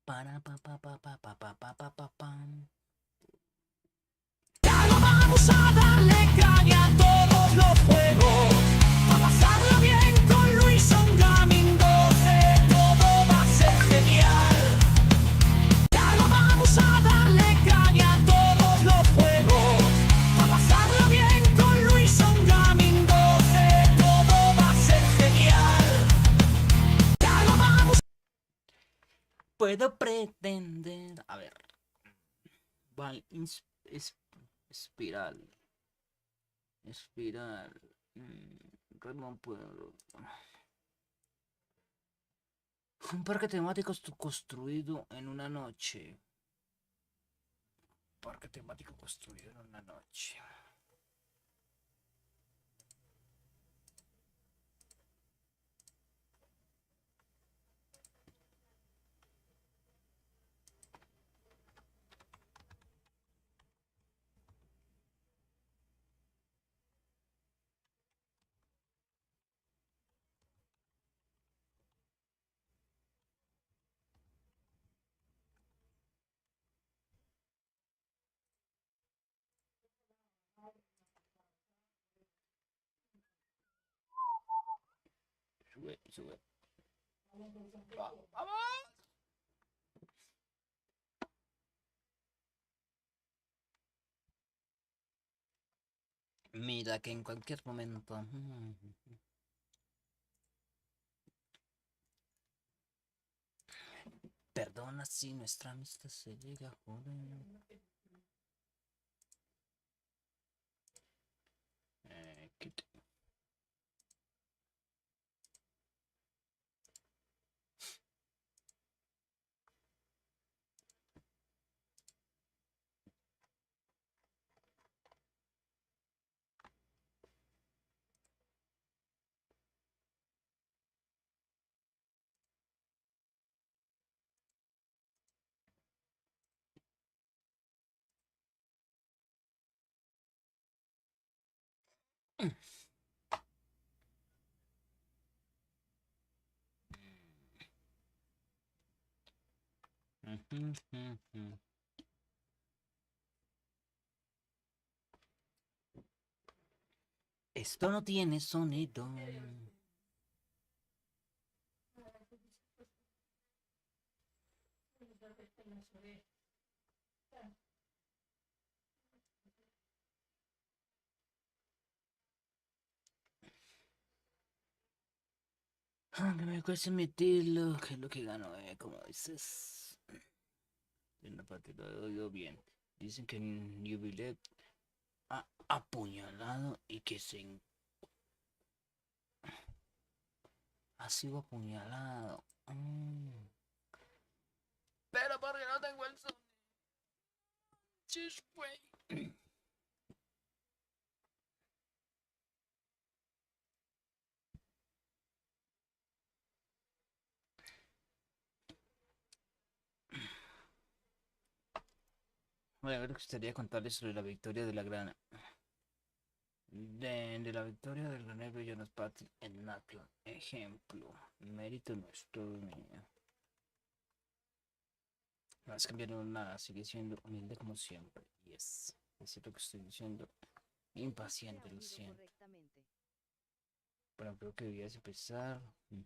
Para pa pa pa pa pa pa pa pa pa pam. Vamos a darle caña a todos los juegos, a pasarlo bien con Luis Gaming 12, todo va a ser genial. Ya no vamos a darle caña a todos los juegos, a pasarlo bien con Luis Gaming 12, todo va a ser genial. Ya no vamos. Puedo pretender. A ver. Vale, espiral. Espiral. Ramón puedo. Un parque temático construido en una noche. Parque temático construido en una noche. Sube, sube. ¡Vamos! Mira que en cualquier momento. Perdona si nuestra amistad se llega a joder. Quit. Esto no tiene sonido. Aunque me cuesta admitirlo, que es lo que gano, como dices. En una partida de oído bien. Dicen que Newbillet ha apuñalado y que ha sido apuñalado. Pero porque no tengo el sonido. Chish, güey. Bueno, me gustaría contarles sobre la victoria de la grana. De la victoria del gran Villanos Patri en Natlan. Ejemplo. Mérito no es todo mío. No es cambiaron nada, sigue siendo humilde como siempre. Yes. Es cierto que estoy diciendo impaciente, lo siento. Pero creo que debías empezar.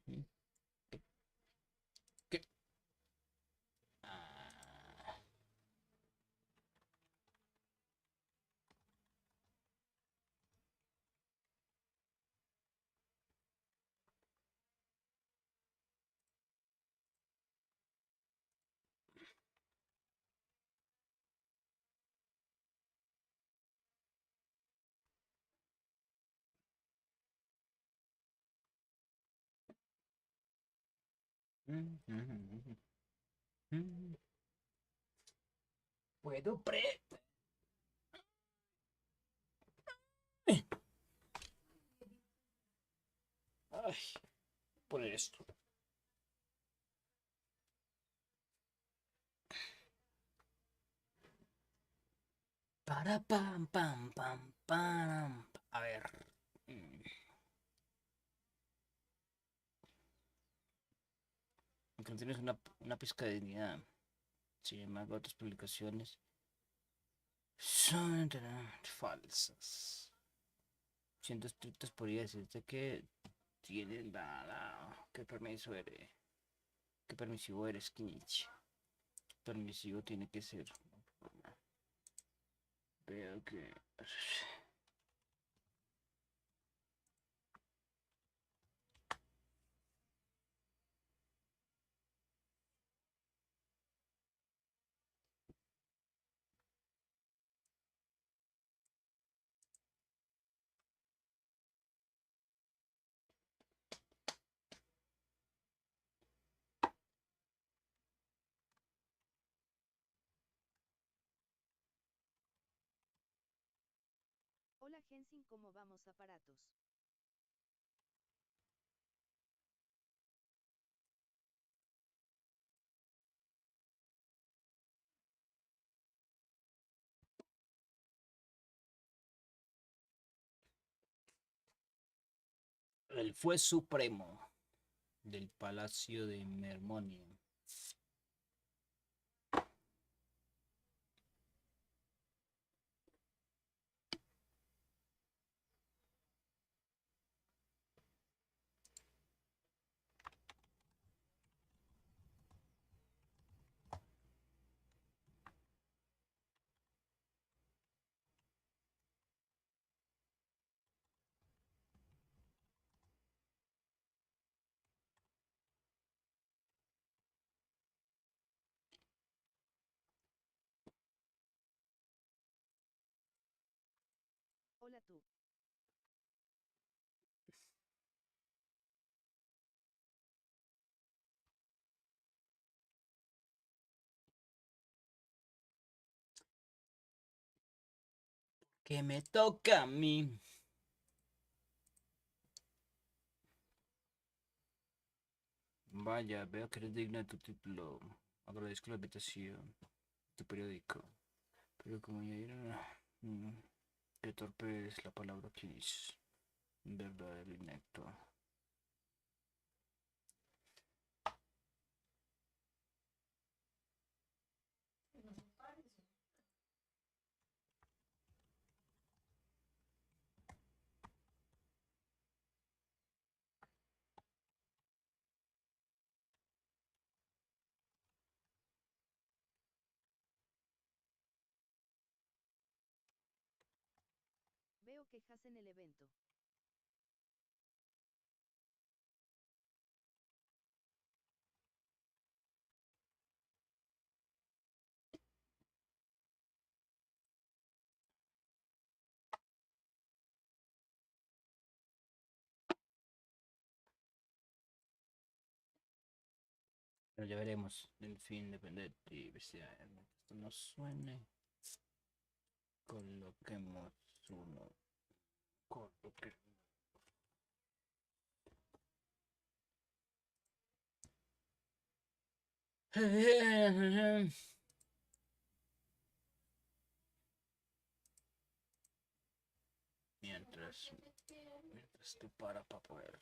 ¿Qué? ¿Qué? Ah. Puedo Ay, poner esto. Para pam pam pam pam. A ver. aunque no tienes una pizca de dignidad. Sin embargo, otras publicaciones son falsas. Siendo estrictos, podría decirte que tienen ¿Qué permiso eres? ¿Qué permisivo eres, Kinich? Permisivo tiene que ser. Veo que. Hola Genshin, ¿cómo vamos aparatos? El juez supremo del Palacio de Mermonio. Hola tú. Que me toca a mí. Vaya, veo que eres digna de tu título. Agradezco la invitación. Tu periódico. Pero como ya era. Qué torpe es la palabra Kiss. Verdadero inepto. Veo quejas en el evento. Pero ya veremos. En fin, depende de ti. Esto no suene. Coloquemos uno. Coloquemos. Mientras tú para poder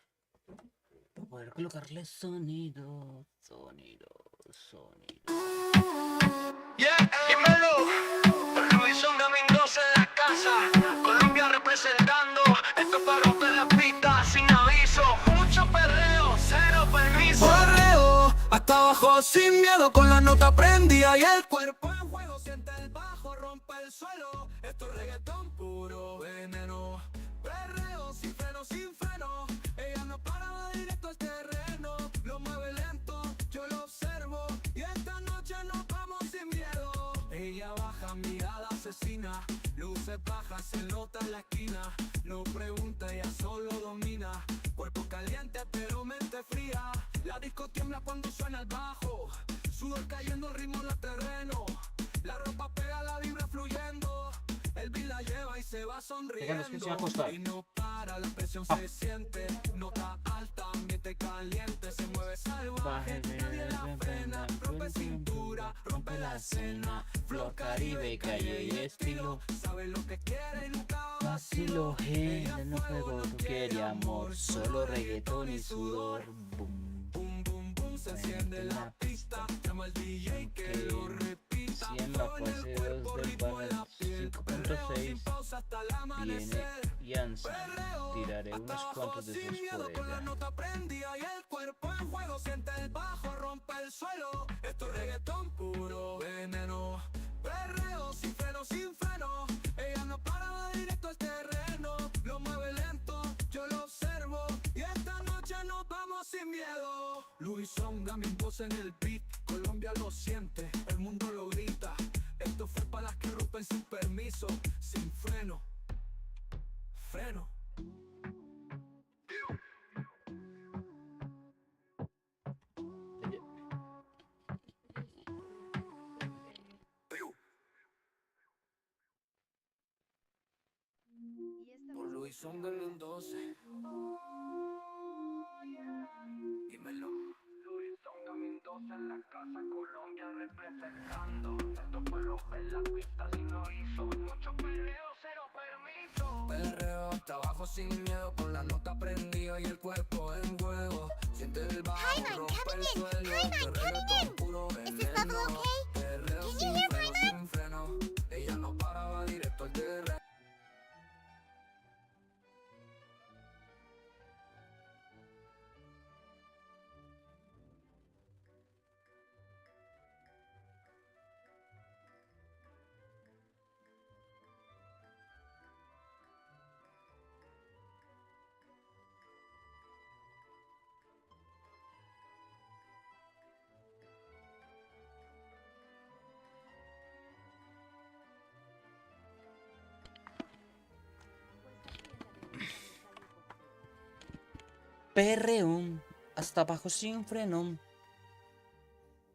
colocarle sonido. Yeah, dímelo. Luis Mendoza de la casa. Colombia representando. Esto es para romper la pista sin aviso. Mucho perreo, cero permiso. Perreo, hasta abajo sin miedo. Con la nota prendida y el cuerpo en juego. Siente el bajo, rompe el suelo. Esto es reggaetón puro veneno. Perreo sin freno, sin freno. Ella no para, va directo al terreno. Lo mueve lento, yo lo observo. Y esta noche nos vamos sin miedo. Ella baja, mirada asesina. Luces bajas, se nota en la esquina. No pregunta, ella solo domina. Cuerpo caliente pero mente fría. La disco tiembla cuando suena el bajo. Sudor cayendo, el ritmo la terreno. La ropa pega, la vibra fluyendo. El beat la lleva y se va sonriendo. Y no para, la presión se siente. Nota alta, ambiente caliente. Se mueve salvaje, nadie la frena. Rompe cintura, rompe la escena. Flor Caribe, calle y estilo. Sabe lo que quiere y nunca vacilo. Ella no juego, no quiere amor. Solo reggaetón y sudor. Boom, boom, boom, se enciende la 6 viene Yansa. Tiraré unos cuantos de esos por ella. nota prendida y el cuerpo en fuego. Siente el bajo, rompe el suelo. Esto es reggaetón puro veneno. Perreo sin freno, sin freno. Ella no para, va directo al terreno. Lo mueve lento, yo lo observo. Y esta noche nos vamos sin miedo. Luis Songa, mi voz en el beat. Colombia lo siente, el mundo lo grita. Esto fue para las que rompen sin permiso. Sin freno. Freno. Y esta Por vez Luis Songa en el 12. Dímelo. Luis Songa 2012 en la casa Colombia representando. Esto fue romper la pista si no hizo. Mucho perreo, cero permiso. Perreo hasta abajo sin miedo, con la nota prendida y el cuerpo en juego. Siente el bajo, rompe el suelo. Reggaetón puro veneno. Perreo sin freno, sin freno. Ella no para, va directo al terreno. Perreo hasta abajo sin freno.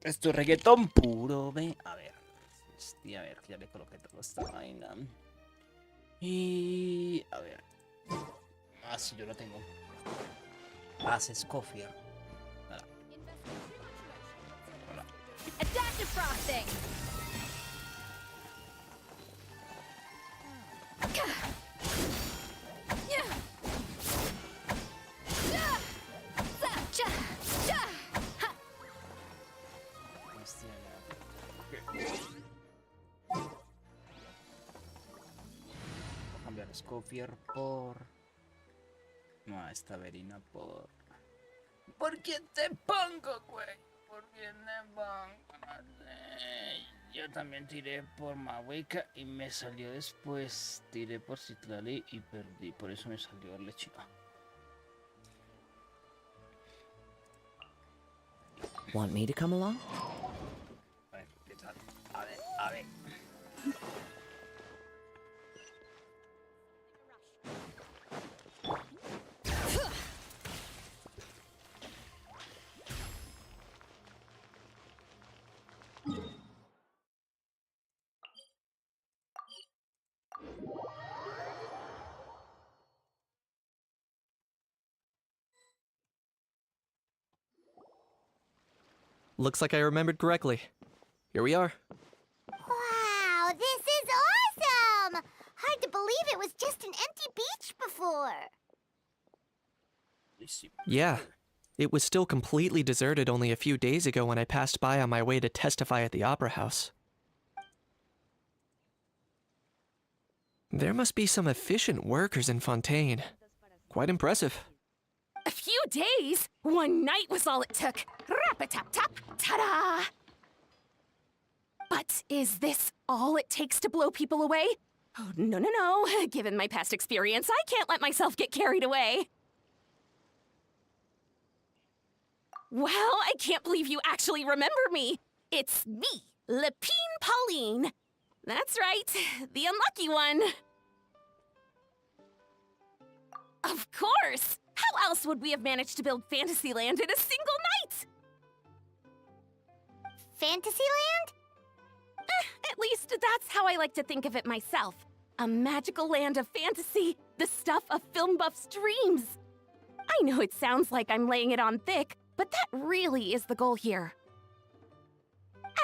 Esto es reggaetón puro, ve. A ver, hostia, a ver, ya le coloqué toda esta vaina. Y a ver. Ah, sí, yo lo tengo. Hace Scofier. Adaptive frosting! Hostia, ya. Voy a cambiar Scofier por. No, esta verina por. ¿Por quién te pongo, güey? ¿Por quién te pongo? No sé. Yo también tiré por Mahueca y me salió después. Tiré por Citlali y perdí. Por eso me salió Lechina. Want me to come along? A ver, ¿qué tal? A ver, a ver. Looks like I remembered correctly. Here we are. Wow, this is awesome! Hard to believe it was just an empty beach before. Yeah, it was still completely deserted only a few days ago when I passed by on my way to testify at the Opera House. There must be some efficient workers in Fontaine. Quite impressive. A few days? One night was all it took. Rap-a-tap-tap, ta-da! But is this all it takes to blow people away? Oh, no, no, no. Given my past experience, I can't let myself get carried away. Well, I can't believe you actually remember me. It's me, Lepine Pauline. That's right, the unlucky one. Of course! How else would we have managed to build Fantasyland in a single night? Fantasyland? At least that's how I like to think of it myself. A magical land of fantasy, the stuff of film buffs' dreams. I know it sounds like I'm laying it on thick, but that really is the goal here.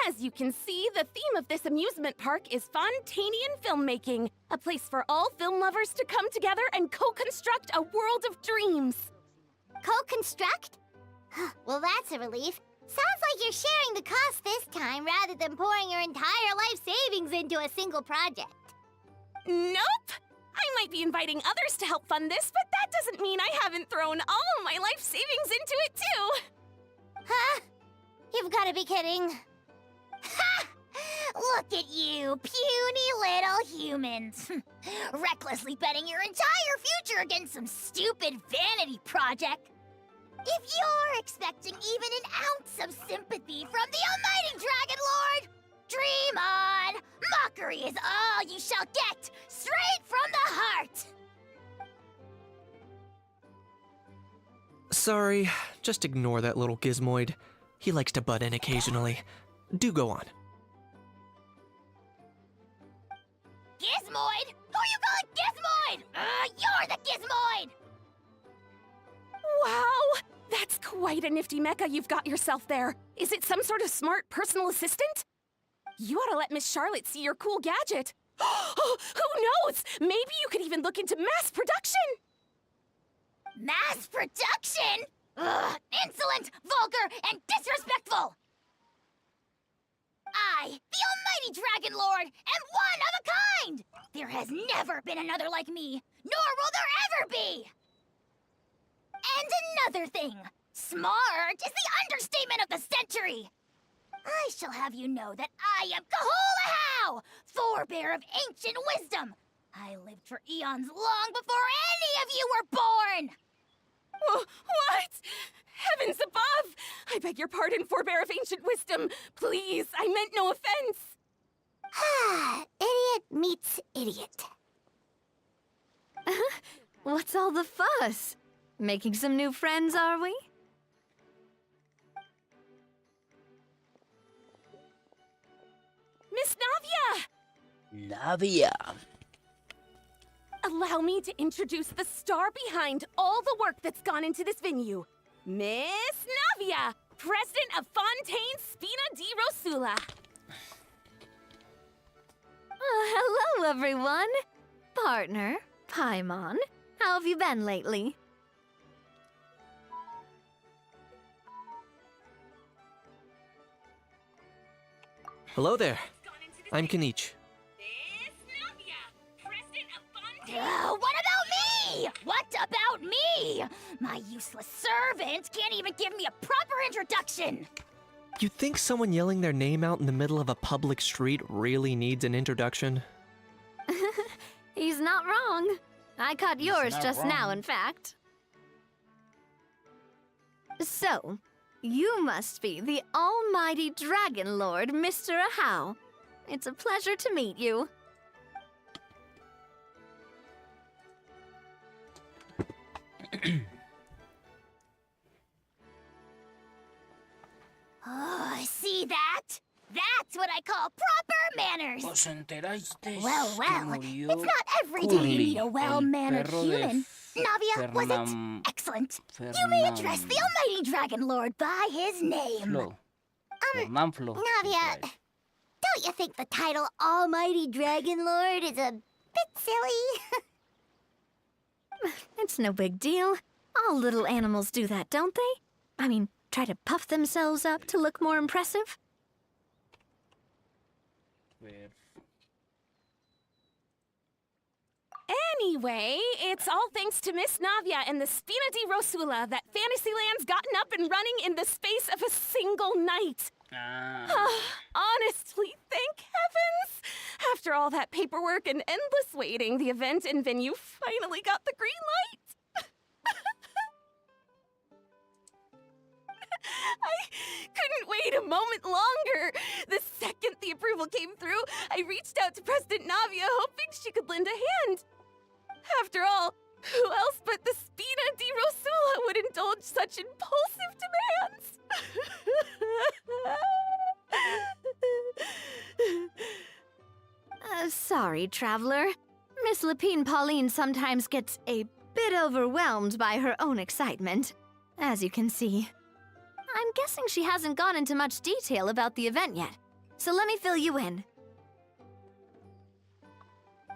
As you can see, the theme of this amusement park is Fontainian filmmaking, a place for all film lovers to come together and co-construct a world of dreams. Co-construct? Well, that's a relief. Sounds like you're sharing the cost this time rather than pouring your entire life savings into a single project. Nope! I might be inviting others to help fund this, but that doesn't mean I haven't thrown all my life savings into it too! Huh? You've got to be kidding. Ha! Look at you, puny little humans. Recklessly betting your entire future against some stupid vanity project. If you're expecting even an ounce of sympathy from the almighty Dragon Lord, dream on! Mockery is all you shall get, straight from the heart! Sorry, just ignore that little gizmoid. He likes to butt in occasionally. Do go on. Gizmoid? Who you calling Gizmoid? You're the Gizmoid! Wow! That's quite a nifty mecha you've got yourself there. Is it some sort of smart personal assistant? You ought to let Miss Charlotte see your cool gadget. Who knows? Maybe you could even look into mass production! Mass production? Ugh, insolent, vulgar, and disrespectful! I, the almighty Dragon Lord, am one of a kind! There has never been another like me, nor will there ever be! And another thing, smart is the understatement of the century! I shall have you know that I am Kahulahau, forebear of ancient wisdom! I lived for eons long before any of you were born! What? Heavens above! I beg your pardon, forebear of ancient wisdom. Please, I meant no offense. Idiot meets idiot. What's all the fuss? Making some new friends, are we? Miss Navia! Navia. Allow me to introduce the star behind all the work that's gone into this venue. Miss Navia, president of Fontaine Spina di Rosula. Hello, everyone. Partner, Paimon, how have you been lately? Hello there. I'm Kanich. Miss Navia, president of Fontaine. What about me? What about me? My useless servant can't even give me a proper introduction. You think someone yelling their name out in the middle of a public street really needs an introduction? He's not wrong. I caught yours not just now, wrong. in fact. So, you must be the almighty Dragon Lord, Mr. Ahau. It's a pleasure to meet you. Oh, see that? That's what I call proper manners. ¿Os enterasteis Well, que well, murió it's not every day you meet a Curly, well-mannered el perro de human. Navia, was Fernam- it? Excellent. You may address the almighty Dragon Lord by his name. Flo? Fernanflo. Navia, don't you think the title Almighty Dragon Lord is a bit silly? It's no big deal. All little animals do that, don't they? I mean, try to puff themselves up to look more impressive. Anyway, it's all thanks to Miss Navia and the Spina di Rosula that Fantasyland's gotten up and running in the space of a single night. Honestly, thank heavens! After all that paperwork and endless waiting, the event and venue finally got the green light. I couldn't wait a moment longer. The second the approval came through, I reached out to President Navia, hoping she could lend a hand. After all, who else but the Spina di Rosula would indulge such impulsive demands? Sorry, traveler. Miss Lapine Pauline sometimes gets a bit overwhelmed by her own excitement, as you can see. I'm guessing she hasn't gone into much detail about the event yet, so let me fill you in.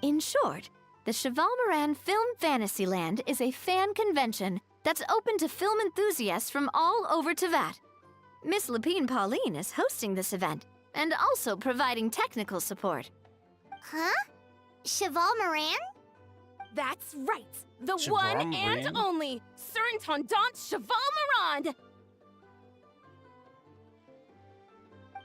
In short, the Cheval Moran Film Fantasyland is a fan convention that's open to film enthusiasts from all over Teyvat. Miss Lapine Pauline is hosting this event and also providing technical support. Huh? Cheval Moran? That's right. The Cheval one and Moran? only Surintendant Cheval Moran.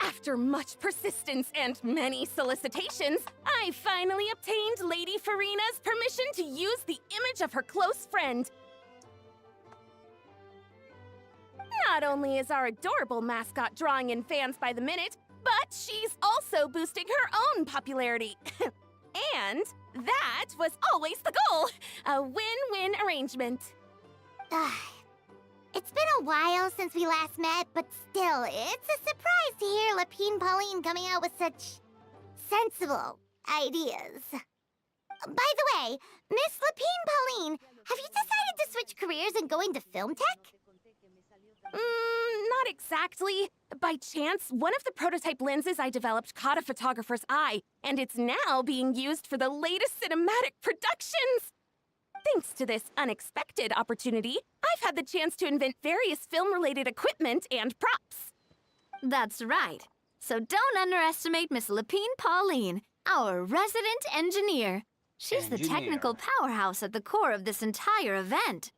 After much persistence and many solicitations, I finally obtained Lady Farina's permission to use the image of her close friend. Not only is our adorable mascot drawing in fans by the minute, but she's also boosting her own popularity. And that was always the goal, a win-win arrangement. It's been a while since we last met, but still, it's a surprise to hear Lapine Pauline coming out with such sensible ideas. By the way, Miss Lapine Pauline, have you decided to switch careers and go into film tech? Not exactly. By chance, one of the prototype lenses I developed caught a photographer's eye, and it's now being used for the latest cinematic productions. Thanks to this unexpected opportunity, I've had the chance to invent various film-related equipment and props. That's right. So don't underestimate Miss Lapine Pauline, our resident engineer. She's the technical powerhouse at the core of this entire event.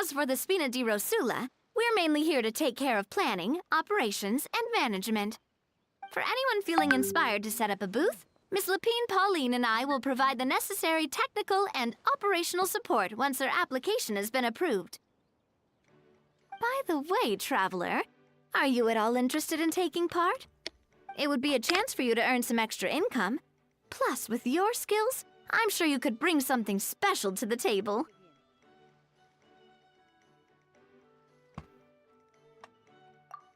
As for the Spina di Rosula, we're mainly here to take care of planning, operations, and management. For anyone feeling inspired to set up a booth, Miss Lapine Pauline and I will provide the necessary technical and operational support once her application has been approved. By the way, traveler, are you at all interested in taking part? It would be a chance for you to earn some extra income. Plus, with your skills, I'm sure you could bring something special to the table.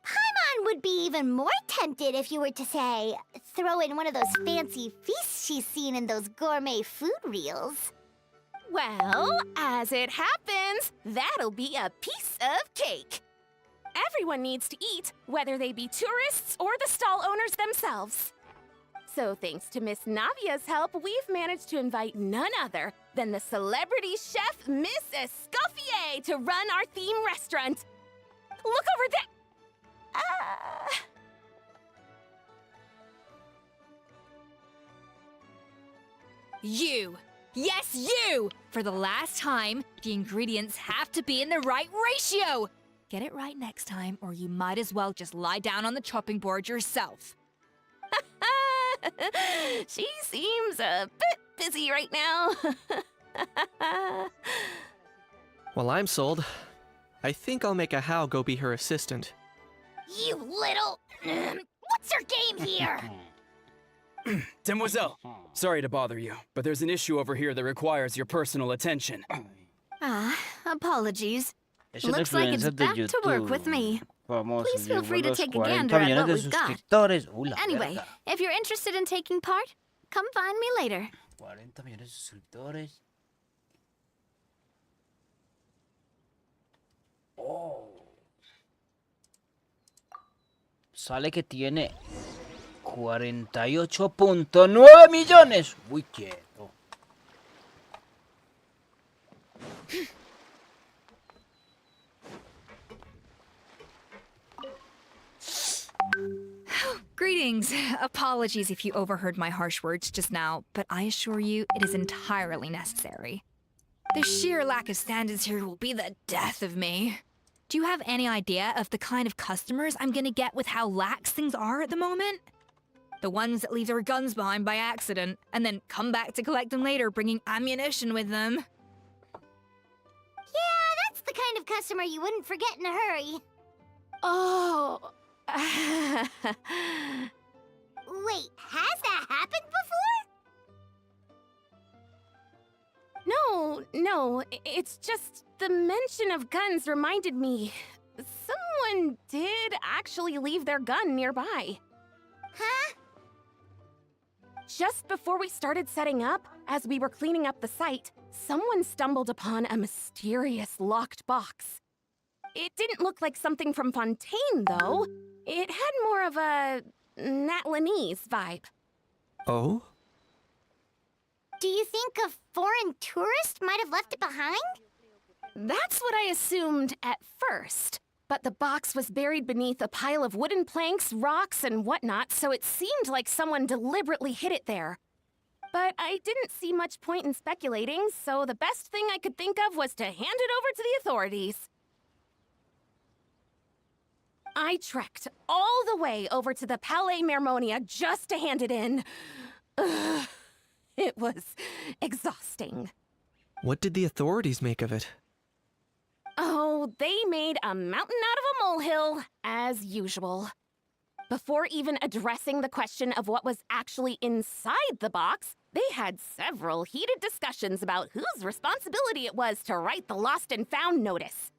Paimon would be even more tempted if you were to, say, throw in one of those fancy feasts she's seen in those gourmet food reels. Well, as it happens, that'll be a piece of cake. Everyone needs to eat, whether they be tourists or the stall owners themselves. So thanks to Miss Navia's help, we've managed to invite none other than the celebrity chef, Miss Escoffier, to run our theme restaurant. Look over there! You! Yes, you! For the last time, the ingredients have to be in the right ratio! Get it right next time, or you might as well just lie down on the chopping board yourself. She seems a bit busy right now. Well, I'm sold. I think I'll make a How go be her assistant. You little... What's your game here? Demoiselle, sorry to bother you, but there's an issue over here that requires your personal attention. Apologies. Es una Looks like it's influencer de back to work with YouTube. me. Famoso, Please feel llegó free a to los take a 40 gander at millones what de we've got. suscriptores. La Anyway, verga. if you're interested in taking part, come find me later. 40 millones de suscriptores. Oh. Sale que tiene 48.9 millones. Uy, quieto. Greetings. Apologies if you overheard my harsh words just now, but I assure you it is entirely necessary. The sheer lack of standards here will be the death of me. Do you have any idea of the kind of customers I'm gonna get with how lax things are at the moment? The ones that leave their guns behind by accident, and then come back to collect them later bringing ammunition with them. Yeah, that's the kind of customer you wouldn't forget in a hurry. Oh. Wait, has that happened before? No, it's just the mention of guns reminded me. Someone did actually leave their gun nearby. Huh? Just before we started setting up, as we were cleaning up the site, someone stumbled upon a mysterious locked box. It didn't look like something from Fontaine, though. It had more of a Natlanese vibe. Oh? Do you think a foreign tourist might have left it behind? That's what I assumed at first. But the box was buried beneath a pile of wooden planks, rocks, and whatnot, so it seemed like someone deliberately hid it there. But I didn't see much point in speculating, so the best thing I could think of was to hand it over to the authorities. I trekked all the way over to the Palais Mermonia just to hand it in. Ugh, it was exhausting. What did the authorities make of it? Oh, they made a mountain out of a molehill, as usual. Before even addressing the question of what was actually inside the box, they had several heated discussions about whose responsibility it was to write the lost and found notice.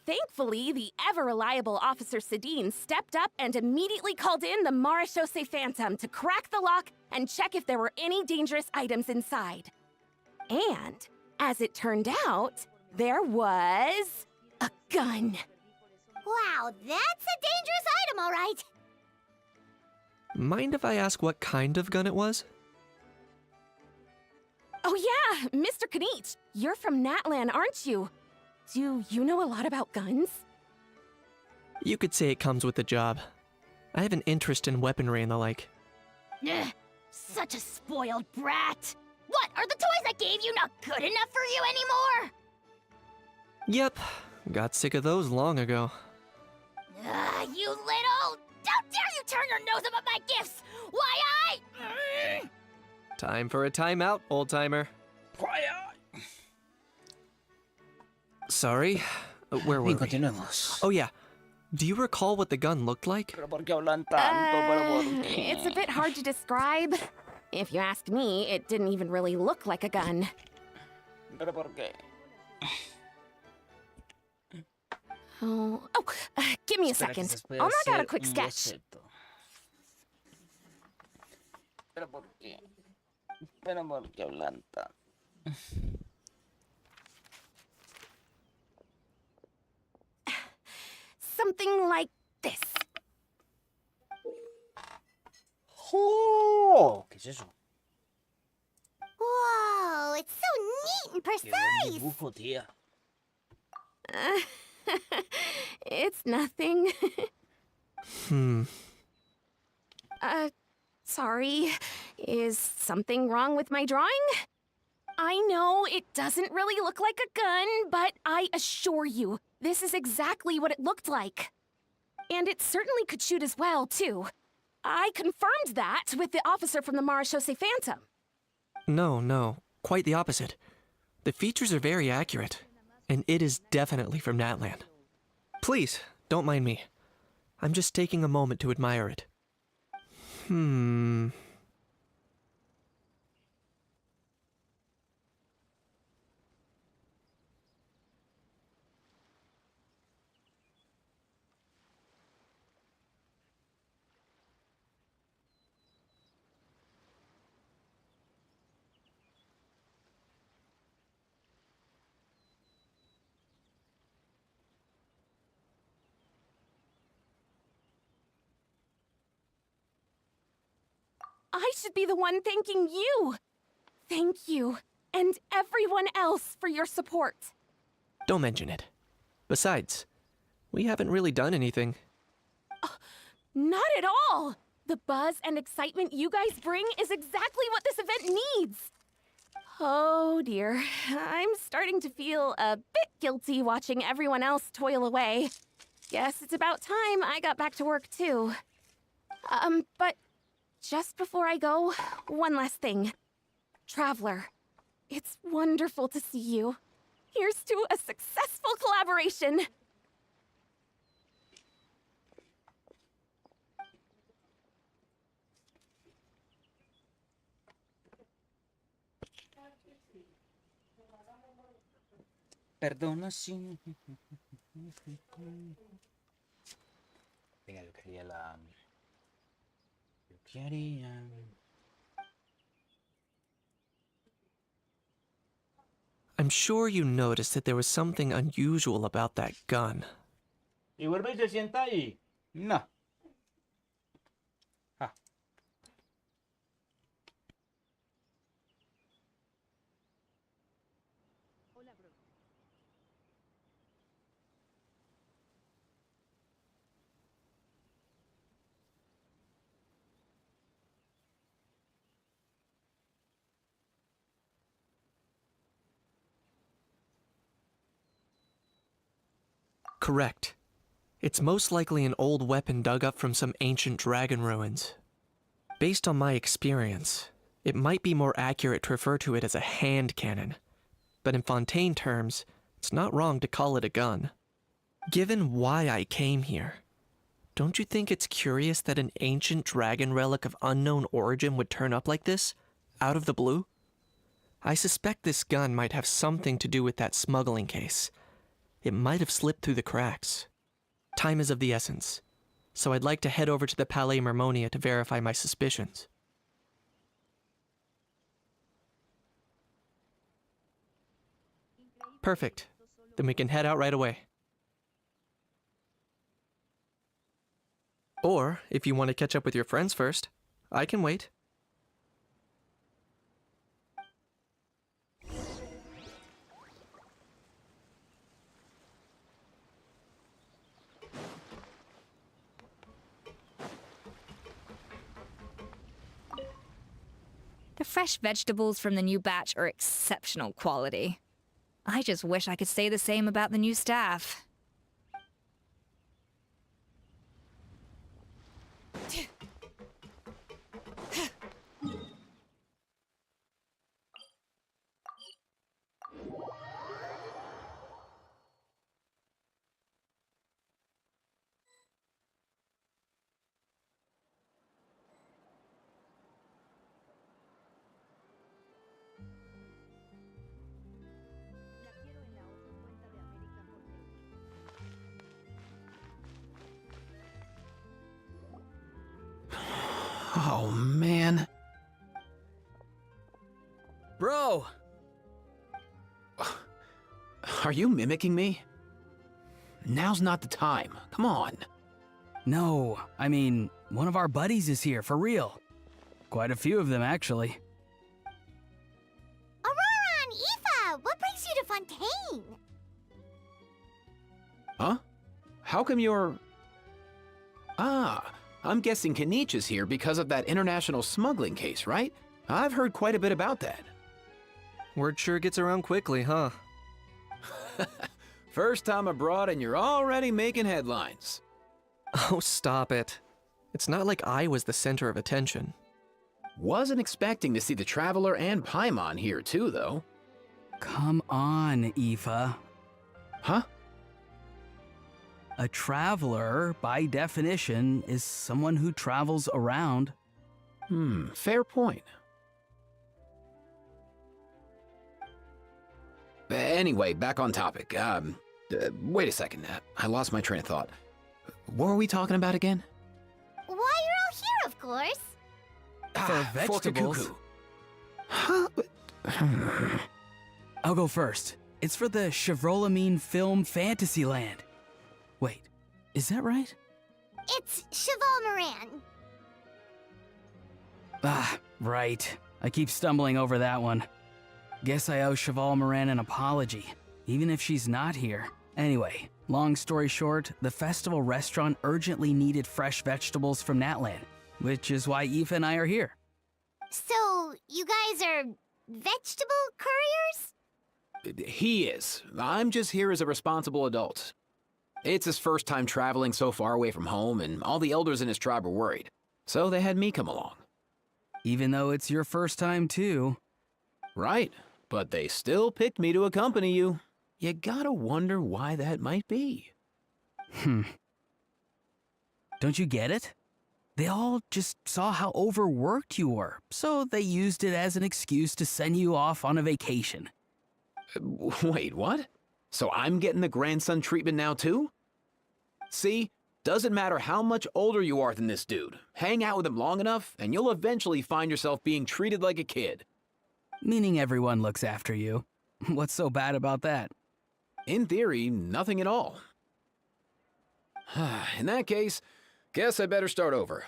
Thankfully, the ever-reliable Officer Sedine stepped up and immediately called in the Marechaussee Phantom to crack the lock and check if there were any dangerous items inside. And, as it turned out, there was a gun. Wow, that's a dangerous item, all right. Mind if I ask what kind of gun it was? Oh yeah, Mr. Kanich, you're from Natlan, aren't you? Do you know a lot about guns? You could say it comes with the job. I have an interest in weaponry and the like. Ugh, such a spoiled brat. What, are the toys I gave you not good enough for you anymore? Yep, got sick of those long ago. You little... Don't dare you turn your nose up at my gifts! Why Time for a timeout, old-timer. Quiet. Sorry, where were Bien, we? continuemos. Oh yeah, do you recall what the gun looked like? Pero ¿por qué hablan tanto? Pero ¿por qué? It's a bit hard to describe. If you ask me, it didn't even really look like a gun. Pero ¿por qué? Give me a Espera que second. se puede I'll knock out a hacer quick un sketch. boceto. Pero ¿por qué? Pero ¿por qué hablan tanto? Something like this. ¡Oh! ¿Qué es eso? Whoa, it's so neat and ¡Qué buen precise! dibujo, tía! It's nothing. Sorry. Is something wrong with my drawing? I know it doesn't really look like a gun, but I assure you, this is exactly what it looked like. And it certainly could shoot as well, too. I confirmed that with the officer from the Marechaussee Phantom. No, quite the opposite. The features are very accurate, and it is definitely from Natlan. Please, don't mind me. I'm just taking a moment to admire it. I should be the one thanking you. Thank you, and everyone else for your support. Don't mention it. Besides, we haven't really done anything. Not at all! The buzz and excitement you guys bring is exactly what this event needs. Oh dear, I'm starting to feel a bit guilty watching everyone else toil away. Guess it's about time I got back to work too. But just before I go, one last thing. Traveler, it's wonderful to see you. Here's to a successful collaboration. Perdona si... Venga, yo quería la... Yo quería... I'm sure you noticed that there was something unusual about that gun. ¿Y vuelve y se sienta ahí? No. Ah. Hola, bro. Correct. It's most likely an old weapon dug up from some ancient dragon ruins. Based on my experience, it might be more accurate to refer to it as a hand cannon, but in Fontaine terms, it's not wrong to call it a gun. Given why I came here, don't you think it's curious that an ancient dragon relic of unknown origin would turn up like this, out of the blue? I suspect this gun might have something to do with that smuggling case. It might have slipped through the cracks. Time is of the essence, so I'd like to head over to the Palais Mermonia to verify my suspicions. Perfect. Then we can head out right away. Or, if you want to catch up with your friends first, I can wait. The fresh vegetables from the new batch are exceptional quality. I just wish I could say the same about the new staff. La quiero en la otra cuenta de América por Oh, man. Bro! Are you mimicking me? Now's not the time. Come on. No, I mean, one of our buddies is here, for real. Quite a few of them, actually. Aurora and Aoife, what brings you to Fontaine? Huh? How come you're... Ah, I'm guessing Kanich is here because of that international smuggling case, right? I've heard quite a bit about that. Word sure gets around quickly, huh? First time abroad and you're already making headlines. Oh, stop it. It's not like I was the center of attention. Wasn't expecting to see the Traveler and Paimon here too, though. Come on, Aoife. Huh? A traveler, by definition, is someone who travels around. Fair point. Anyway, back on topic. Wait a second. I lost my train of thought. What were we talking about again? Why, you're all here, of course. For vegetables. Fork-a-cuckoo. Huh? I'll go first. It's for the Chevrolamine Film Fantasyland. Wait, is that right? It's Cheval Moran. Ah, right. I keep stumbling over that one. Guess I owe Cheval Moran an apology, even if she's not here. Anyway, long story short, the festival restaurant urgently needed fresh vegetables from Natlan, which is why Aoife and I are here. So, you guys are vegetable couriers? He is. I'm just here as a responsible adult. It's his first time traveling so far away from home, and all the elders in his tribe were worried. So they had me come along. Even though it's your first time too. Right, but they still picked me to accompany you. You gotta wonder why that might be. Don't you get it? They all just saw how overworked you were, so they used it as an excuse to send you off on a vacation. Wait, what? So I'm getting the grandson treatment now too? See, doesn't matter how much older you are than this dude. Hang out with him long enough, and you'll eventually find yourself being treated like a kid. Meaning everyone looks after you. What's so bad about that? In theory, nothing at all. In that case, guess I better start over.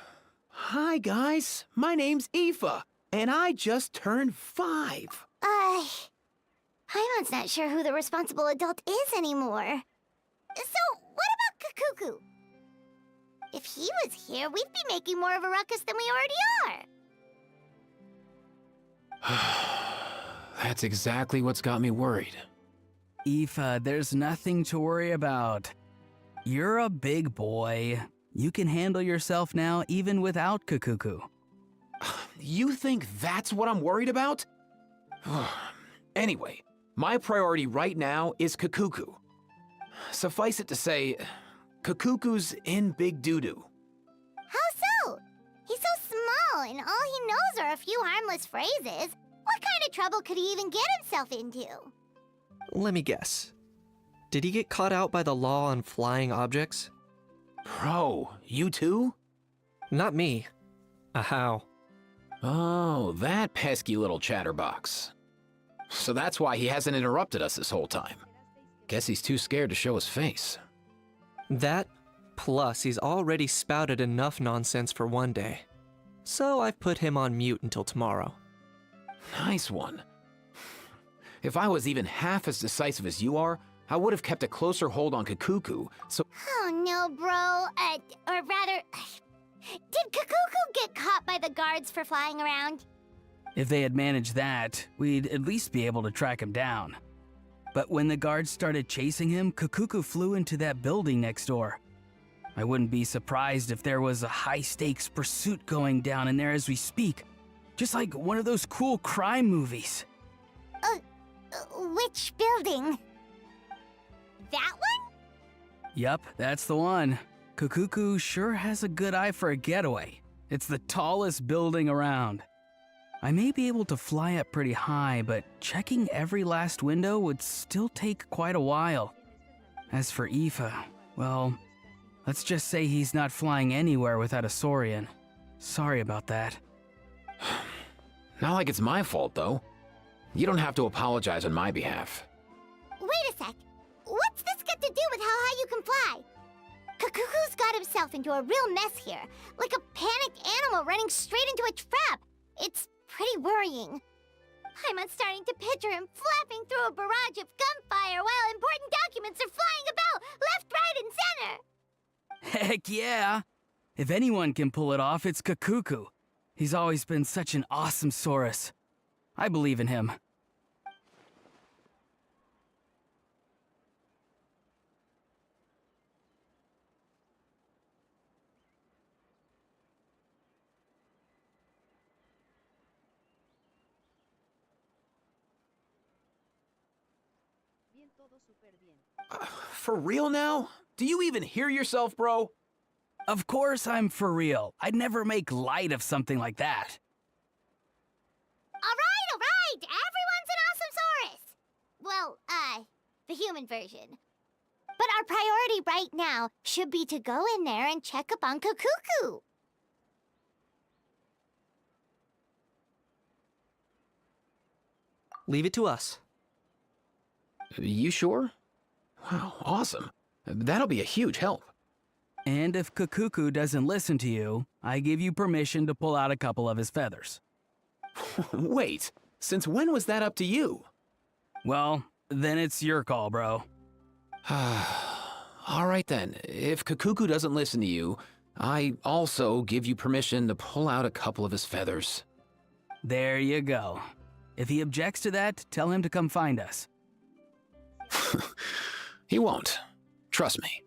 Hi guys, my name's Aoife, and I just turned 5. Paimon's not sure who the responsible adult is anymore. So, what about Kakuku? If he was here, we'd be making more of a ruckus than we already are. That's exactly what's got me worried. Aoife, there's nothing to worry about. You're a big boy. You can handle yourself now even without Kakuku. You think that's what I'm worried about? Anyway, my priority right now is Kakuku. Suffice it to say, Kakuku's in big doo-doo. How so? He's so small, and all he knows are a few harmless phrases. What kind of trouble could he even get himself into? Let me guess. Did he get caught out by the law on flying objects? Bro, you too? Not me. How? Oh, that pesky little chatterbox. So that's why he hasn't interrupted us this whole time. Guess he's too scared to show his face. That, plus he's already spouted enough nonsense for one day. So I've put him on mute until tomorrow. Nice one. If I was even half as decisive as you are, I would have kept a closer hold on Kakuku, so— Oh no, bro. Or rather, did Kakuku get caught by the guards for flying around? If they had managed that, we'd at least be able to track him down. But when the guards started chasing him, Kakuku flew into that building next door. I wouldn't be surprised if there was a high-stakes pursuit going down in there as we speak. Just like one of those cool crime movies. Which building? That one? Yup, that's the one. Kakuku sure has a good eye for a getaway. It's the tallest building around. I may be able to fly up pretty high, but checking every last window would still take quite a while. As for Aoife, well, let's just say he's not flying anywhere without a Saurian. Sorry about that. not like it's my fault, though. You don't have to apologize on my behalf. Wait a sec. What's this got to do with how high you can fly? Kakuku's got himself into a real mess here, like a panicked animal running straight into a trap. It's pretty worrying. I'm starting to picture him flapping through a barrage of gunfire while important documents are flying about left, right, and center. Heck yeah! If anyone can pull it off, it's Kakuku. He's always been such an awesome Saurus. I believe in him. Bien, todo súper bien. For real now? Do you even hear yourself, bro? Of course I'm for real. I'd never make light of something like that. All right. Everyone's an awesome Saurus. Well, the human version. But our priority right now should be to go in there and check up on Kakuku. Leave it to us. You sure? Wow, awesome. That'll be a huge help. And if Kakuku doesn't listen to you, I give you permission to pull out a couple of his feathers. Wait, since when was that up to you? Well, then it's your call, bro. All right then, if Kakuku doesn't listen to you, I also give you permission to pull out a couple of his feathers. There you go. If he objects to that, tell him to come find us. He won't. Trust me.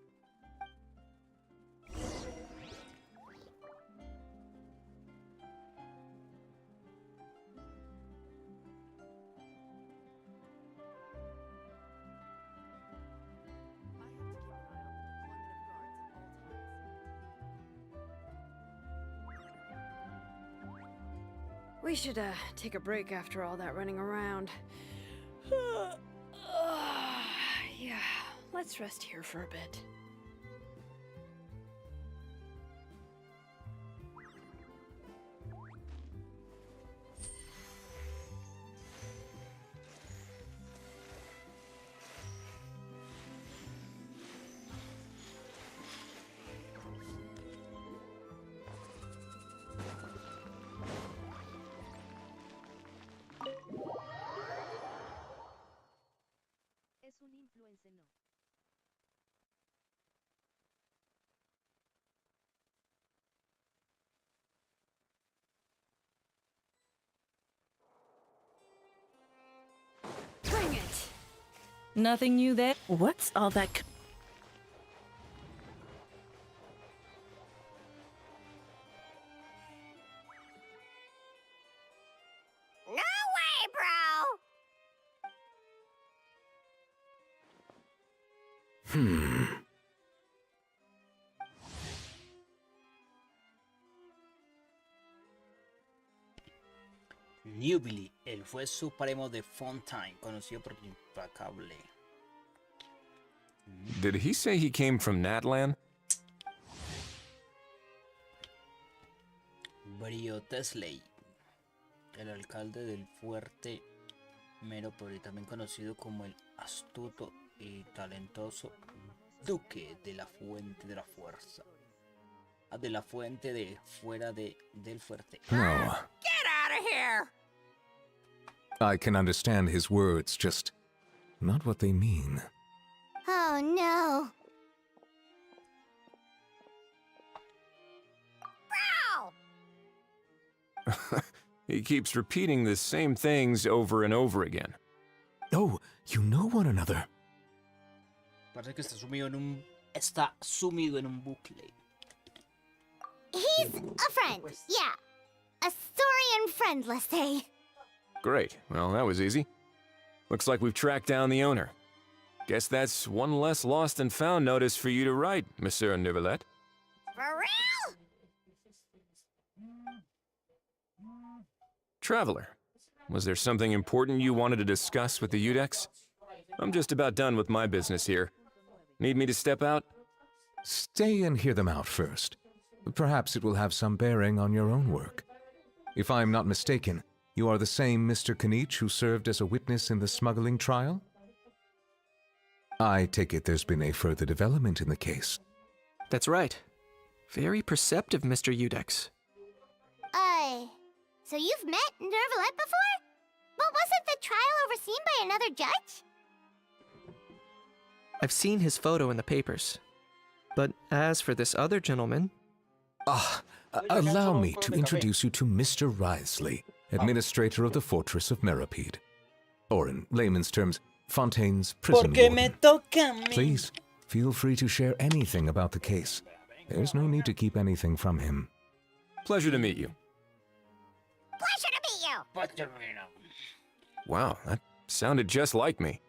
We should take a break after all that running around. Yeah, let's rest here for a bit. Es un influencer, no. Bring it! Nothing new there? What's all that? Newbly, el juez supremo de Fontaine, conocido por implacable. Did he say he came from Natlan? Brio Tesley, el alcalde del fuerte Meropoli, también conocido como el astuto y talentoso duque de la fuente de la fuerza. De la fuente de fuera del fuerte. No, Get out of here! I can understand his words, just not what they mean. Oh no. Bro! He keeps repeating the same things over and over again. Oh, you know one another. Parece que está sumido en un bucle. He's a friend, yeah. A Saurian friend, let's say. Great. Well, that was easy. Looks like we've tracked down the owner. Guess that's one less lost and found notice for you to write, Monsieur Neuvillette. For real? Traveler, was there something important you wanted to discuss with the Udex? I'm just about done with my business here. Need me to step out? Stay and hear them out first. Perhaps it will have some bearing on your own work. If I'm not mistaken, you are the same Mr. Kanich who served as a witness in the smuggling trial? I take it there's been a further development in the case. That's right. Very perceptive, Mr. Udex. So you've met Neuvillette before? But wasn't the trial overseen by another judge? I've seen his photo in the papers. But as for this other gentleman... Allow me to introduce you to Mr. Risley, administrator of the Fortress of Meropide. Or in layman's terms, Fontaine's prison warden. Please, feel free to share anything about the case. There's no need to keep anything from him. Pleasure to meet you. Pleasure to meet you! Wow, that sounded just like me.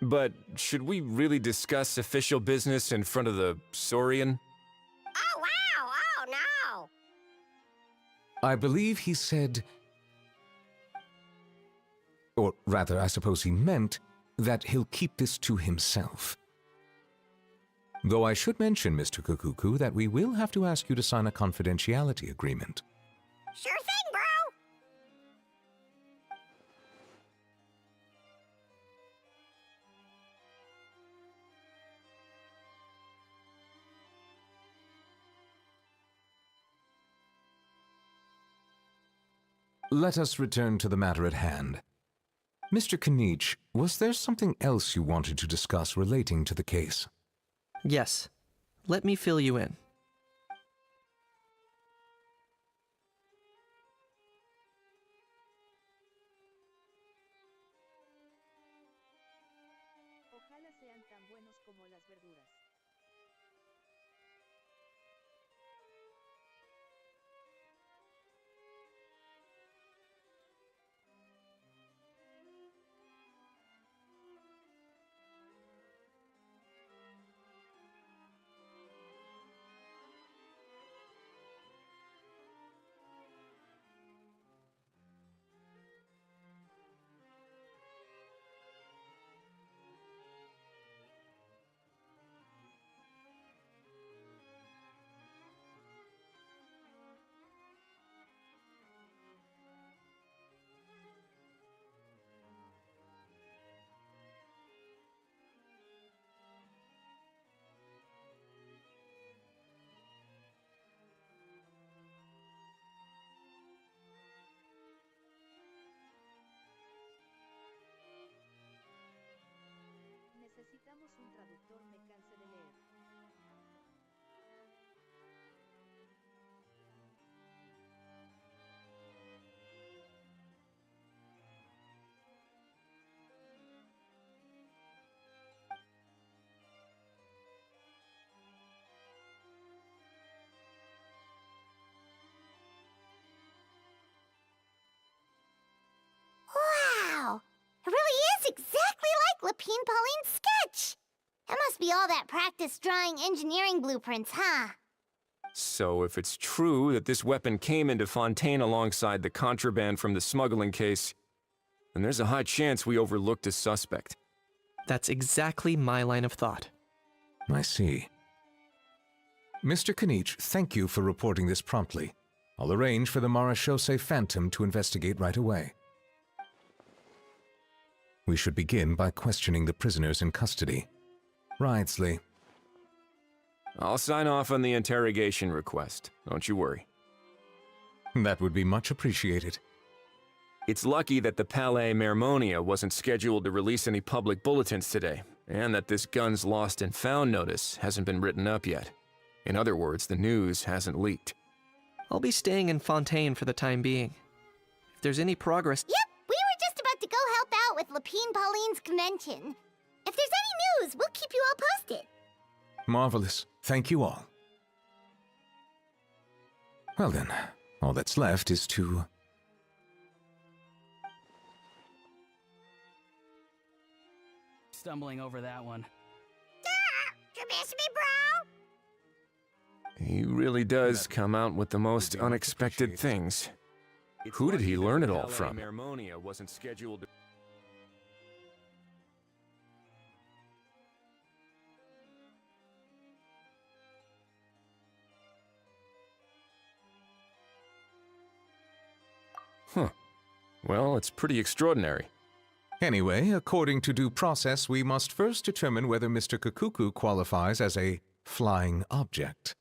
But should we really discuss official business in front of the Saurian? Oh, wow! Oh, no! I believe he said... Or rather, I suppose he meant that he'll keep this to himself. Though I should mention, Mr. Kukuku, that we will have to ask you to sign a confidentiality agreement. Sure thing, bro! Let us return to the matter at hand. Mr. Kanich, was there something else you wanted to discuss relating to the case? Yes. Let me fill you in. Ojalá sean tan buenos como las verduras. Necesitamos un traductor, me cansé de leer. Wow! It really is exactly like Lapine Pauline's sketch! It must be be all that practice drawing engineering blueprints, huh? So if it's true that this weapon came into Fontaine alongside the contraband from the smuggling case, then there's a high chance we overlooked a suspect. That's exactly my line of thought. I see. Mr. Kanich, thank you for reporting this promptly. I'll arrange for the Marechaussee Phantom to investigate right away. We should begin by questioning the prisoners in custody. Ridesley. I'll sign off on the interrogation request. Don't you worry. That would be much appreciated. It's lucky that the Palais Mermonia wasn't scheduled to release any public bulletins today, and that this guns lost and found notice hasn't been written up yet. In other words, the news hasn't leaked. I'll be staying in Fontaine for the time being. If there's any progress... Yep, we were just about to go help out with Lapine Pauline's convention. If there's any news, we'll keep you all posted. Marvelous. Thank you all. Well then, all that's left is to... Stumbling over that one. You miss me, bro? He really does come out with the most unexpected things. Who did he learn it all from? Mermonia wasn't scheduled to... Huh. Well, it's pretty extraordinary. Anyway, according to due process, we must first determine whether Mr. Kakuku qualifies as a flying object.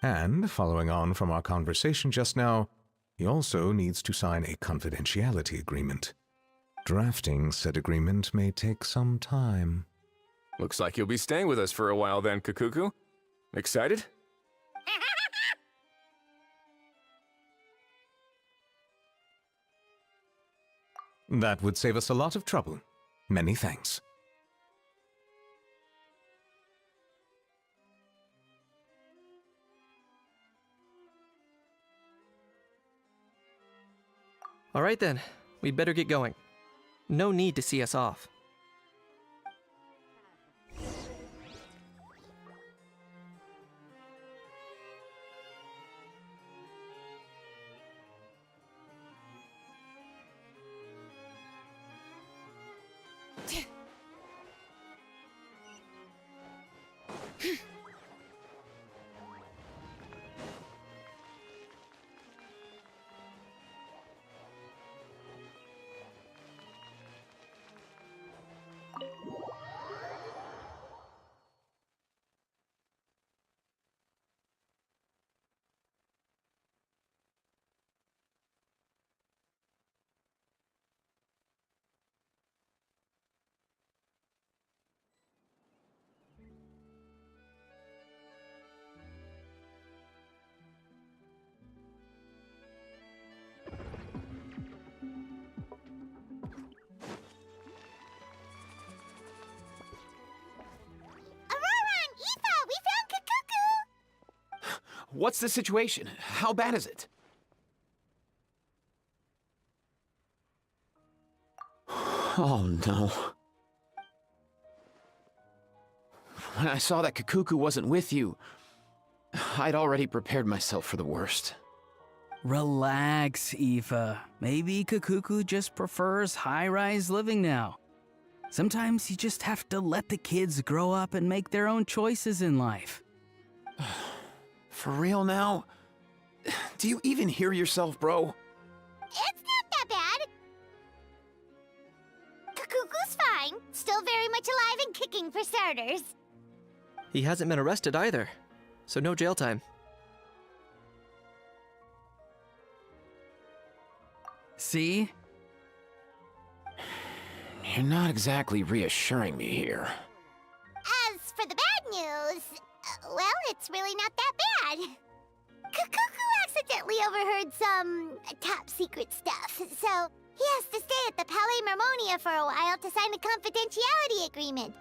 And, following on from our conversation just now, he also needs to sign a confidentiality agreement. Drafting said agreement may take some time. Looks like you'll be staying with us for a while then, Kakuku. Excited? That would save us a lot of trouble. Many thanks. All right then, we'd better get going. No need to see us off. What's the situation? How bad is it? Oh no. When I saw that Kakuku wasn't with you, I'd already prepared myself for the worst. Relax, Aoife. Maybe Kakuku just prefers high-rise living now. Sometimes you just have to let the kids grow up and make their own choices in life. For real now? Do you even hear yourself, bro? It's not that bad. Kakuku's fine. Still very much alive and kicking for starters. He hasn't been arrested either, so no jail time. See? You're not exactly reassuring me here. As for the bad news, well, it's really not that bad. Kakuku accidentally overheard some top secret stuff, so he has to stay at the Palais Mermonia for a while to sign a confidentiality agreement.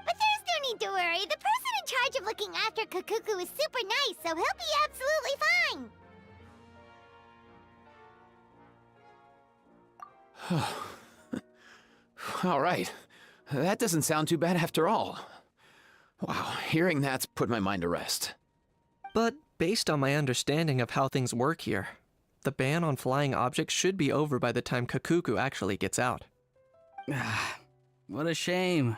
But there's no need to worry. The person in charge of looking after Kakuku is super nice, so he'll be absolutely fine. All right. That doesn't sound too bad after all. Wow, hearing that's put my mind to rest. But based on my understanding of how things work here, the ban on flying objects should be over by the time Kakuku actually gets out. What a shame.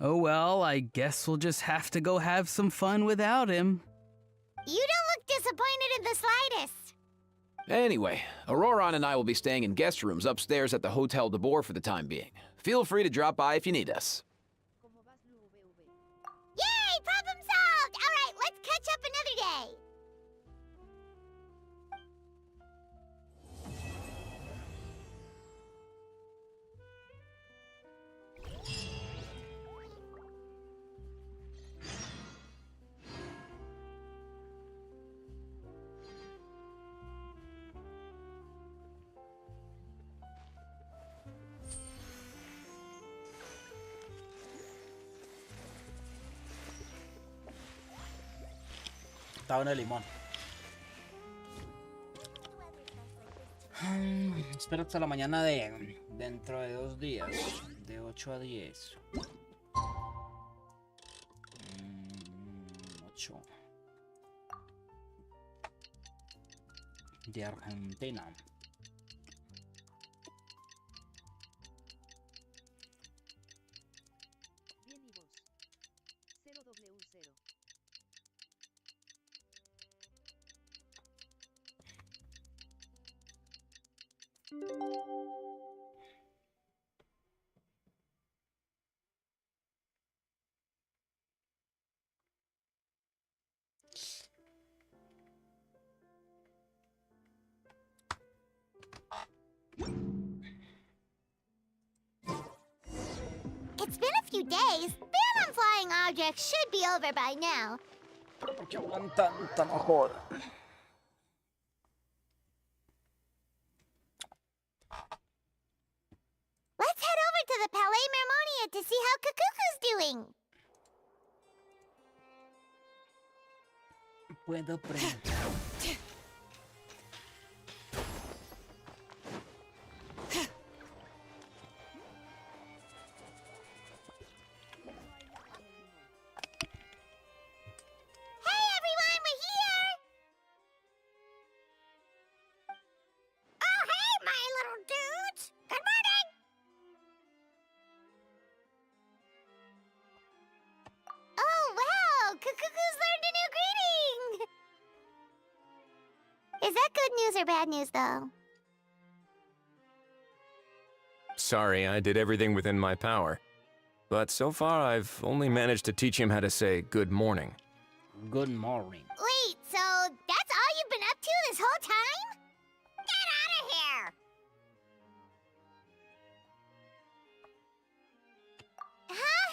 Oh well, I guess we'll just have to go have some fun without him. You don't look disappointed in the slightest. Anyway, Auroron and I will be staying in guest rooms upstairs at the Hotel de Boer for the time being. Feel free to drop by if you need us. ¿Cómo vas, VV? Yay! Problem solved! Alright, let's catch up another day. Estaba en el limón. Espero hasta la mañana de dentro de 2 días, de 8 a 10. 8 de Argentina. Bien y vos. 0W0. It's been a few days. Ban on flying objects should be over by now. ¿Por qué hablan tanta mejor? Let's head over to the Palais Mermonia to see how Kakuku's doing. Puedo preguntar. Hey everyone, we're here! Oh hey, my little dudes! Good morning! Oh wow, Kakuku's learned a new greeting! Is that good news or bad news though? Sorry, I did everything within my power. But so far, I've only managed to teach him how to say good morning. Good morning. Wait, so that's all you've been up to this whole time? Get out of here! Huh?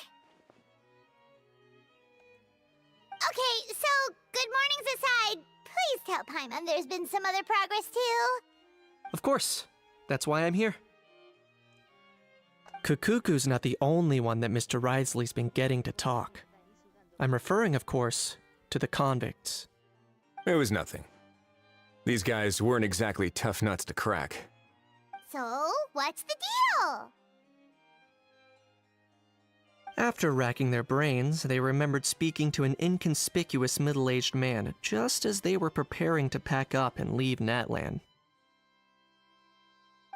Okay, so good mornings aside, please tell Paimon there's been some other progress too. Of course. That's why I'm here. Kakuku's not the only one that Mr. Risley's been getting to talk. I'm referring, of course, to the convicts. It was nothing. These guys weren't exactly tough nuts to crack. So, what's the deal? After racking their brains, they remembered speaking to an inconspicuous middle-aged man just as they were preparing to pack up and leave Natlan.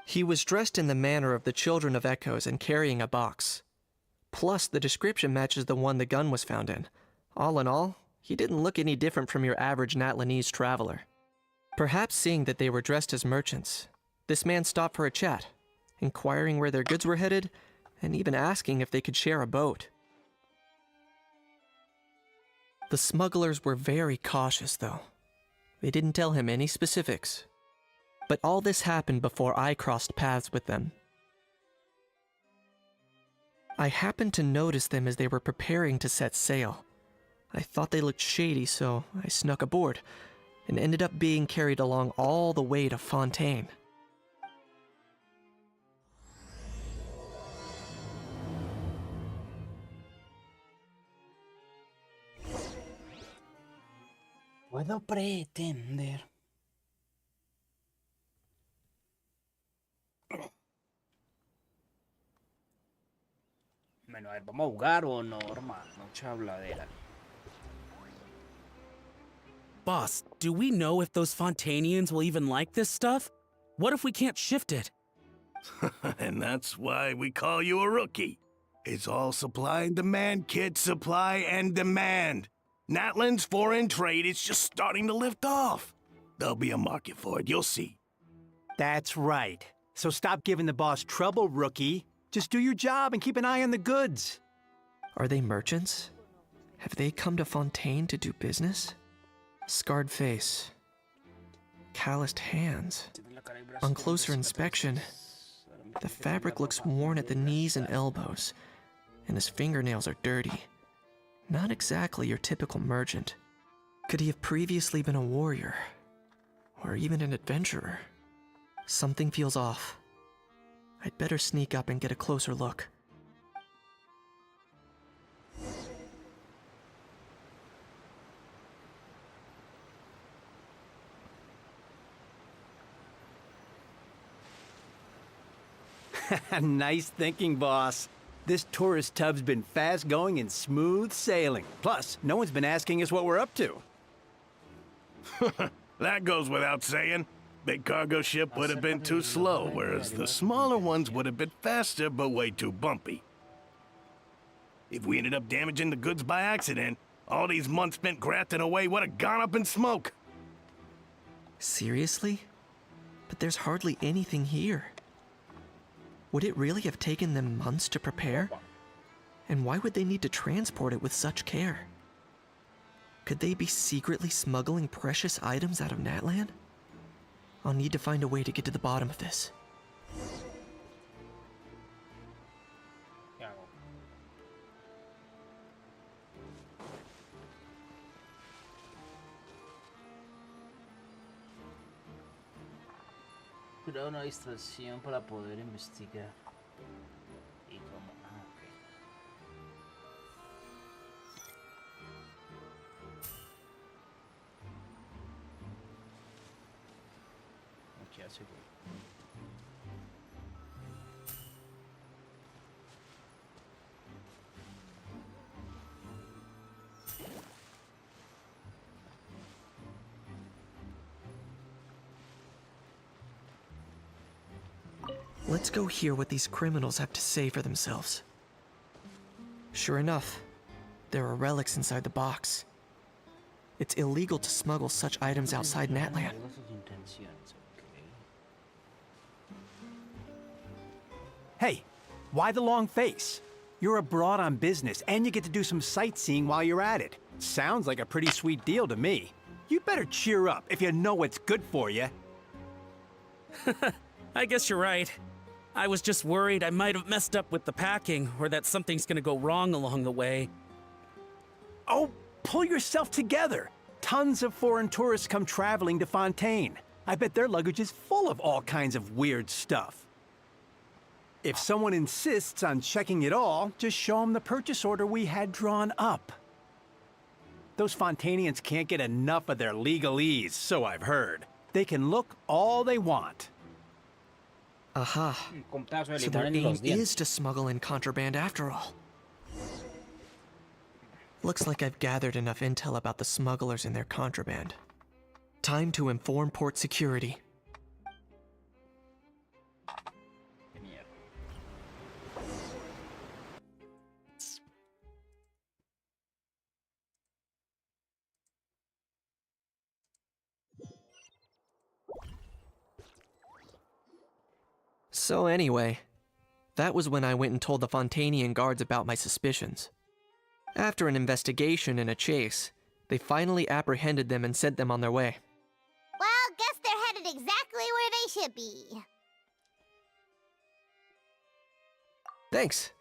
He was dressed in the manner of the Children of Echoes and carrying a box. Plus, the description matches the one the gun was found in. All in all, he didn't look any different from your average Natlanese traveler. Perhaps seeing that they were dressed as merchants, this man stopped for a chat, inquiring where their goods were headed, and even asking if they could share a boat. The smugglers were very cautious, though. They didn't tell him any specifics. But all this happened before I crossed paths with them. I happened to notice them as they were preparing to set sail. I thought they looked shady, so I snuck aboard, and ended up being carried along all the way to Fontaine. Puedo pretender. Bueno, a ver, ¿vamos a jugar o no, hermano? Mucha habladera. Boss, do we know if those Fontanians will even like this stuff? What if we can't shift it? And that's why we call you a rookie. It's all supply and demand, kid. Supply and demand. Natlan's foreign trade is just starting to lift off. There'll be a market for it, you'll see. That's right. So stop giving the boss trouble, rookie. Just do your job and keep an eye on the goods. Are they merchants? Have they come to Fontaine to do business? Scarred face. Calloused hands. On closer inspection, the fabric looks worn at the knees and elbows, and his fingernails are dirty. Not exactly your typical merchant. Could he have previously been a warrior? Or even an adventurer? Something feels off. I'd better sneak up and get a closer look. Nice thinking, boss. This tourist tub's been fast going and smooth sailing. Plus, no one's been asking us what we're up to. That goes without saying. Big cargo ship would have been too slow, whereas the smaller ones would have been faster but way too bumpy. If we ended up damaging the goods by accident, all these months spent grafting away would have gone up in smoke. Seriously? But there's hardly anything here. Would it really have taken them months to prepare? And why would they need to transport it with such care? Could they be secretly smuggling precious items out of Natlan? I'll need to find a way to get to the bottom of this. Crear una distracción para poder investigar. Y cómo. Ah, ok. Ok, hace güey. Let's go hear what these criminals have to say for themselves. Sure enough, there are relics inside the box. It's illegal to smuggle such items outside Natlan. Hey, why the long face? You're abroad on business, and you get to do some sightseeing while you're at it. Sounds like a pretty sweet deal to me. You better cheer up if you know what's good for you. I guess you're right. I was just worried I might have messed up with the packing, or that something's gonna go wrong along the way. Oh, pull yourself together. Tons of foreign tourists come traveling to Fontaine. I bet their luggage is full of all kinds of weird stuff. If someone insists on checking it all, just show them the purchase order we had drawn up. Those Fontanians can't get enough of their legalese, so I've heard. They can look all they want. Aha. So their aim is to smuggle in contraband after all. Looks like I've gathered enough intel about the smugglers and their contraband. Time to inform port security. So anyway, that was when I went and told the Fontanian guards about my suspicions. After an investigation and a chase, they finally apprehended them and sent them on their way. Well, guess they're headed exactly where they should be. Thanks.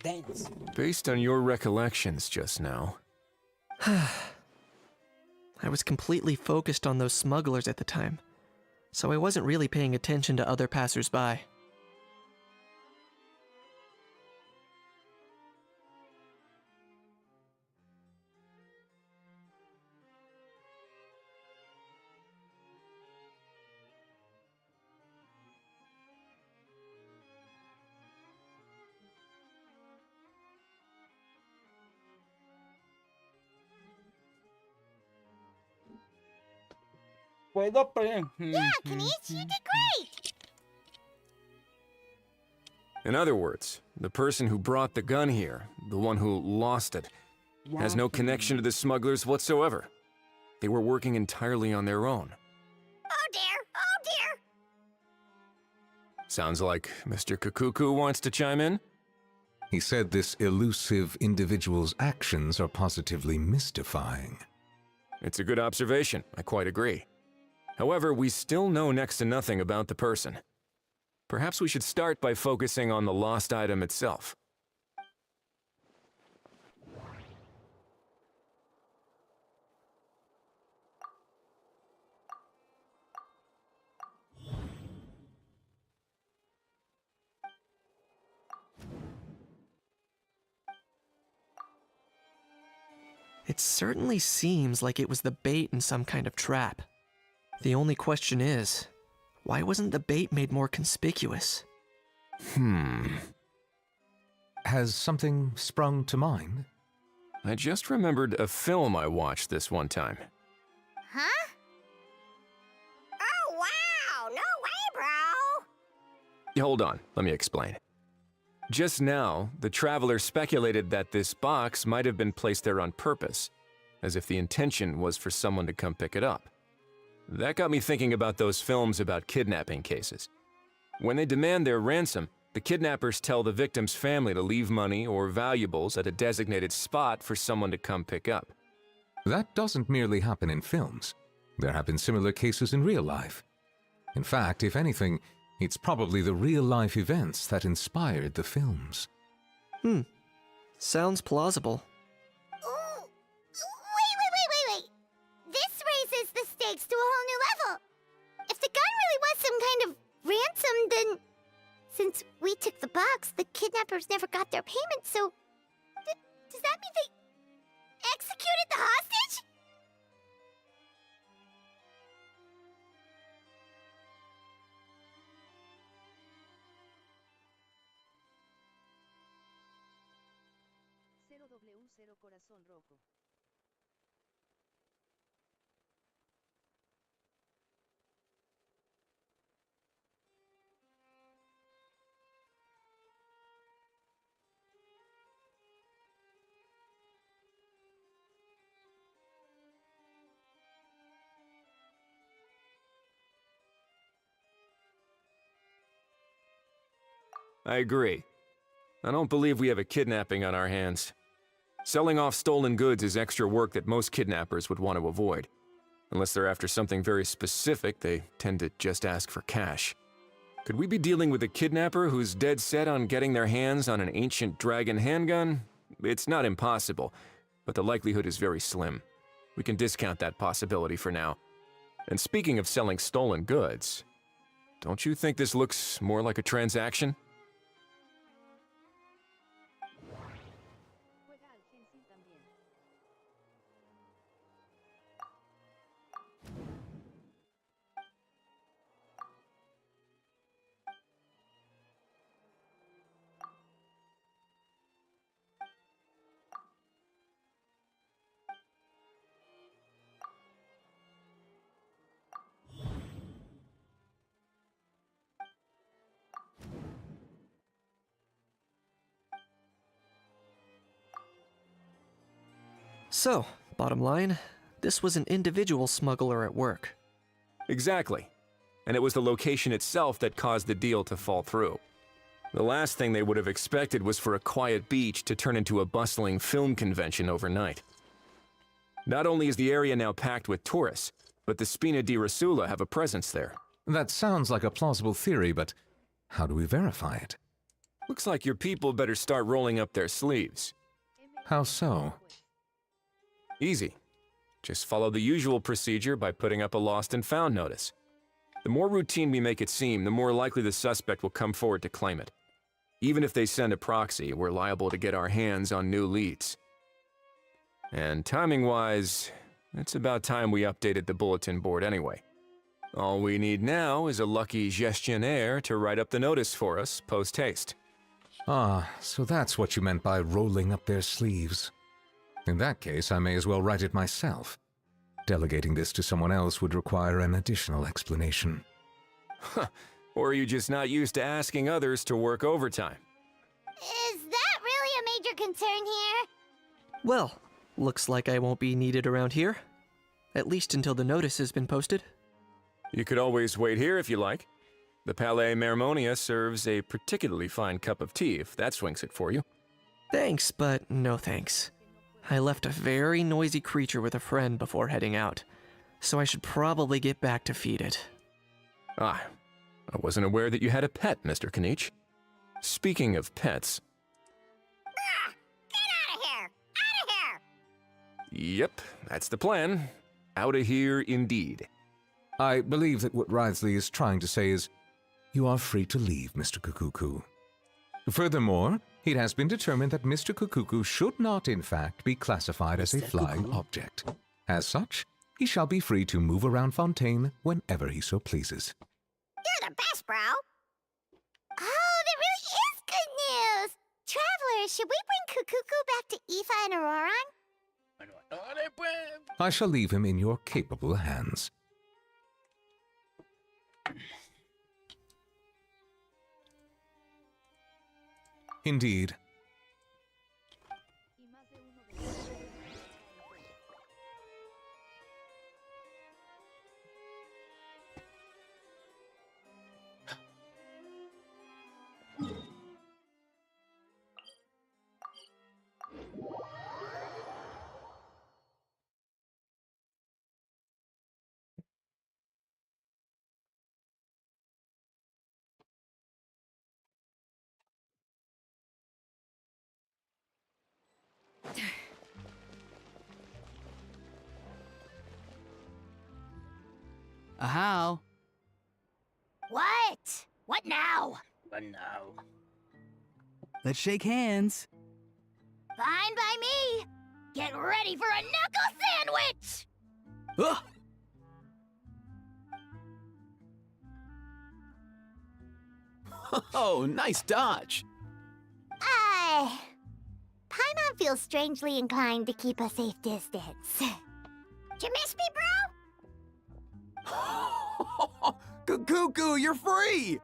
Thanks. Based on your recollections just now. I was completely focused on those smugglers at the time, so I wasn't really paying attention to other passers-by. puedo Yeah, Kanish, you did great. In other words, the person who brought the gun here, the one who lost it, has no connection to the smugglers whatsoever. They were working entirely on their own. Oh dear, oh dear. Sounds like Mr. Kakuku wants to chime in? He said this elusive individual's actions are positively mystifying. It's a good observation, I quite agree. However, we still know next to nothing about the person. Perhaps we should start by focusing on the lost item itself. It certainly seems like it was the bait in some kind of trap. The only question is, why wasn't the bait made more conspicuous? Has something sprung to mind? I just remembered a film I watched this one time. Huh? Oh wow, no way, bro. Hold on, let me explain. Just now, the traveler speculated that this box might have been placed there on purpose, as if the intention was for someone to come pick it up. That got me thinking about those films about kidnapping cases. When they demand their ransom, the kidnappers tell the victim's family to leave money or valuables at a designated spot for someone to come pick up. That doesn't merely happen in films. There have been similar cases in real life. In fact, if anything, it's probably the real-life events that inspired the films. Sounds plausible. Ooh. Wait. This raises the stakes to a whole new level. If the gun really was some kind of ransom, then since we took the box, the kidnappers never got their payment, so does that mean they executed the hostage? W0 corazón rojo. I agree. I don't believe we have a kidnapping on our hands. Selling off stolen goods is extra work that most kidnappers would want to avoid. Unless they're after something very specific, they tend to just ask for cash. Could we be dealing with a kidnapper who's dead set on getting their hands on an ancient dragon handgun? It's not impossible, but the likelihood is very slim. We can discount that possibility for now. And speaking of selling stolen goods, don't you think this looks more like a transaction? Juega al genshin también. So, bottom line, this was an individual smuggler at work. Exactly. And it was the location itself that caused the deal to fall through. The last thing they would have expected was for a quiet beach to turn into a bustling film convention overnight. Not only is the area now packed with tourists, but the Spina di Rasula have a presence there. That sounds like a plausible theory, but how do we verify it? Looks like your people better start rolling up their sleeves. How so? Easy. Just follow the usual procedure by putting up a lost and found notice. The more routine we make it seem, the more likely the suspect will come forward to claim it. Even if they send a proxy, we're liable to get our hands on new leads. And timing-wise, it's about time we updated the bulletin board anyway. All we need now is a lucky gestionnaire to write up the notice for us post-haste. Ah, so that's what you meant by rolling up their sleeves. In that case, I may as well write it myself. Delegating this to someone else would require an additional explanation. Or are you just not used to asking others to work overtime? Is that really a major concern here? Well, looks like I won't be needed around here. At least until the notice has been posted. You could always wait here if you like. The Palais Mermonia serves a particularly fine cup of tea if that swings it for you. Thanks, but no thanks. I left a very noisy creature with a friend before heading out, so I should probably get back to feed it. Ah, I wasn't aware that you had a pet, Mr. Kanich. Speaking of pets... Get out of here! Out of here! Yep, that's the plan. Out of here indeed. I believe that what Wriothesley is trying to say is, you are free to leave, Mr. Kukuku. Furthermore, it has been determined that Mr. Kukuku should not, in fact, be classified as a flying object. As such, he shall be free to move around Fontaine whenever he so pleases. You're the best, bro! Oh, that really is good news! Travelers, should we bring Kukuku back to Aoife and Auroran? I shall leave him in your capable hands. Indeed. How? What? What now? But now. Let's shake hands. Fine by me! Get ready for a knuckle sandwich! Ugh! Oh, nice dodge. Paimon feels strangely inclined to keep a safe distance. Did you miss me, bro? Kukuku, you're free!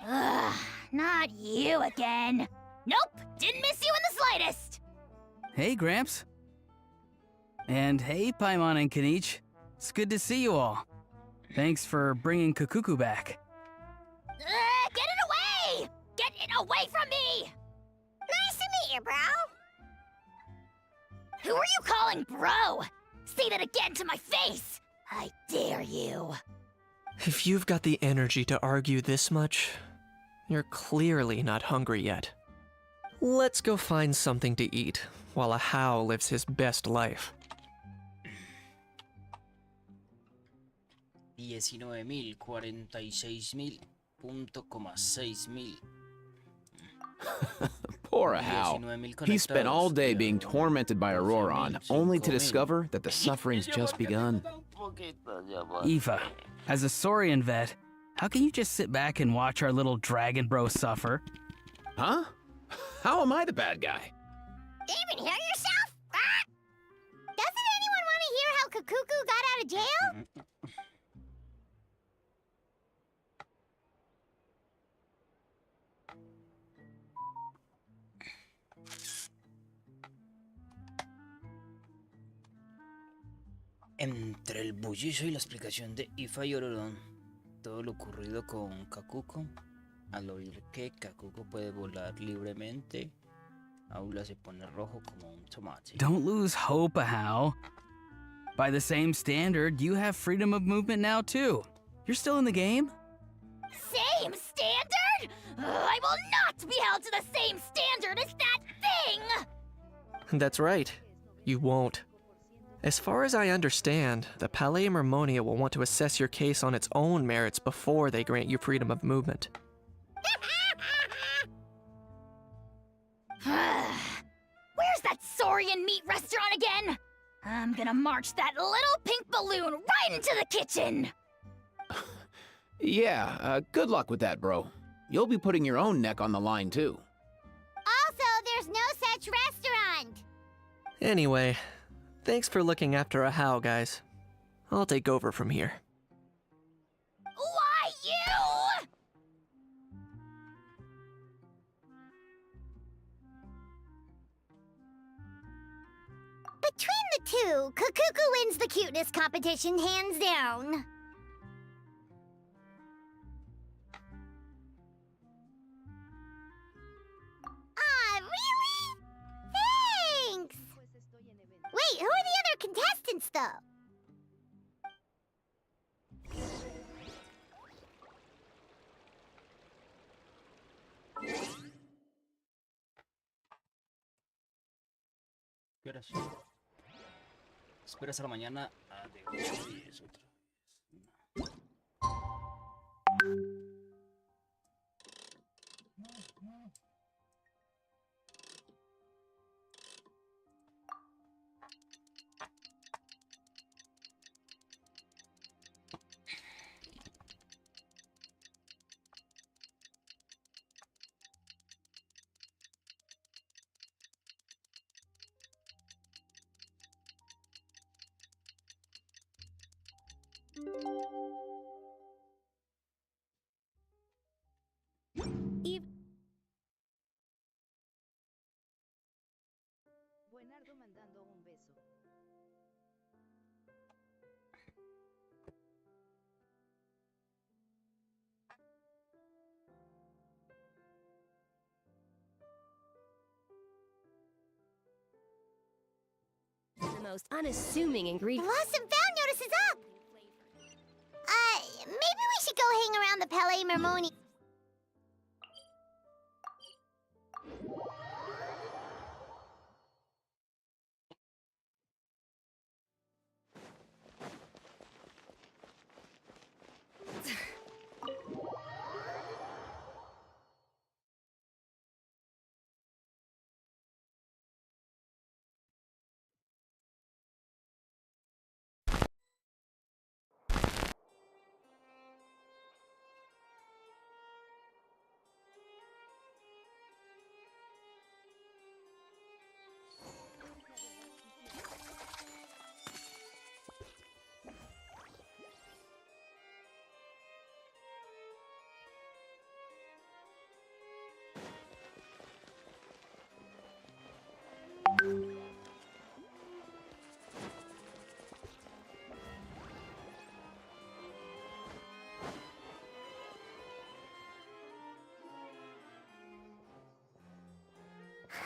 Ugh, not you again. Nope, didn't miss you in the slightest. Hey, Gramps. And hey, Paimon and Kanich. It's good to see you all. Thanks for bringing Kukuku back. Get it away! Get it away from me! Nice to meet you, bro. Who are you calling bro? Say that again to my face! I dare you. If you've got the energy to argue this much, you're clearly not hungry yet. Let's go find something to eat while a How lives his best life. 19.000, 46.000, punto coma 6.000. Poor Hal. He spent all day being tormented by Auroran, only to discover that the suffering's just begun. Aoife, as a Saurian vet, how can you just sit back and watch our little dragon bro suffer? Huh? How am I the bad guy? Even hear yourself? Ah! Doesn't anyone want to hear how Kukuku got out of jail? Entre el bullicio y la explicación de Ifa y Ororon, todo lo ocurrido con Kakuko, al oír que Kakuko puede volar libremente, Aula se pone rojo como un tomate. Don't lose hope, Ahau. By the same standard, you have freedom of movement now too. You're still in the game? Same standard? I will not be held to the same standard as that thing! That's right. You won't. As far as I understand, the Palais Mermonia will want to assess your case on its own merits before they grant you freedom of movement. Where's that Saurian meat restaurant again? I'm gonna march that little pink balloon right into the kitchen! Yeah, good luck with that, bro. You'll be putting your own neck on the line, too. Also, there's no such restaurant! Anyway, thanks for looking after a How, guys. I'll take over from here. Why you? Between the two, Kakuku wins the cuteness competition hands down. Ah, really? Thanks! Wait, who are the other contestants, though? ¿Qué horas son? ¿Esperas a la mañana? Ah, de 8 a 10 otra vez. No. Buenardo mandando un beso. The most unassuming ingredient. The lost and found notice is up! Maybe we should go hang around the Palais Mermoni.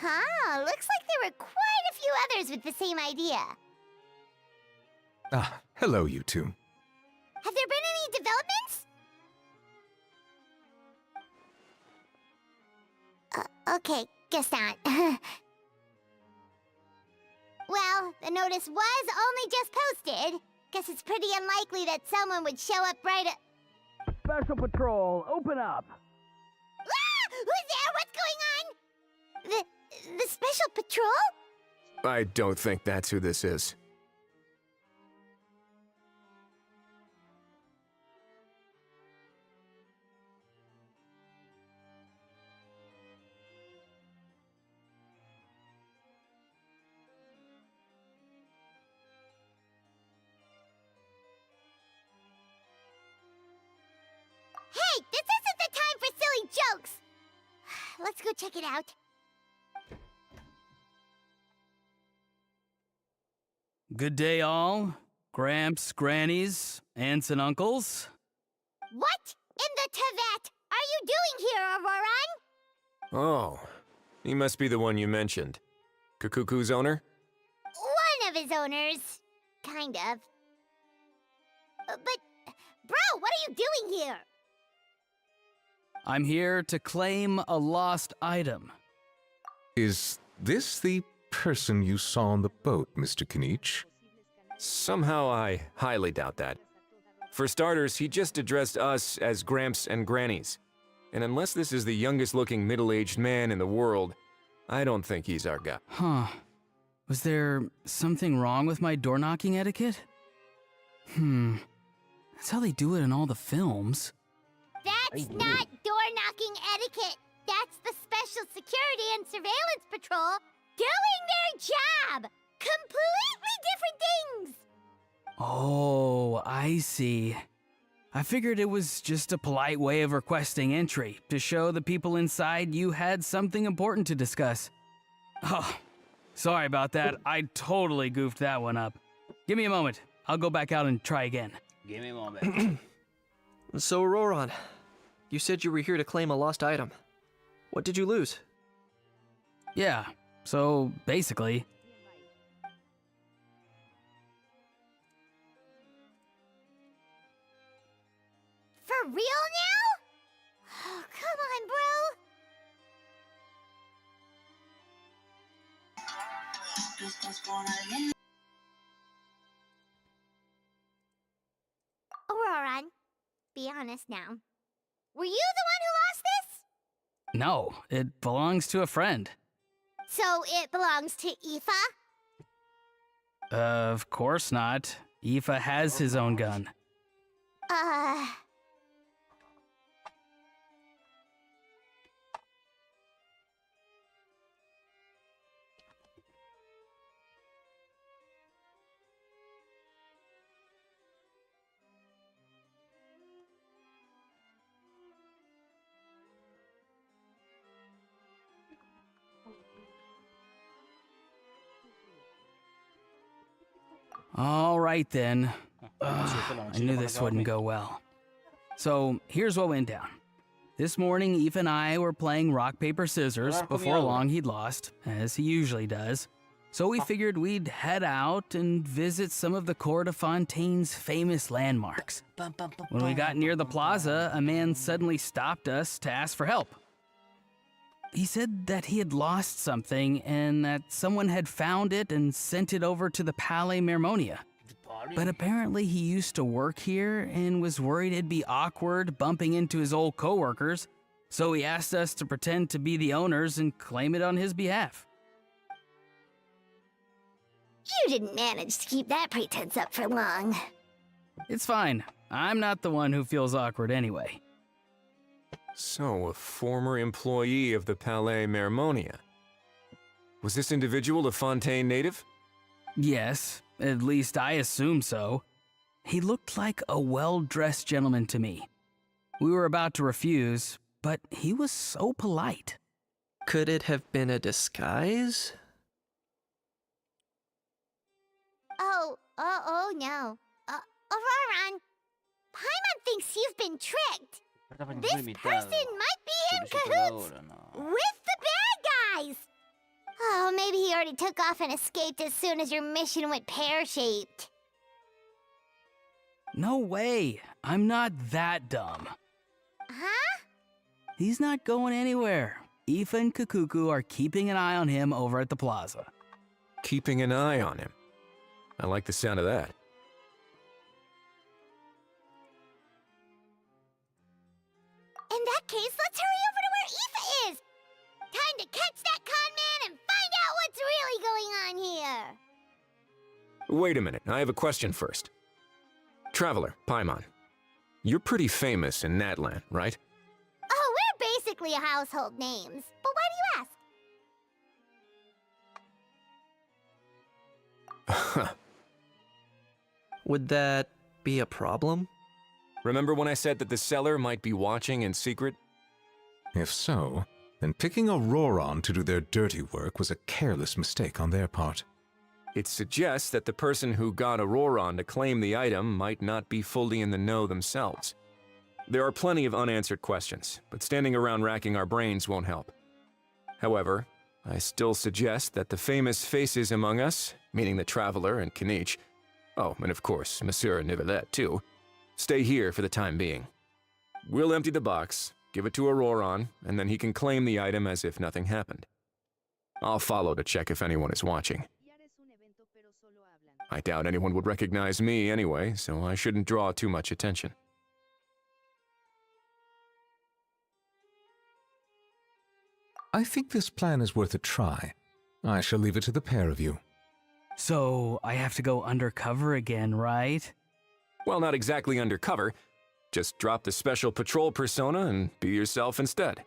Huh, looks like there were quite a few others with the same idea. Ah, hello, you two. Have there been any developments? Okay, guess not. Well, the notice was only just posted. Guess it's pretty unlikely that someone would show up right at... Special Patrol, open up! Ah! Who's there? What's going on? The Special Patrol? I don't think that's who this is. Hey, this isn't the time for silly jokes! Let's go check it out. Good day, all. Gramps, grannies, aunts, and uncles. What in the Tevat are you doing here, Auroran? Oh, he must be the one you mentioned. Kakuku's owner? One of his owners. Kind of. But, bro, what are you doing here? I'm here to claim a lost item. Is this the person you saw on the boat, Mr. Kinich? Somehow I highly doubt that. For starters, he just addressed us as Gramps and Grannies. And unless this is the youngest looking middle-aged man in the world, I don't think he's our guy. Huh. Was there something wrong with my door-knocking etiquette? That's how they do it in all the films. That's not door-knocking etiquette. That's the Special Security and Surveillance Patrol doing their job! Completely different things! Oh, I see. I figured it was just a polite way of requesting entry to show the people inside you had something important to discuss. Oh, sorry about that. I totally goofed that one up. Give me a moment. I'll go back out and try again. Give me a moment. So, Roran, you said you were here to claim a lost item. What did you lose? Yeah, so basically, For real now? Oh, come on, bro. Auroran, be honest now. Were you the one who lost this? no, it belongs to a friend. So it belongs to Aoife? Of course not. Aoife has his own gun. All right then. I knew this wouldn't go well. So here's what went down. This morning, Eve and I were playing rock, paper, scissors. Before long, he'd lost, as he usually does. So we figured we'd head out and visit some of the Court of Fontaine's famous landmarks. When we got near the plaza, a man suddenly stopped us to ask for help. He said that he had lost something and that someone had found it and sent it over to the Palais Mermonia. But apparently he used to work here and was worried it'd be awkward bumping into his old coworkers, so he asked us to pretend to be the owners and claim it on his behalf. You didn't manage to keep that pretense up for long. It's fine. I'm not the one who feels awkward anyway. So, a former employee of the Palais Mermonia. Was this individual a Fontaine native? Yes, at least I assume so. He looked like a well-dressed gentleman to me. We were about to refuse, but he was so polite. Could it have been a disguise? Oh no. Auroran, Paimon thinks you've been tricked. This person might be in cahoots with the bad guys. Oh, maybe he already took off and escaped as soon as your mission went pear-shaped. No way. I'm not that dumb. Huh? He's not going anywhere. Aoife and Kakuku are keeping an eye on him over at the plaza. Keeping an eye on him. I like the sound of that. In that case, let's hurry over to where Aoife is. Time to catch that con man and find out what's really going on here. Wait a minute, I have a question first. Traveler, Paimon, you're pretty famous in Natlan, right? Oh, we're basically household names. But why do you ask? Would that be a problem? Remember when I said that the seller might be watching in secret? If so, then picking a Roran to do their dirty work was a careless mistake on their part. It suggests that the person who got Auroran to claim the item might not be fully in the know themselves. There are plenty of unanswered questions, but standing around racking our brains won't help. However, I still suggest that the famous faces among us, meaning the Traveler and Kinich, oh, and of course, Monsieur Nivelet too, stay here for the time being. We'll empty the box, give it to Auroran, and then he can claim the item as if nothing happened. I'll follow to check if anyone is watching. I doubt anyone would recognize me anyway, so I shouldn't draw too much attention. I think this plan is worth a try. I shall leave it to the pair of you. So, I have to go undercover again, right? Well, not exactly undercover. Just drop the special patrol persona and be yourself instead.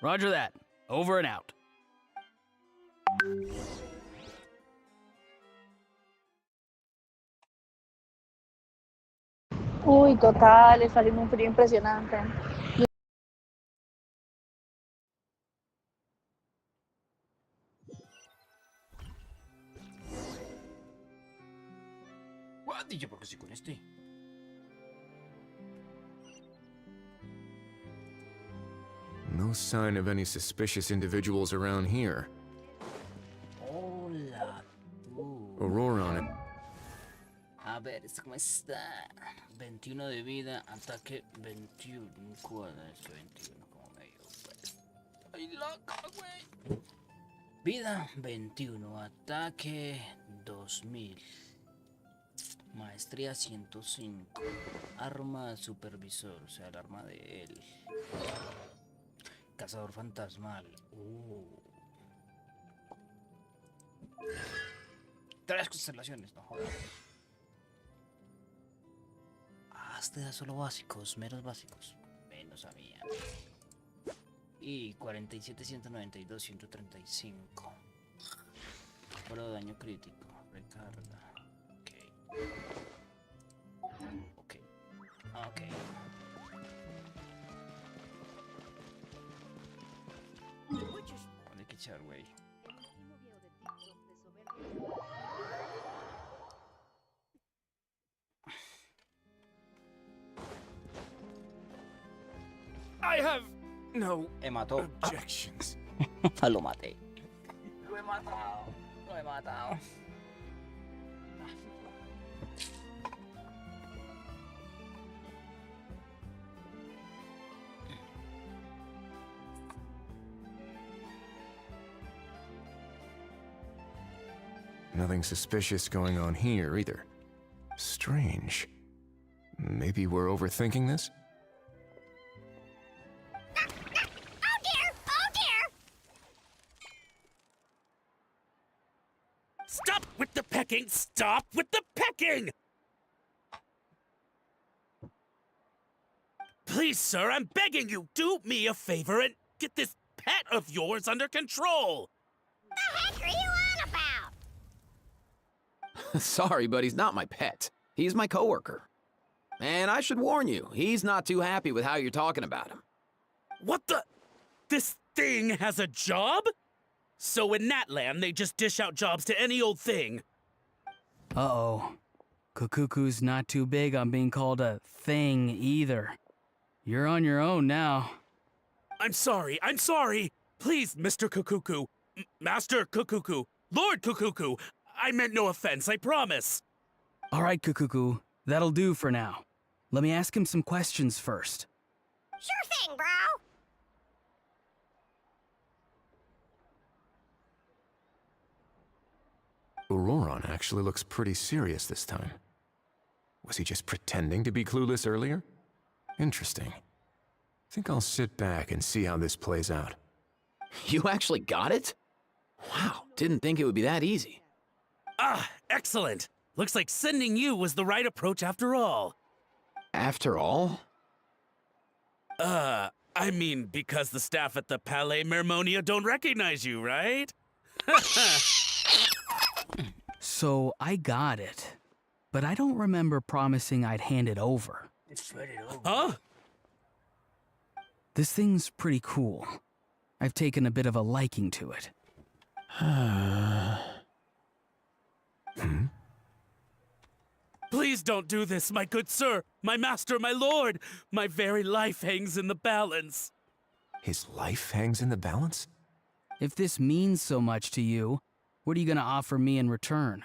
Roger that. Over and out. Uy, total, está haciendo un frío impresionante. What? ¿Y yo por qué estoy con este? No sign of any suspicious individuals around here. Hola, tú. Aurora on it. A ver, ¿esto cómo está? 21 de vida, ataque 21. ¿Cuál es que 21? Como medio, pues. ¡Ay, loca, güey! Vida 21, ataque 2000. Maestría 105. Arma supervisor, o sea, el arma de él. Cazador fantasmal. 3 constelaciones, no jodas. Este da solo básicos, meros básicos. Menos a mí. Y 47, 192, 135. Pro daño crítico. Recarga. Ok. Ok. Hay que echar, güey. I have no objections. Lo maté. Lo he matado. Lo he matado. Nothing suspicious going on here either. Strange. Maybe we're overthinking this? Stop with the pecking! Stop with the pecking! Please, sir, I'm begging you, do me a favor and get this pet of yours under control! The heck are you on about? Sorry, but he's not my pet. He's my coworker. And I should warn you, he's not too happy with how you're talking about him. What the? This thing has a job? So in Natland, they just dish out jobs to any old thing. Uh-oh. Kukuku's not too big on being called a thing either. You're on your own now. I'm sorry. Please, Mr. Kukuku. Master Kukuku. Lord Kukuku. I meant no offense, I promise. All right, Kukuku. That'll do for now. Let me ask him some questions first. Sure thing, bro. Auroron actually looks pretty serious this time. Was he just pretending to be clueless earlier? Interesting. Think I'll sit back and see how this plays out. You actually got it? Wow, didn't think it would be that easy. Ah, excellent. Looks like sending you was the right approach after all. After all? I mean, because the staff at the Palais Mermonia don't recognize you, right? So I got it, but I don't remember promising I'd hand it over. Huh? This thing's pretty cool. I've taken a bit of a liking to it. Please don't do this, my good sir, my master, my lord. My very life hangs in the balance. His life hangs in the balance? If this means so much to you, what are you gonna offer me in return?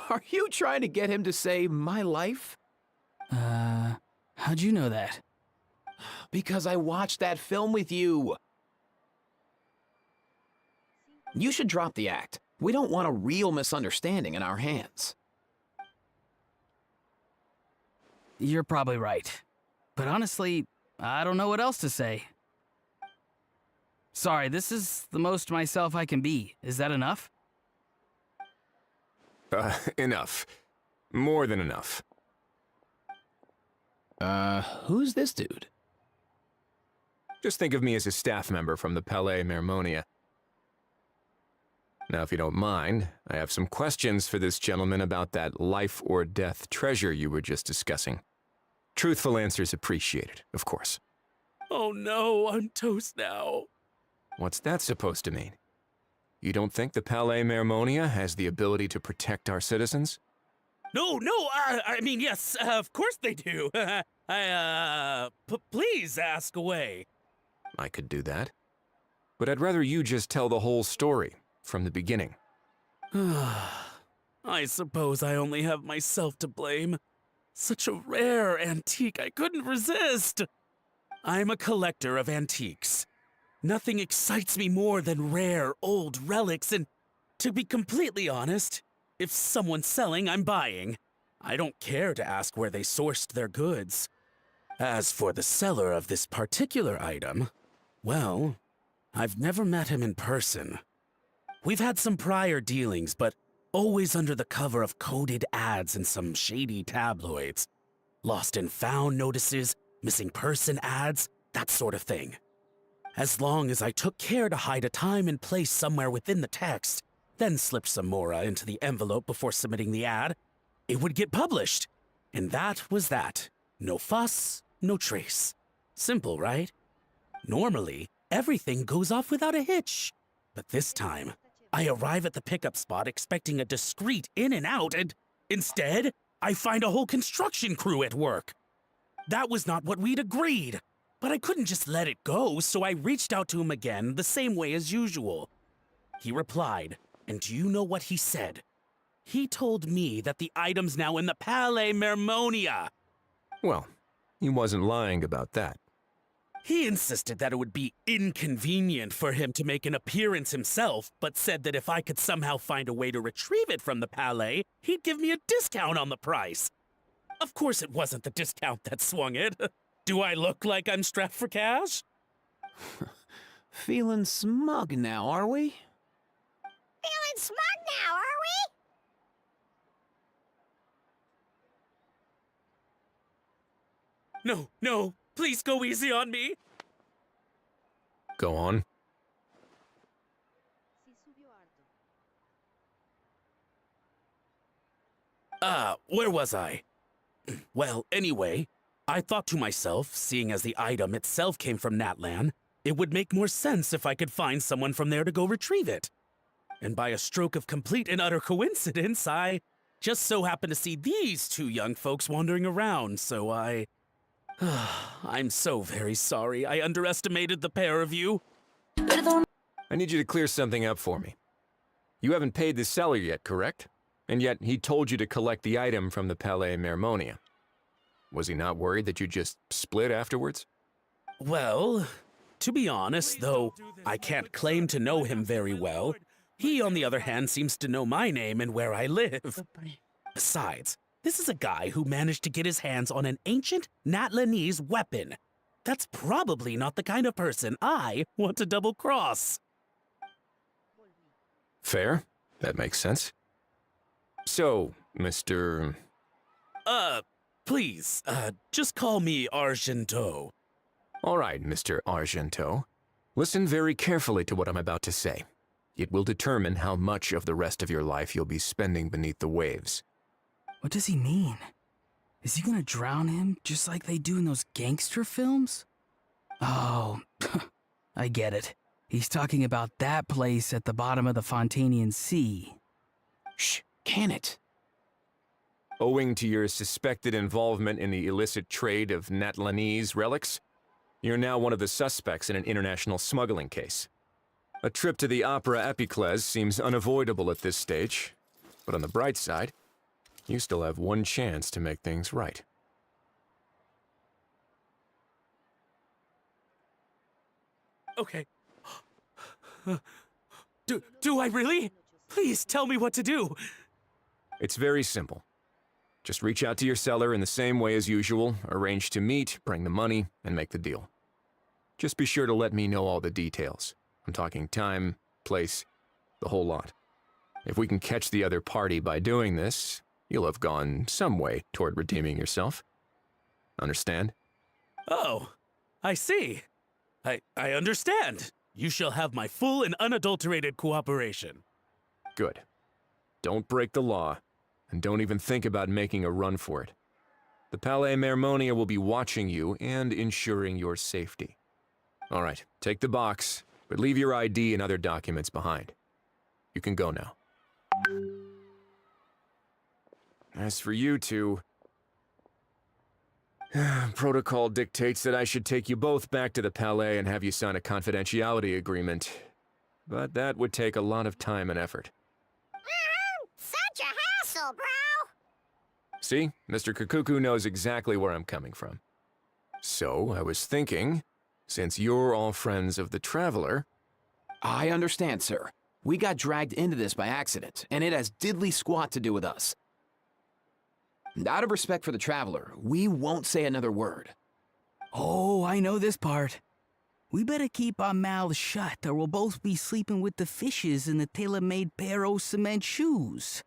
Are you trying to get him to say my life? How'd you know that? Because I watched that film with you. You should drop the act. We don't want a real misunderstanding in our hands. You're probably right. But honestly, I don't know what else to say. Sorry, this is the most myself I can be. Is that enough? Enough. More than enough. Who's this dude? Just think of me as a staff member from the Palais Mermonia. Now, if you don't mind, I have some questions for this gentleman about that life or death treasure you were just discussing. Truthful answers appreciated, of course. Oh no, I'm toast now. What's that supposed to mean? You don't think the Palais Mermonia has the ability to protect our citizens? No, I mean, yes, of course they do. Please ask away. I could do that. But I'd rather you just tell the whole story, from the beginning. I suppose I only have myself to blame. Such a rare antique, I couldn't resist. I'm a collector of antiques. Nothing excites me more than rare, old relics, and to be completely honest, if someone's selling, I'm buying. I don't care to ask where they sourced their goods. As for the seller of this particular item, well, I've never met him in person. We've had some prior dealings, but always under the cover of coded ads in some shady tabloids. Lost and found notices, missing person ads, that sort of thing. As long as I took care to hide a time and place somewhere within the text, then slipped some mora into the envelope before submitting the ad, it would get published. And that was that. No fuss, no trace. Simple, right? Normally, everything goes off without a hitch. But this time, I arrive at the pickup spot expecting a discreet in and out, and instead, I find a whole construction crew at work. That was not what we'd agreed. But I couldn't just let it go, so I reached out to him again the same way as usual. He replied, and do you know what he said? He told me that the item's now in the Palais Mermonia. Well, he wasn't lying about that. He insisted that it would be inconvenient for him to make an appearance himself, but said that if I could somehow find a way to retrieve it from the Palais, he'd give me a discount on the price. Of course it wasn't the discount that swung it. Do I look like I'm strapped for cash? Feeling smug now, are we? Feeling smug now, are No, no, please go easy on me. Go on. Where was I? Well, anyway, I thought to myself, seeing as the item itself came from Natlan, it would make more sense if I could find someone from there to go retrieve it. And by a stroke of complete and utter coincidence, I just so happened to see these two young folks wandering around, so I'm so very sorry. I underestimated the pair of you. I need you to clear something up for me. You haven't paid the seller yet, correct? And yet he told you to collect the item from the Palais Mermonia. Was he not worried that you just split afterwards? Well, to be honest, though I can't claim to know him very well, he, on the other hand, seems to know my name and where I live. Besides, this is a guy who managed to get his hands on an ancient Natlanese weapon. That's probably not the kind of person I want to double-cross. Fair. That makes sense. So, Mr. Please, just call me Argento. All right, Mr. Argento. Listen very carefully to what I'm about to say. It will determine how much of the rest of your life you'll be spending beneath the waves. What does he mean? Is he gonna drown him just like they do in those gangster films? Oh, I get it. He's talking about that place at the bottom of the Fontanian Sea. Shh, can it? Owing to your suspected involvement in the illicit trade of Natlanese relics, you're now one of the suspects in an international smuggling case. A trip to the Opera Epiclese seems unavoidable at this stage, but on the bright side, you still have one chance to make things right. Okay. Do I really? Please tell me what to do. It's very simple. Just reach out to your seller in the same way as usual, arrange to meet, bring the money, and make the deal. Just be sure to let me know all the details. I'm talking time, place, the whole lot. If we can catch the other party by doing this, you'll have gone some way toward redeeming yourself. Understand? Oh, I see. I understand. You shall have my full and unadulterated cooperation. Good. Don't break the law, and don't even think about making a run for it. The Palais Mermonia will be watching you and ensuring your safety. All right, take the box, but leave your ID and other documents behind. You can go now. As for you two, protocol dictates that I should take you both back to the Palais and have you sign a confidentiality agreement. But that would take a lot of time and effort. Such a hassle, bro! See, Mr. Kakuku knows exactly where I'm coming from. So, I was thinking, since you're all friends of the Traveler... I understand, sir. We got dragged into this by accident, and it has diddly squat to do with us. Out of respect for the Traveler, we won't say another word. Oh, I know this part. We better keep our mouths shut, or we'll both be sleeping with the fishes in the tailor-made pair of cement shoes.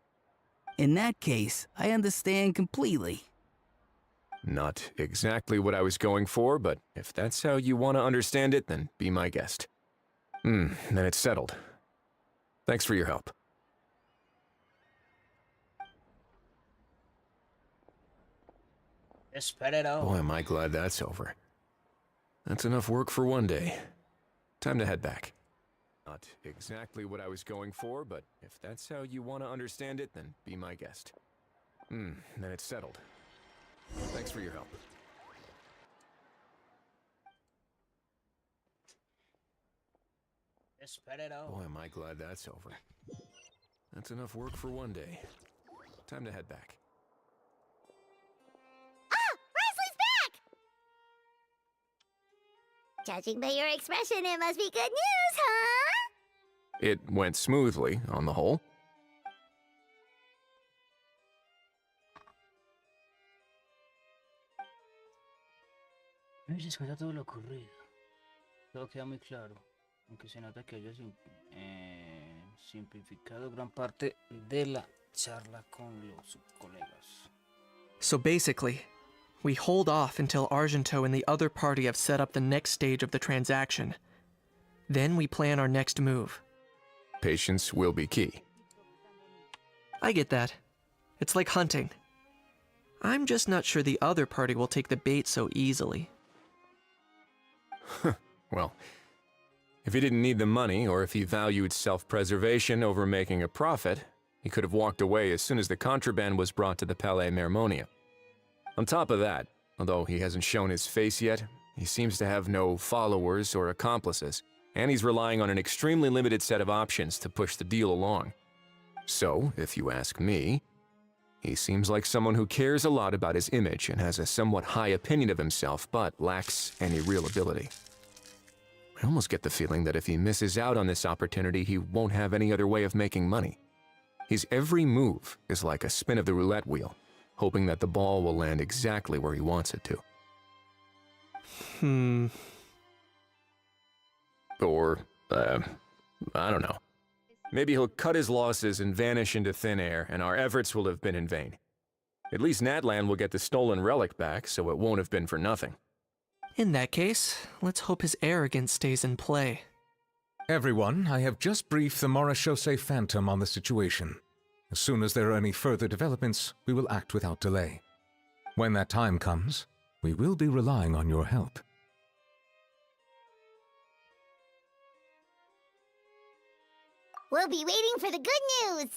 In that case, I understand completely. Not exactly what I was going for, but if that's how you want to understand it, then be my guest. Then it's settled. Thanks for your help. Espiral. Boy, am I glad that's over. That's enough work for one day. Time to head back. Not exactly what I was going for, but if that's how you want to understand it, then be my guest. Then it's settled. Thanks for your help. Espiral. Boy, am I glad that's over. That's enough work for one day. Time to head back. Ah! Risley's back! Judging by your expression, it must be good news, huh? It went smoothly, on the whole. Me dices cuenta todo lo ocurrido. Todo queda muy claro, aunque se nota que haya simplificado gran parte de la charla con los colegas. So basically, we hold off until Argento and the other party have set up the next stage of the transaction. Then we plan our next move. Patience will be key. I get that. It's like hunting. I'm just not sure the other party will take the bait so easily. Well, if he didn't need the money, or if he valued self-preservation over making a profit, he could have walked away as soon as the contraband was brought to the Palais Mermonia. On top of that, although he hasn't shown his face yet, he seems to have no followers or accomplices, and he's relying on an extremely limited set of options to push the deal along. So, if you ask me, he seems like someone who cares a lot about his image and has a somewhat high opinion of himself, but lacks any real ability. I almost get the feeling that if he misses out on this opportunity, he won't have any other way of making money. His every move is like a spin of the roulette wheel, hoping that the ball will land exactly where he wants it to. Or, I don't know. Maybe he'll cut his losses and vanish into thin air, and our efforts will have been in vain. At least Natlan will get the stolen relic back, so it won't have been for nothing. In that case, let's hope his arrogance stays in play. Everyone, I have just briefed the Morishose Phantom on the situation. As soon as there are any further developments, we will act without delay. When that time comes, we will be relying on your help. We'll be waiting for the good news!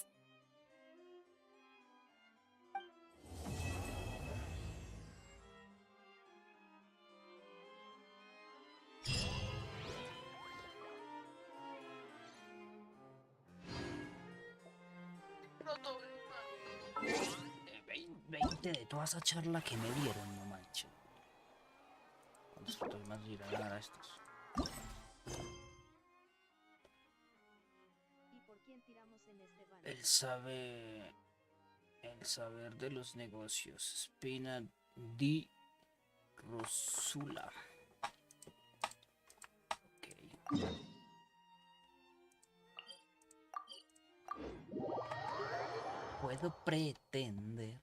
De toda esa charla que me dieron, no manches. ¿Cuántos fotogramas irán a dar a estos? El saber de los negocios. Spina di Rosula. Ok. Puedo pretender.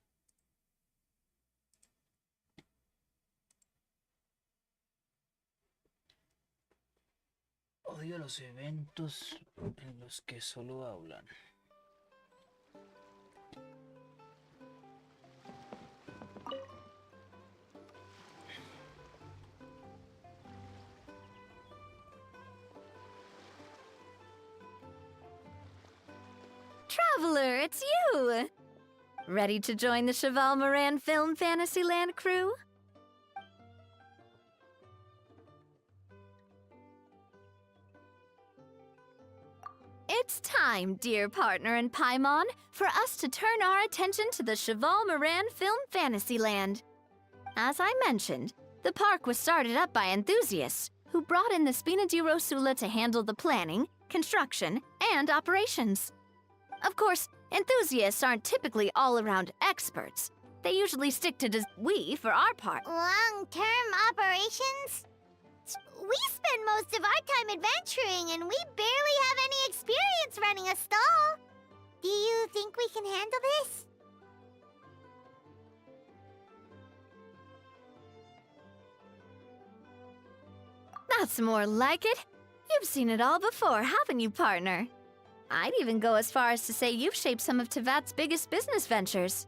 Odio los eventos en los que solo hablan. it's you! Ready to join the Cheval Moran Film Fantasyland crew? It's time, dear partner in Paimon, for us to turn our attention to the Cheval Moran Film Fantasyland. As I mentioned, the park was started up by enthusiasts who brought in the Spina di Rosula to handle the planning, construction, and operations. Of course, enthusiasts aren't typically all-around experts. They usually stick to we for our part. Long-term operations? We spend most of our time adventuring, and we barely have any experience running a stall. Do you think we can handle this? That's more like it. You've seen it all before, haven't you, partner? I'd even go as far as to say you've shaped some of Tevat's biggest business ventures.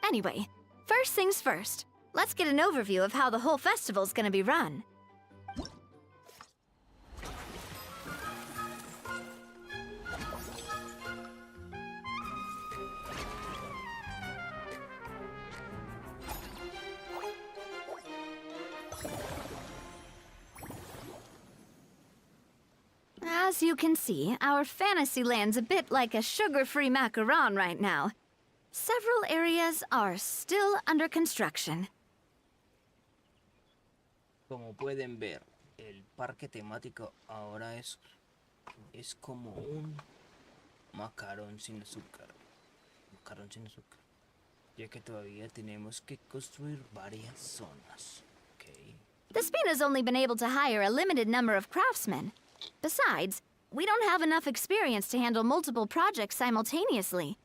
Anyway, first things first. Let's get an overview of how the whole festival's gonna be run. As you can see, our Fantasyland's a bit like a sugar-free macaron right now. Several areas are still under construction. Como pueden ver, el parque temático ahora es como un macarón sin azúcar. Macarón sin azúcar. Ya que todavía tenemos que construir varias zonas. Okay. The Spina's only been able to hire a limited number of craftsmen. Besides, we don't have enough experience to handle multiple projects simultaneously.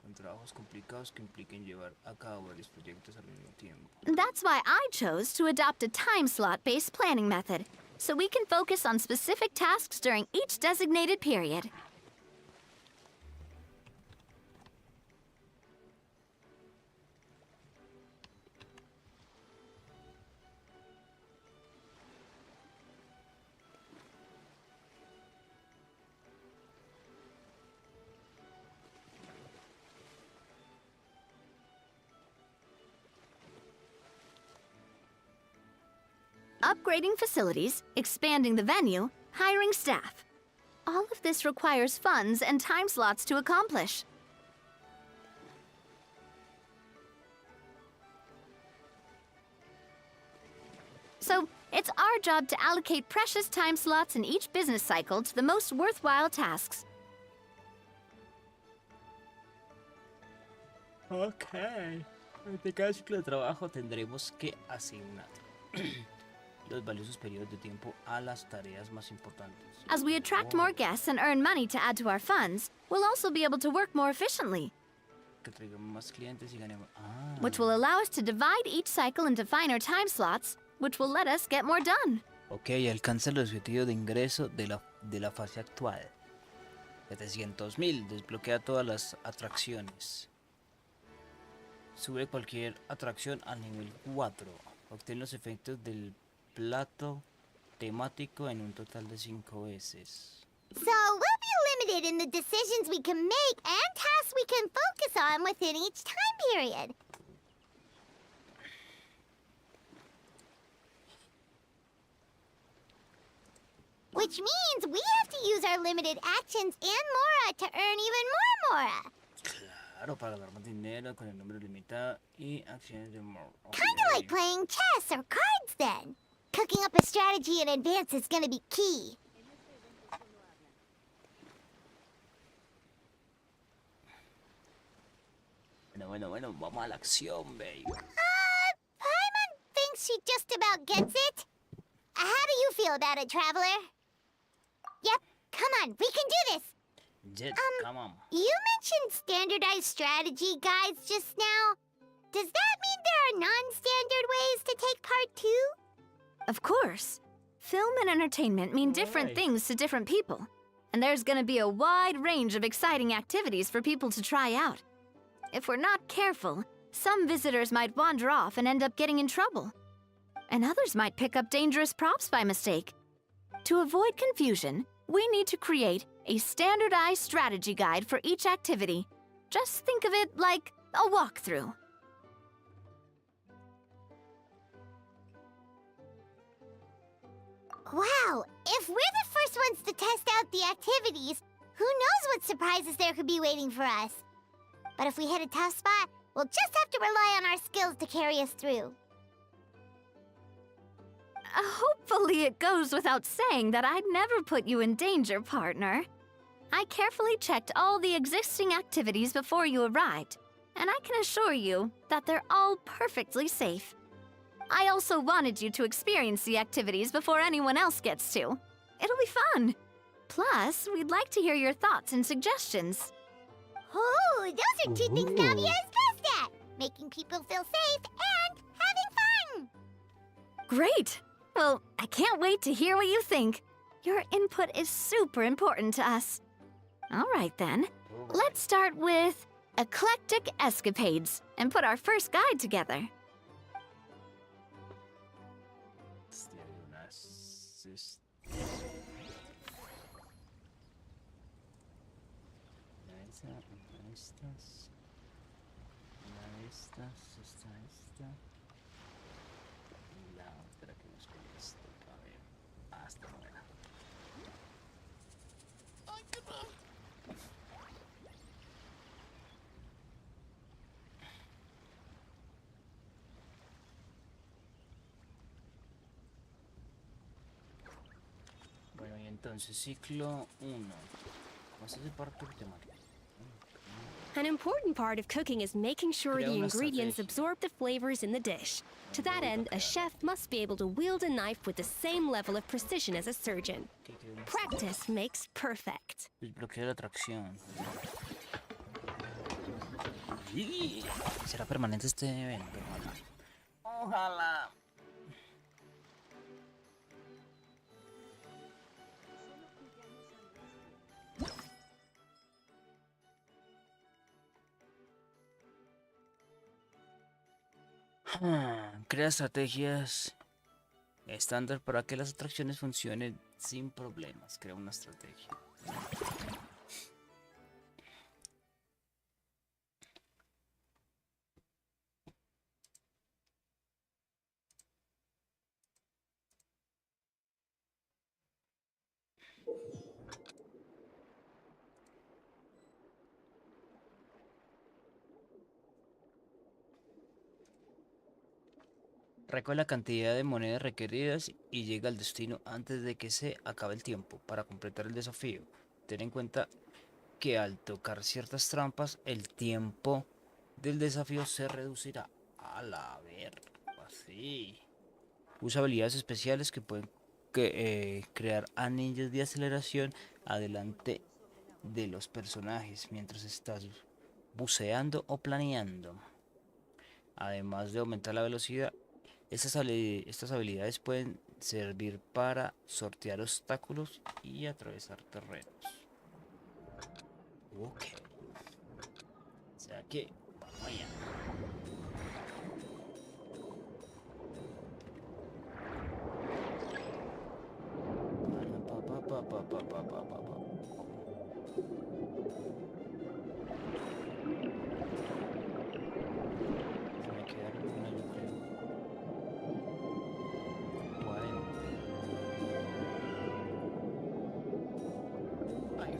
Con trabajos complicados que impliquen llevar a cabo varios proyectos al mismo tiempo. That's why I chose to adopt a time slot-based planning method, so we can focus on specific tasks during each designated period. Upgrading facilities, expanding the venue, hiring staff. All of this requires funds and time slots to accomplish. So, it's our job to allocate precious time slots in each business cycle to the most worthwhile tasks. Okay. En cada ciclo de trabajo tendremos que asignar los valiosos periodos de tiempo a las tareas más importantes. As we attract more guests and earn money to add to our funds, we'll also be able to work more efficiently, Que traigamos más clientes y ganemos. which will allow us to divide each cycle into finer time slots, which will let us get more done. Ok, alcanza el objetivo de ingreso de la fase actual. 700.000, desbloquea todas las atracciones. Sube cualquier atracción al nivel 4. Obtén los efectos del plato temático en un total de 5 veces. So we'll be limited in the decisions we can make and tasks we can focus on within each time period. Which means we have to use our limited actions and Mora to earn even more Mora. Claro, para ganar más dinero con el número limitado y acciones de Mora. Kinda like playing chess or cards then. Cooking up a strategy in advance is gonna be key. Bueno, vamos a la acción, baby. Paimon thinks she just about gets it. How do you feel about it, Traveler? Yep, come on, we can do this. Jet, come on. You mentioned standardized strategy guides just now. Does that mean there are non-standard ways to take part too? Of course. Film and entertainment mean different things to different people. And there's gonna be a wide range of exciting activities for people to try out. If we're not careful, some visitors might wander off and end up getting in trouble. And others might pick up dangerous props by mistake. To avoid confusion, we need to create a standardized strategy guide for each activity. Just think of it like a walkthrough. Wow, if we're the first ones to test out the activities, who knows what surprises there could be waiting for us? But if we hit a tough spot, we'll just have to rely on our skills to carry us through. Hopefully it goes without saying that I'd never put you in danger, partner. I carefully checked all the existing activities before you arrived, and I can assure you that they're all perfectly safe. I also wanted you to experience the activities before anyone else gets to. It'll be fun. Plus, we'd like to hear your thoughts and suggestions. Oh, those are two things Navia is best at! Making people feel safe and having fun! Great! Well, I can't wait to hear what you think. Your input is super important to us. All right, then. Let's start with eclectic escapades and put our first guide together. La otra que nos contestó, a ver, hasta ahora. Bueno, y entonces ciclo 1. ¿Cómo se hace parque temático? An important part of cooking is making sure Crea the una ingredients estrategia. absorb the flavors in the dish. To that end, a chef must be able to wield a knife with the same level of precision as a surgeon. Practice makes perfect. Desbloquea la atracción. Y ¿será permanente este evento? Ojalá. Crea estrategias estándar para que las atracciones funcionen sin problemas. Crea una estrategia. Recoge la cantidad de monedas requeridas y llega al destino antes de que se acabe el tiempo para completar el desafío. Ten en cuenta que al tocar ciertas trampas, el tiempo del desafío se reducirá. A la ver, así. Usa habilidades especiales que pueden crear anillos de aceleración adelante de los personajes mientras estás buceando o planeando. Además de aumentar la velocidad, estas habilidades pueden servir para sortear obstáculos y atravesar terrenos. Ok. O sea que, vamos allá. Se me quedaron una, yo creo. 40. Ay.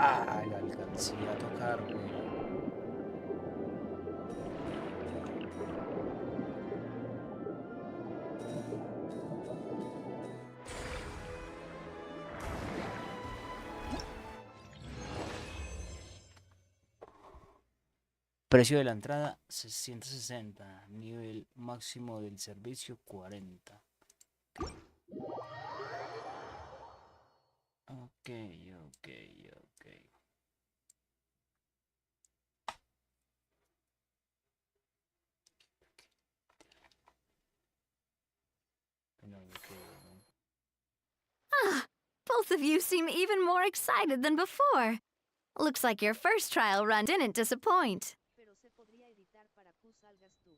Ah, la alcancé a tocar, güey. Precio de la entrada 660, nivel máximo del servicio 40. Ok. Both of you seem even more excited than before. Looks like your first trial run didn't disappoint. Pero se podría editar para que salgas tú.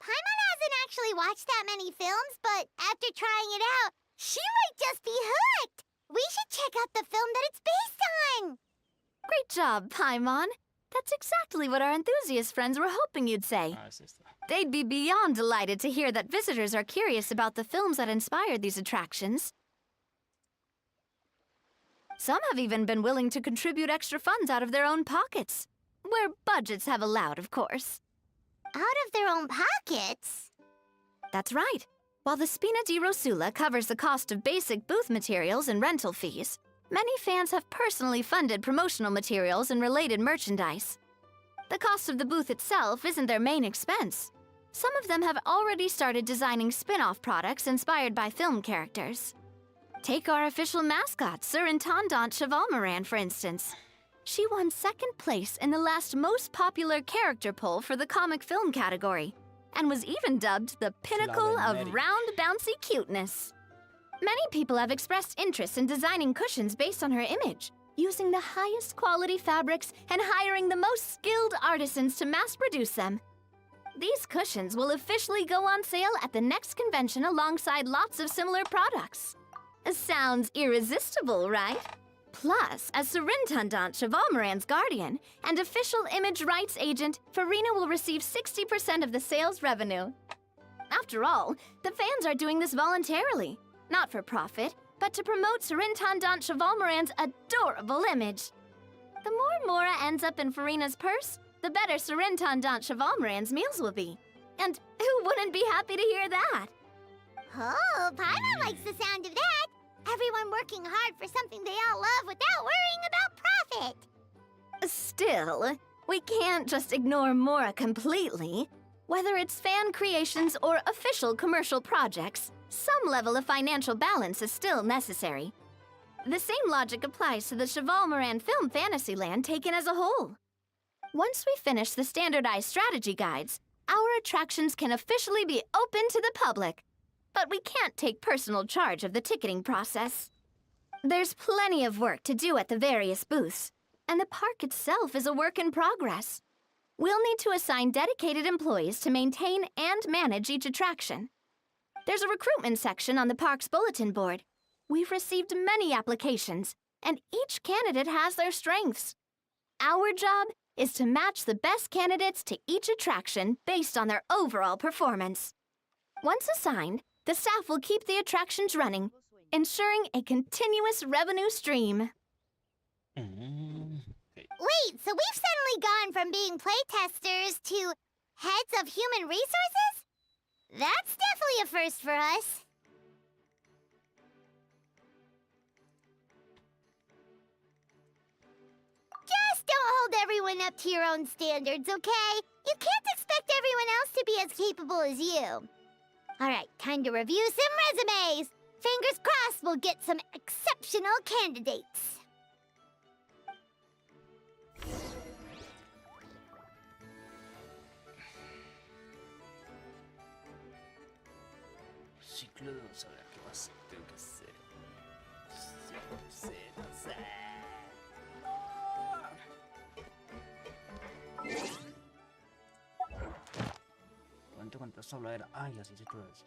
Paimon hasn't actually watched that many films, but after trying it out, she might just be hooked! We should check out the film that it's based on! Great job, Paimon. That's exactly what our enthusiast friends were hoping you'd say. They'd be beyond delighted to hear that visitors are curious about the films that inspired these attractions. Some have even been willing to contribute extra funds out of their own pockets. Where budgets have allowed, of course. Out of their own pockets? That's right. While the Spina di Rosula covers the cost of basic booth materials and rental fees, many fans have personally funded promotional materials and related merchandise. The cost of the booth itself isn't their main expense. Some of them have already started designing spin-off products inspired by film characters. Take our official mascot, Surintendant Chevalmoran, for instance. She won second place in the last most popular character poll for the comic film category, and was even dubbed the pinnacle of round, bouncy cuteness. Many people have expressed interest in designing cushions based on her image, using the highest quality fabrics and hiring the most skilled artisans to mass produce them. These cushions will officially go on sale at the next convention alongside lots of similar products. Sounds irresistible, right? Plus, as Surintendant Chevalmoran's guardian and official image rights agent, Farina will receive 60% of the sales revenue. After all, the fans are doing this voluntarily, not for profit, but to promote Surintendant Chevalmoran's adorable image. The more Mora ends up in Farina's purse, the better Surintendant Chevalmoran's meals will be. And who wouldn't be happy to hear that? Oh, Paimon likes the sound of that! Everyone working hard for something they all love without worrying about profit! Still, we can't just ignore Mora completely. Whether it's fan creations or official commercial projects, some level of financial balance is still necessary. The same logic applies to the Chevalmoran Film Fantasyland taken as a whole. Once we finish the standardized strategy guides, our attractions can officially be open to the public. But we can't take personal charge of the ticketing process. There's plenty of work to do at the various booths, and the park itself is a work in progress. We'll need to assign dedicated employees to maintain and manage each attraction. There's a recruitment section on the park's bulletin board. We've received many applications, and each candidate has their strengths. Our job is to match the best candidates to each attraction based on their overall performance. Once assigned, the staff will keep the attractions running, ensuring a continuous revenue stream. Wait, so we've suddenly gone from being playtesters to heads of human resources? That's definitely a first for us. Just don't hold everyone up to your own standards, okay? You can't expect everyone else to be as capable as you. All right, time to review some resumes. Fingers crossed we'll get some exceptional candidates. Ciclo, vamos a ver qué más tengo que hacer. Sí, sí, no sé. ¿Cuántas habladeras? Ay, las hice todas.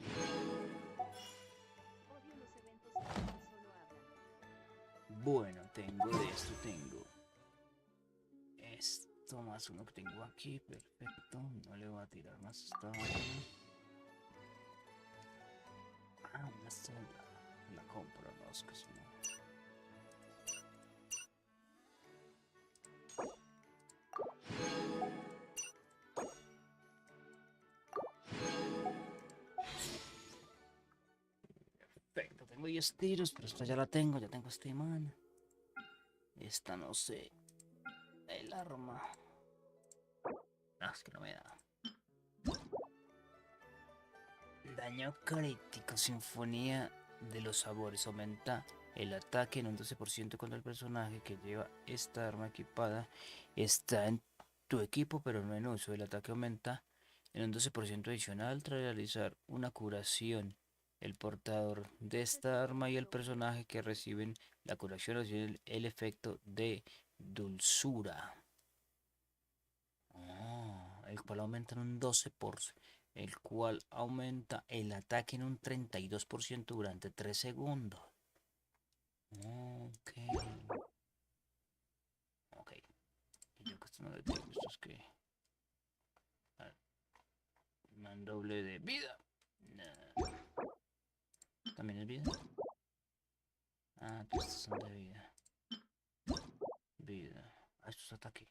Odio los eventos en donde solo hablan. Bueno, tengo de esto, tengo esto más uno que tengo aquí, perfecto. No le voy a tirar más esta vaina. Ah, una sola. La compro, no, es que si no. Perfecto, tengo 10 tiros, pero esta ya la tengo, ya tengo esta imán. Esta no sé. El arma. No, es que no me da. Daño crítico, sinfonía de los sabores. Aumenta el ataque en un 12% cuando el personaje que lleva esta arma equipada está en tu equipo, pero no en uso. El ataque aumenta en un 12% adicional tras realizar una curación. El portador de esta arma y el personaje que reciben la curación reciben el efecto de dulzura. El cual aumenta en un 12%, el cual aumenta el ataque en un 32% durante 3 segundos. Ok. Ok. Y yo que esto no le tengo, esto es que... A ver, man doble de vida. Nah. ¿También es vida? Ah, pues estos son de vida. Vida. Ah, esto es ataque.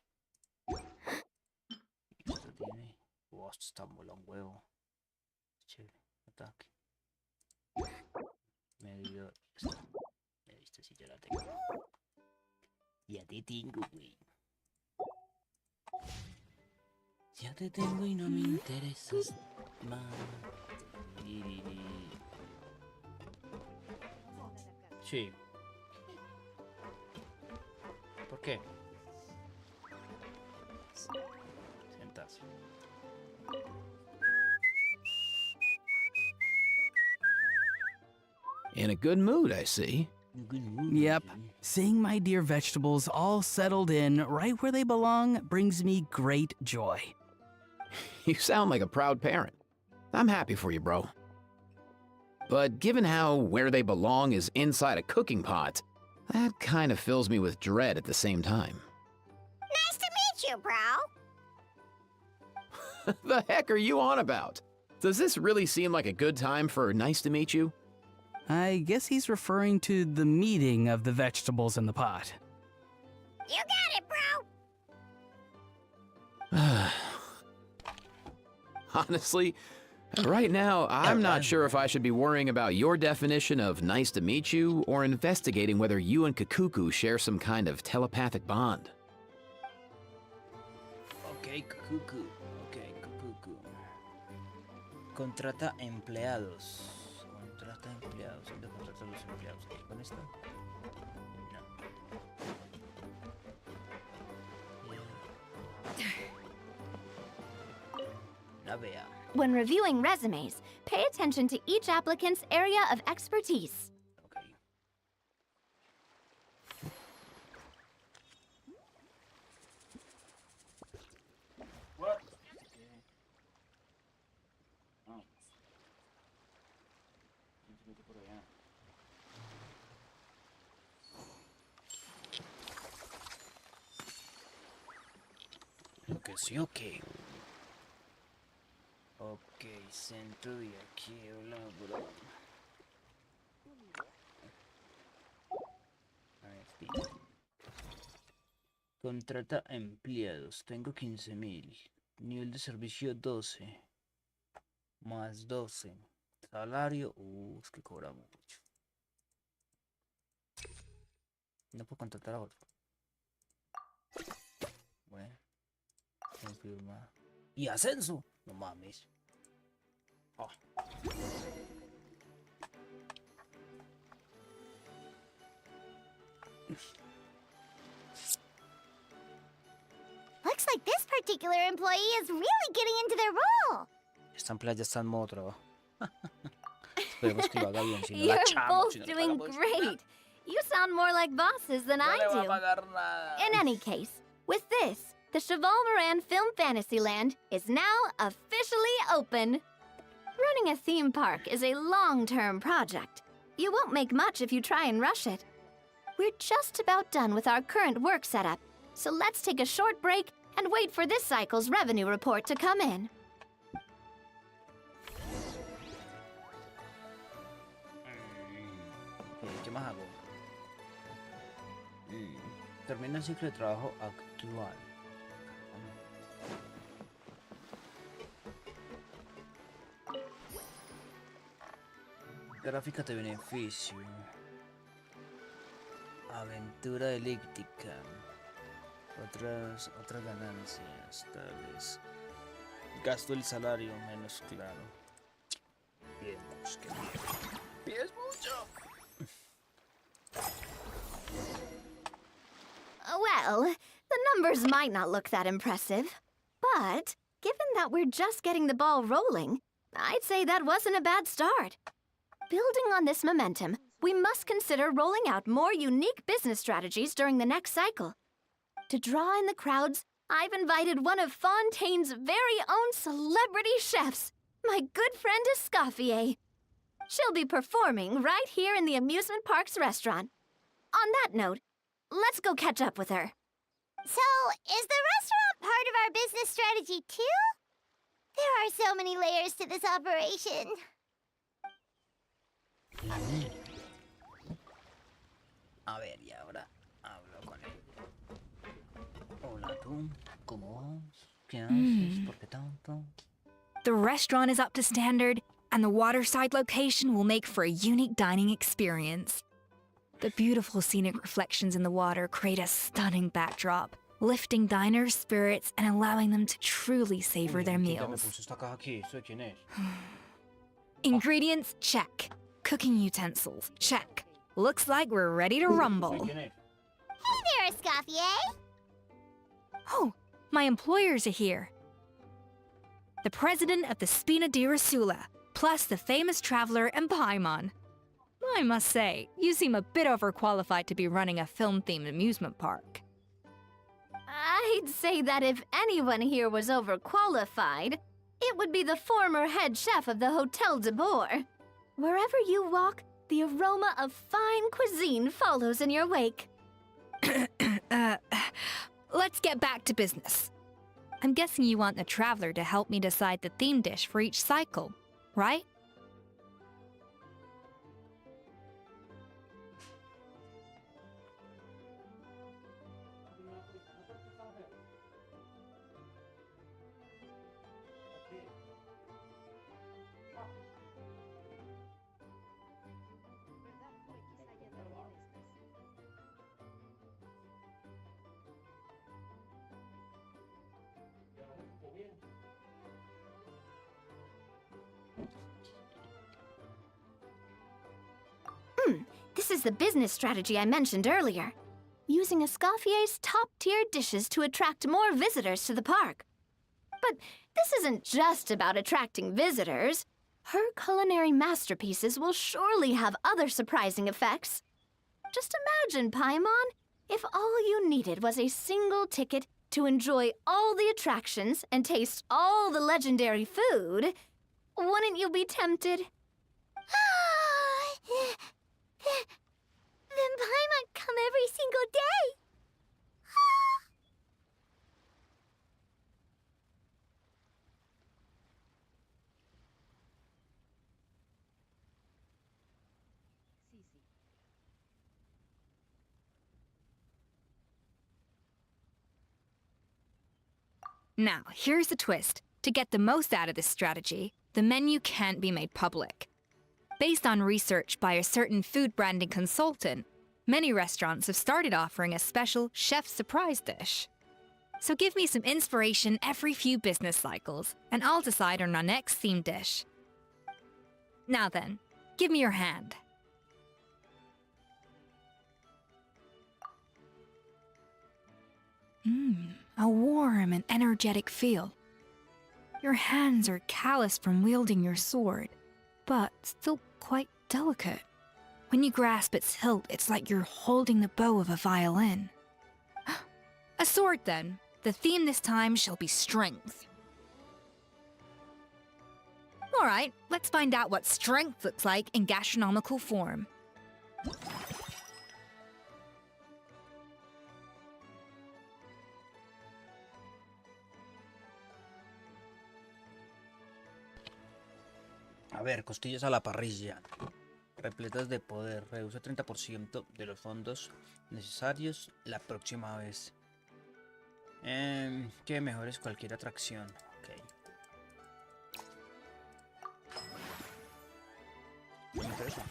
Y esto tiene... Wow, esto está mola un huevo. Chévere. Ataque. Medio. Esta sí ya la tengo. Ya te tengo, güey. Ya te tengo y no me interesas más. Sí. ¿Por qué? Sentarse. In a good mood, I see. Yep. Seeing my dear vegetables all settled in right where they belong brings me great joy. You sound like a proud parent. I'm happy for you, bro. But given how where they belong is inside a cooking pot, that kind of fills me with dread at the same time. Nice to meet you, bro. The heck are you on about? Does this really seem like a good time for nice to meet you? I guess he's referring to the meeting of the vegetables in the pot. You got it, bro. Honestly, right now, I'm not sure if I should be worrying about your definition of nice to meet you or investigating whether you and Kakuku share some kind of telepathic bond. Ok, Kakuku. Ok, Kakuku. Contrata empleados. Contrata empleados. ¿Dónde contrata a los empleados? ¿Aquí con esto? No. La vea. When reviewing resumes, pay attention to each applicant's area of expertise. Okay. What? Oh. Okay, sí, okay. Ok, centro de aquí, hola, bro. Contrata empleados. Tengo 15.000. Nivel de servicio 12. Más 12. Salario. Es que cobra mucho. No puedo contratar a otro. Bueno. Confirma. Y ascenso. No mames. Oh. Looks like this particular employee is really getting into their role. Esta empleada ya está en modo trabajo. Esperemos que lo haga bien. Si no You're la echamos, both si no doing le pagamos. great. You sound more like bosses than I No le voy a do. pagar nada. In any case, with this, the Cheval Moran Film Fantasyland is now officially open. Running a theme park is a long-term project. You won't make much if you try and rush it. We're just about done with our current work setup, so let's take a short break and wait for this cycle's revenue report to come in. ¿Qué más hago? Termina el ciclo de trabajo actual. Gráfica de beneficio. Aventura elíptica. Otras ganancias, tales. Gasto el salario menos claro. Pides que pides mucho. Well, the numbers might not look that impressive, but given that we're just getting the ball rolling, I'd say that wasn't a bad start. Building on this momentum, we must consider rolling out more unique business strategies during the next cycle. To draw in the crowds, I've invited one of Fontaine's very own celebrity chefs, my good friend Escoffier. She'll be performing right here in the amusement park's restaurant. On that note, let's go catch up with her. So, is the restaurant part of our business strategy too? There are so many layers to this operation. A ver, y ahora hablo con él. Hola tú, ¿cómo vas? ¿Qué haces? ¿Por qué tanto? The restaurant is up to standard, and the waterside location will make for a unique dining experience. The beautiful scenic reflections in the water create a stunning backdrop, lifting diners' spirits and allowing them to truly savor their Ya me meals. puso esta caja aquí, ¿soy quién es? Ingredients, check. Cooking utensils, check. Looks like we're ready to rumble. Hey there, Escoffier! Oh, my employers are here. The president of the Spina di Rasula, plus the famous traveler and Paimon. I must say, you seem a bit overqualified to be running a film-themed amusement park. I'd say that if anyone here was overqualified, it would be the former head chef of the Hotel de Boer. Wherever you walk, the aroma of fine cuisine follows in your wake. Let's get back to business. I'm guessing you want the traveler to help me decide the theme dish for each cycle, right? This is the business strategy I mentioned earlier. Using Escoffier's top-tier dishes to attract more visitors to the park. But this isn't just about attracting visitors. Her culinary masterpieces will surely have other surprising effects. Just imagine, Paimon, if all you needed was a single ticket to enjoy all the attractions and taste all the legendary food. Wouldn't you be tempted? Then Paimon come every single day. Now, here's the twist. To get the most out of this strategy, the menu can't be made public. Based on research by a certain food branding consultant, many restaurants have started offering a special chef surprise dish. So give me some inspiration every few business cycles, and I'll decide on our next theme dish. Now then, give me your hand. A warm and energetic feel. Your hands are calloused from wielding your sword, but still quite delicate. When you grasp its hilt, it's like you're holding the bow of a violin. A sword, then. The theme this time shall be strength. All right, let's find out what strength looks like in gastronomical form. A ver, costillas a la parrilla. Repletas de poder. Reduce 30% de los fondos necesarios la próxima vez. Que mejores cualquier atracción. Ok. Me interesa.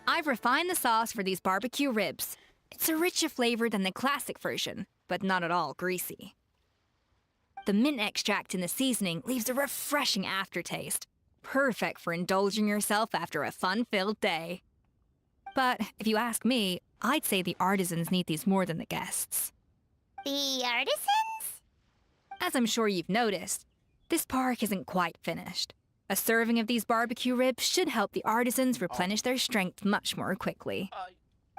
I've refined the sauce for these barbecue ribs. It's a richer flavor than the classic version, but not at all greasy. The mint extract in the seasoning leaves a refreshing aftertaste, perfect for indulging yourself after a fun-filled day. But if you ask me, I'd say the artisans need these more than the guests. The artisans? As I'm sure you've noticed, this park isn't quite finished. A serving of these barbecue ribs should help the artisans replenish their strength much more quickly.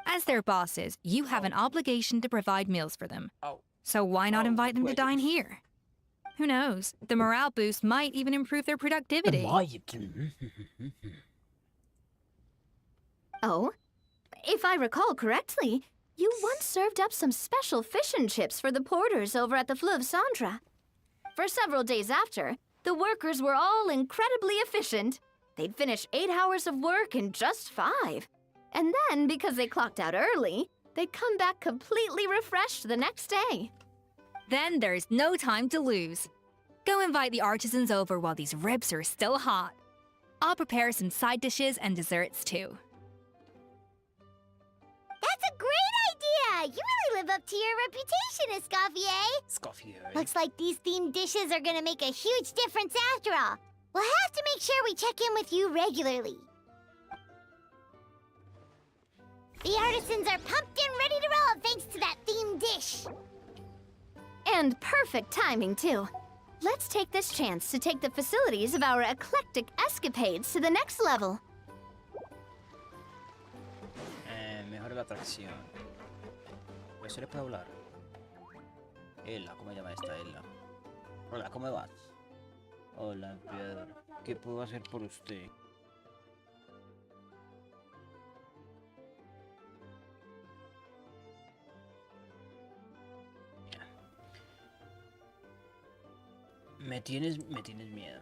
As their bosses, you have an obligation to provide meals for them. So why not invite them to dine here? Who knows? The morale boost might even improve their productivity. Oh? If I recall correctly, you once served up some special fish and chips for the porters over at the Fleuve Centre. For several days after, the workers were all incredibly efficient. They'd finish 8 hours of work in just 5. And then, because they clocked out early, they'd come back completely refreshed the next day. Then there's no time to lose. Go invite the artisans over while these ribs are still hot. I'll prepare some side dishes and desserts too. That's a great idea! You really live up to your reputation, Escoffier. Looks like these themed dishes are gonna make a huge difference after all. We'll have to make sure we check in with you regularly. The artisans are pumped and ready to roll thanks to that themed dish. And perfect timing, too. Let's take this chance to take the facilities of our eclectic escapades to the next level. Mejora la atracción. Eso le puedo hablar. Ella, ¿cómo se llama esta? Ella. Hola, ¿cómo vas? Hola, empleador. ¿Qué puedo hacer por usted? Me tienes miedo.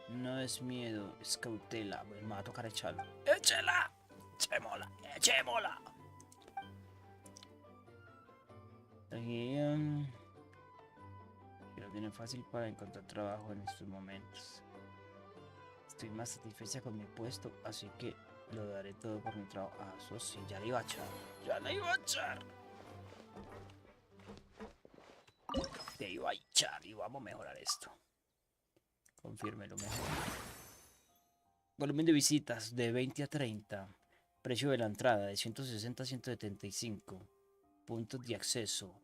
No es miedo, es cautela. Pues me va a tocar echarlo. ¡Échela! ¡Echémosla! ¡Echémosla! Aquí, lo tiene fácil para encontrar trabajo en estos momentos. Estoy más satisfecha con mi puesto, así que lo daré todo por mi trabajo. Ah, eso sí, ya le iba a echar. ¡Ya le iba a echar! Te iba a echar y vamos a mejorar esto. Confírmelo mejor. Volumen de visitas de 20 a 30. Precio de la entrada de 160 a 175. Puntos de acceso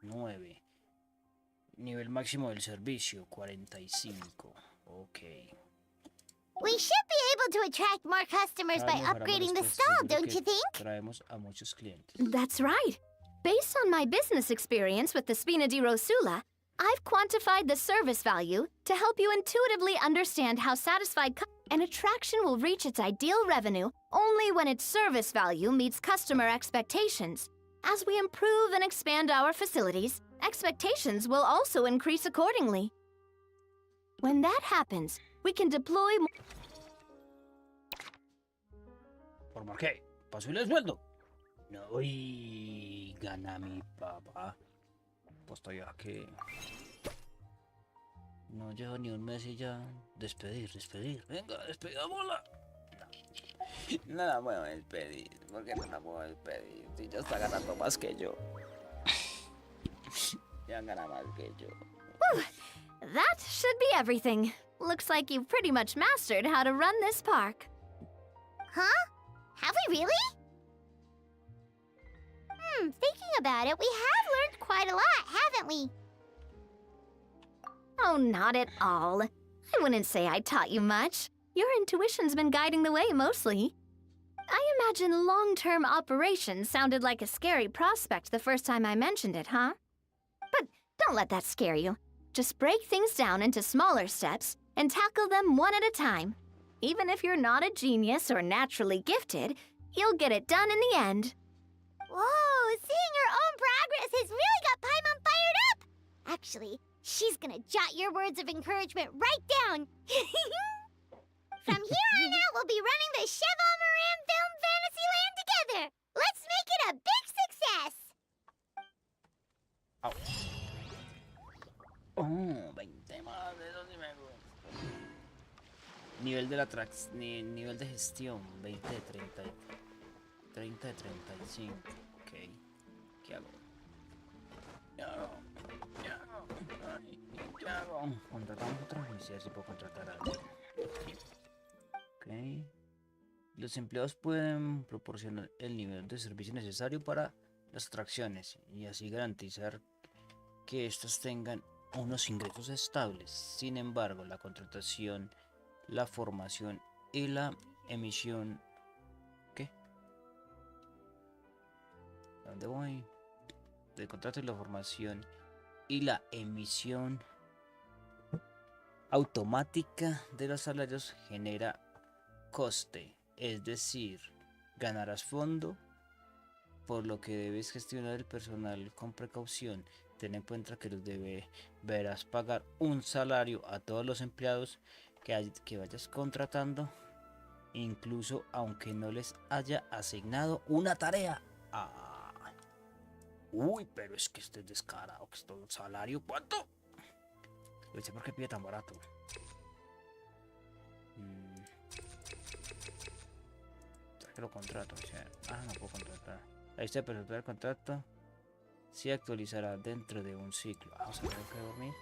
9. Nivel máximo del servicio 45. Ok. We should be able to attract more customers by upgrading the stall, don't you think? Traemos a muchos clientes. That's right. Based on my business experience with the Spina di Rosula, I've quantified the service value to help you intuitively understand how satisfied an attraction will reach its ideal revenue only when its service value meets customer expectations. As we improve and expand our facilities, expectations will also increase accordingly. When that happens, we can deploy ¿Por qué? ¿Pasó el sueldo? No, y gana mi papá. Pues estoy aquí. No llevo ni un mes y ya. Despedir. Venga, despidámosla. No la puedo despedir. ¿Por qué no la puedo despedir? Si ya está ganando más que yo. Ya gana más que yo. Whew. That should be everything. Looks like you've pretty much mastered how to run this park. Huh? Have we really? Thinking about it, we have learned quite a lot, haven't we? Oh, not at all. I wouldn't say I taught you much. Your intuition's been guiding the way mostly. I imagine long-term operations sounded like a scary prospect the first time I mentioned it, huh? But don't let that scare you. Just break things down into smaller steps and tackle them one at a time. Even if you're not a genius or naturally gifted, you'll get it done in the end. Whoa, seeing your own progress has really got Paimon fired up! Actually, she's gonna jot your words of encouragement right down. From here on out, we'll be running the Cheval Moran Film Fantasyland together! Let's make it a big success! Oh, 20 más, eso sí me gusta. Nivel de la nivel de gestión, 20 de 30. 30 de 35. Ok. ¿Qué hago? ¿Qué hago? Contratamos otra vez. A ver si puedo contratar a alguien. Ok. Los empleados pueden proporcionar el nivel de servicio necesario para las atracciones y así garantizar que éstas tengan unos ingresos estables. Sin embargo, la contratación, la formación y la emisión... ¿Qué? ¿A dónde voy? Del contrato y la formación y la emisión automática de los salarios genera coste, es decir, ganarás fondo, por lo que debes gestionar el personal con precaución. Ten en cuenta que deberás pagar un salario a todos los empleados que vayas contratando, incluso aunque no les haya asignado una tarea. Ah. Uy, pero es que este es descarado, que es todo un salario. ¿Cuánto? No sé por qué pide tan barato. Que lo contrato, o sea, no puedo contratar. Ahí está, pero el contrato se actualizará dentro de un ciclo. Vamos a ver que dormir.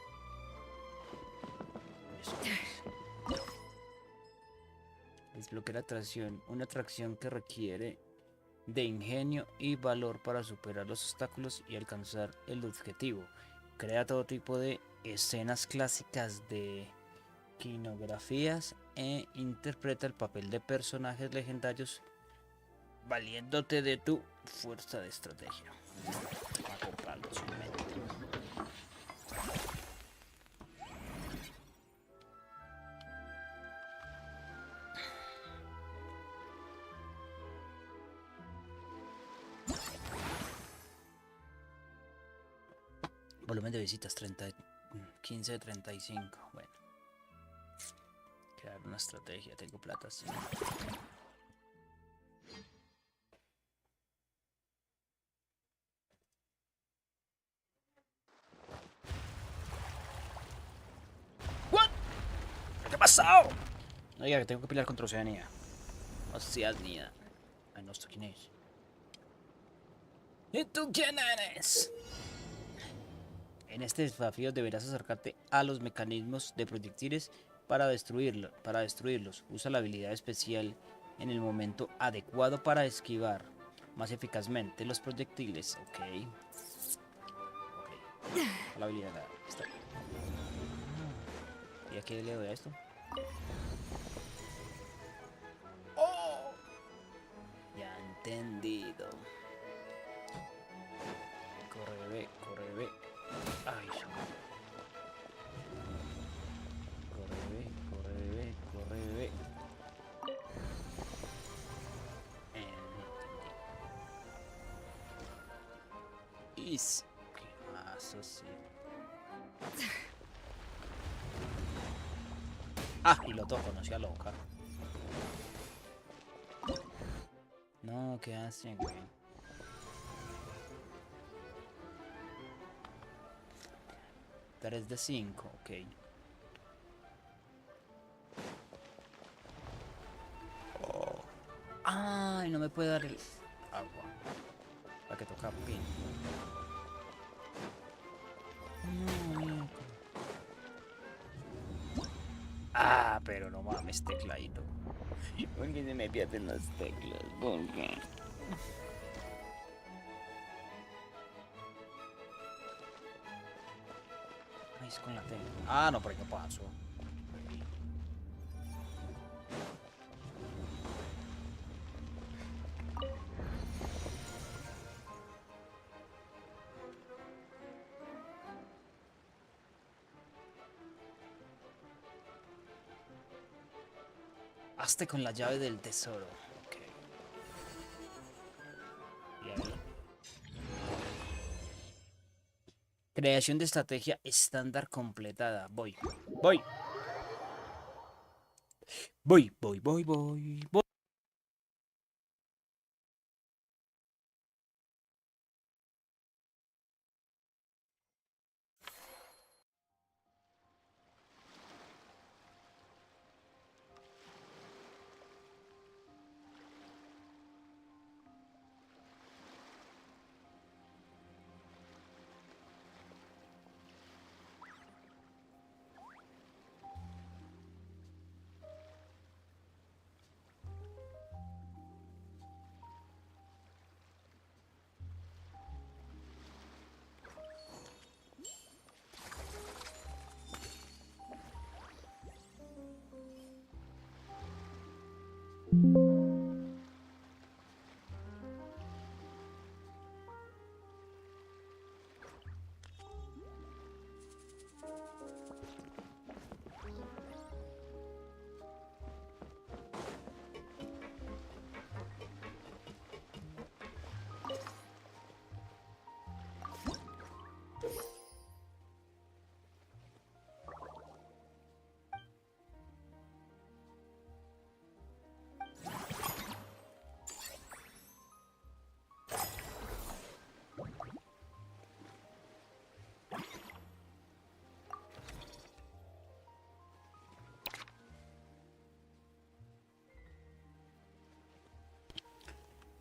Eso es. Desbloquear atracción, una atracción que requiere de ingenio y valor para superar los obstáculos y alcanzar el objetivo. Crea todo tipo de escenas clásicas de quinografías e interpreta el papel de personajes legendarios valiéndote de tu fuerza de estrategia. A comprarlo solamente. Volumen de visitas 15 de 35. Bueno. Crear una estrategia. Tengo plata, sí. ¿Qué ha pasado? Oiga, que tengo que pelear contra Oceanía. Oceanía. Ay, no, ¿esto quién es? ¿Y tú quién eres? En este desafío deberás acercarte a los mecanismos de proyectiles para destruirlos. Usa la habilidad especial en el momento adecuado para esquivar más eficazmente los proyectiles. Ok. La habilidad está. ¿Y a qué le doy a esto? ¡Oh! Ya entendido. Corre, bebé, corre, bebé. Ay, corre, bebé, corre, bebé, corre, bebé. Is. ¿Qué más así? Y lo toco, no sea loca. No, ¿qué hacen, güey? Tres de 5, ok. Ay, no me puede dar el agua. La que toca pin. No. Pero no mames, tecladito. ¿Por qué se me pierden las teclas? ¿Por qué? Ay, es con la tecla. No, por ahí no paso. Hazte con la llave del tesoro. Ok. Y ahí. Creación de estrategia estándar completada. Voy. Voy. Voy, voy, voy, voy, voy.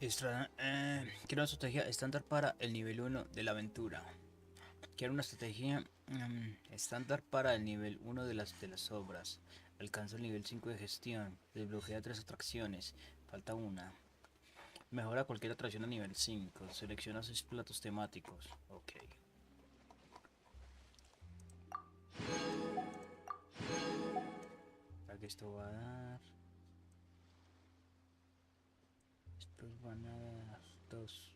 Quiero una estrategia estándar para el nivel 1 de la aventura. Quiero una estrategia estándar para el nivel 1 de las obras. Alcanza el nivel 5 de gestión. Desbloquea 3 atracciones. Falta una. Mejora cualquier atracción a nivel 5. Selecciona 6 platos temáticos. Ok. ¿Para qué esto va a dar? Estos van a dar 2,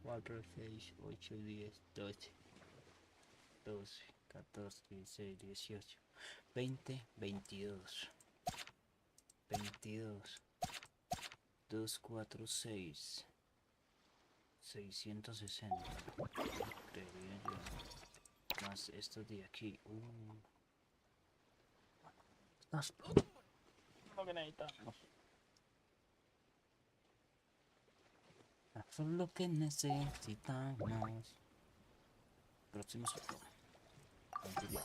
4, 6, 8, 10, 12, 12, 14, 16, 18, 20, 22, 22, 2, 4, 6, 660. Creería yo. Más estos de aquí. Estás lo que necesitamos. Eso es lo que necesitamos. Próximo soto. Continuar.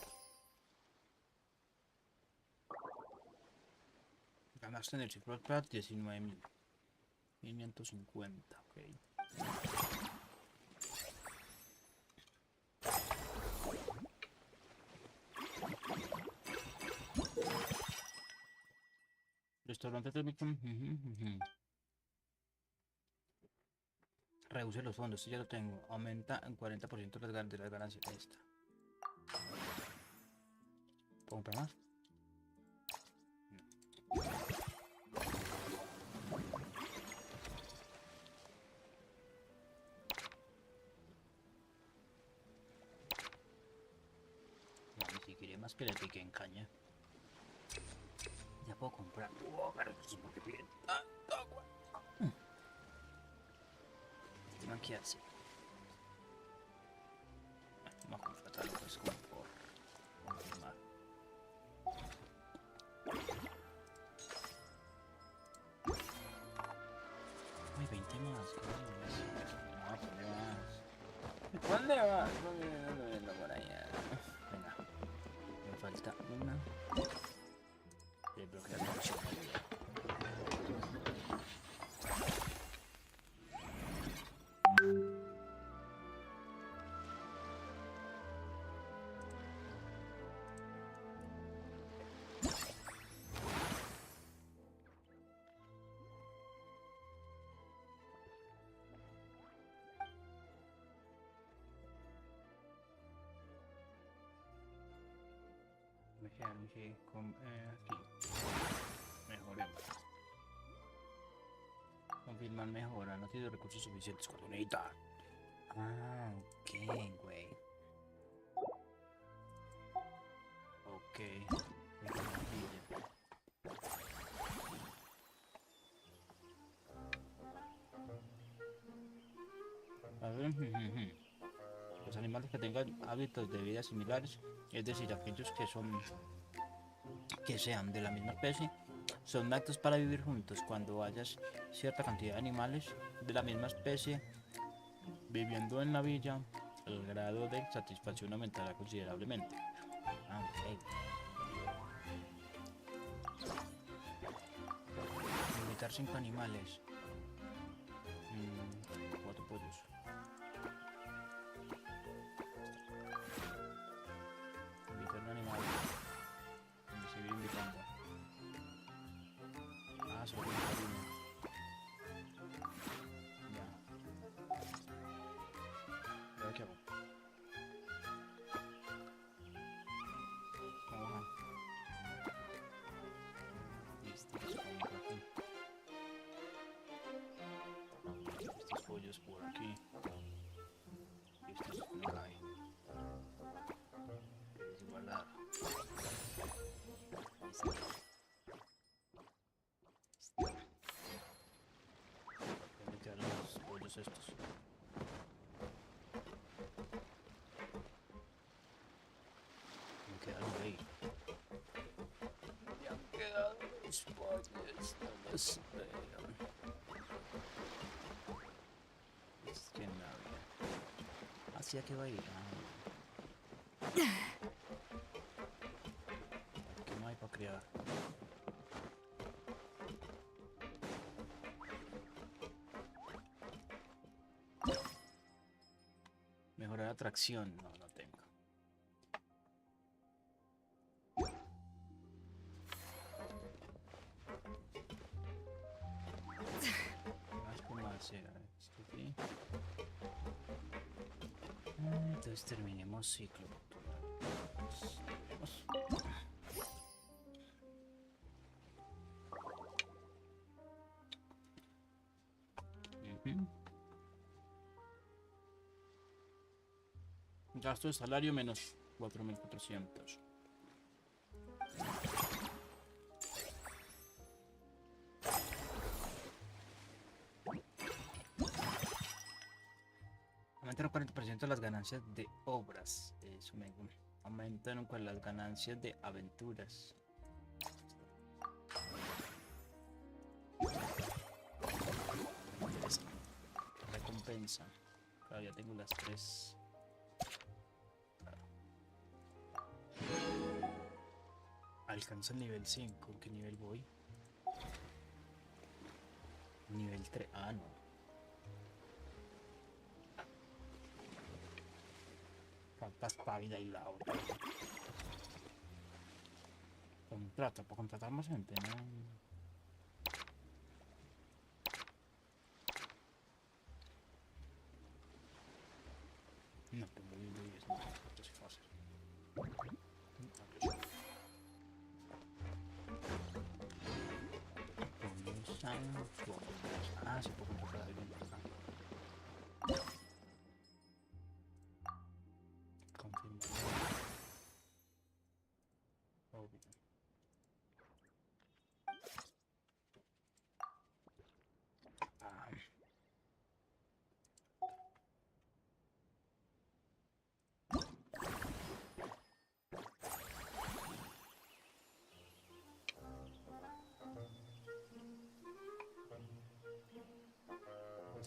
Ganaste en el cifro plat 19.550. Ok. Restaurante térmico. Reduce los fondos, esto ya lo tengo. Aumenta en 40% de las ganancias. Ahí está. ¿Puedo comprar más? No, ni siquiera más que le pique en caña. Ya puedo comprar. Pero esto es porque piden tanto agua. Este ¿qué hace? Vamos a contratarlo pues como por confirmar. Hay 20 más. No, ¿dónde más? ¿Dónde vas? ¿Dónde por allá? Venga. Me falta una. Desbloquear la funcionalidad. Dejarme con aquí. Mejoremos. Confirmar mejora. No tiene recursos suficientes cuando necesita. Ah, ok, güey. Ok. A ver. Los animales que tengan hábitos de vida similares, es decir, aquellos que sean de la misma especie, son aptos para vivir juntos. Cuando hayas cierta cantidad de animales de la misma especie viviendo en la villa, el grado de satisfacción aumentará considerablemente. Ah, ok. Invitar 5 animales. 4 pollos. Invitar un animal. Me sigue invitando. Ah, solo invitar uno. Ya. ¿Ahora qué hago? Ajá. Listo, los pongo aquí. Estos pollos por aquí. Y estos no hay. Desigualdad. Listo. ¿Dónde quedaron los pollos estos? Me quedaron ahí. Me han quedado los pollos. No los veo. Es que no había. Hacia que va a ir. ¿Qué no hay para criar? atracción. No, no tengo. Más con más, a ver, esto aquí. Entonces terminemos ciclo. Terminemos. Gasto de salario menos 4.400. Aumentan un 40% las ganancias de obras. Eso me aumentan con las ganancias de aventuras. Recompensa. Claro, ya tengo las 3. Alcanza el nivel 5. ¿En qué nivel voy? Nivel 3. Ah, no. Faltas pálida y la otra. Contrata, para contratar más gente, ¿no? No tengo ni idea, no, esto es fácil. Ah, sí puedo contratar a alguien. Confirmar. Obvio. Ah.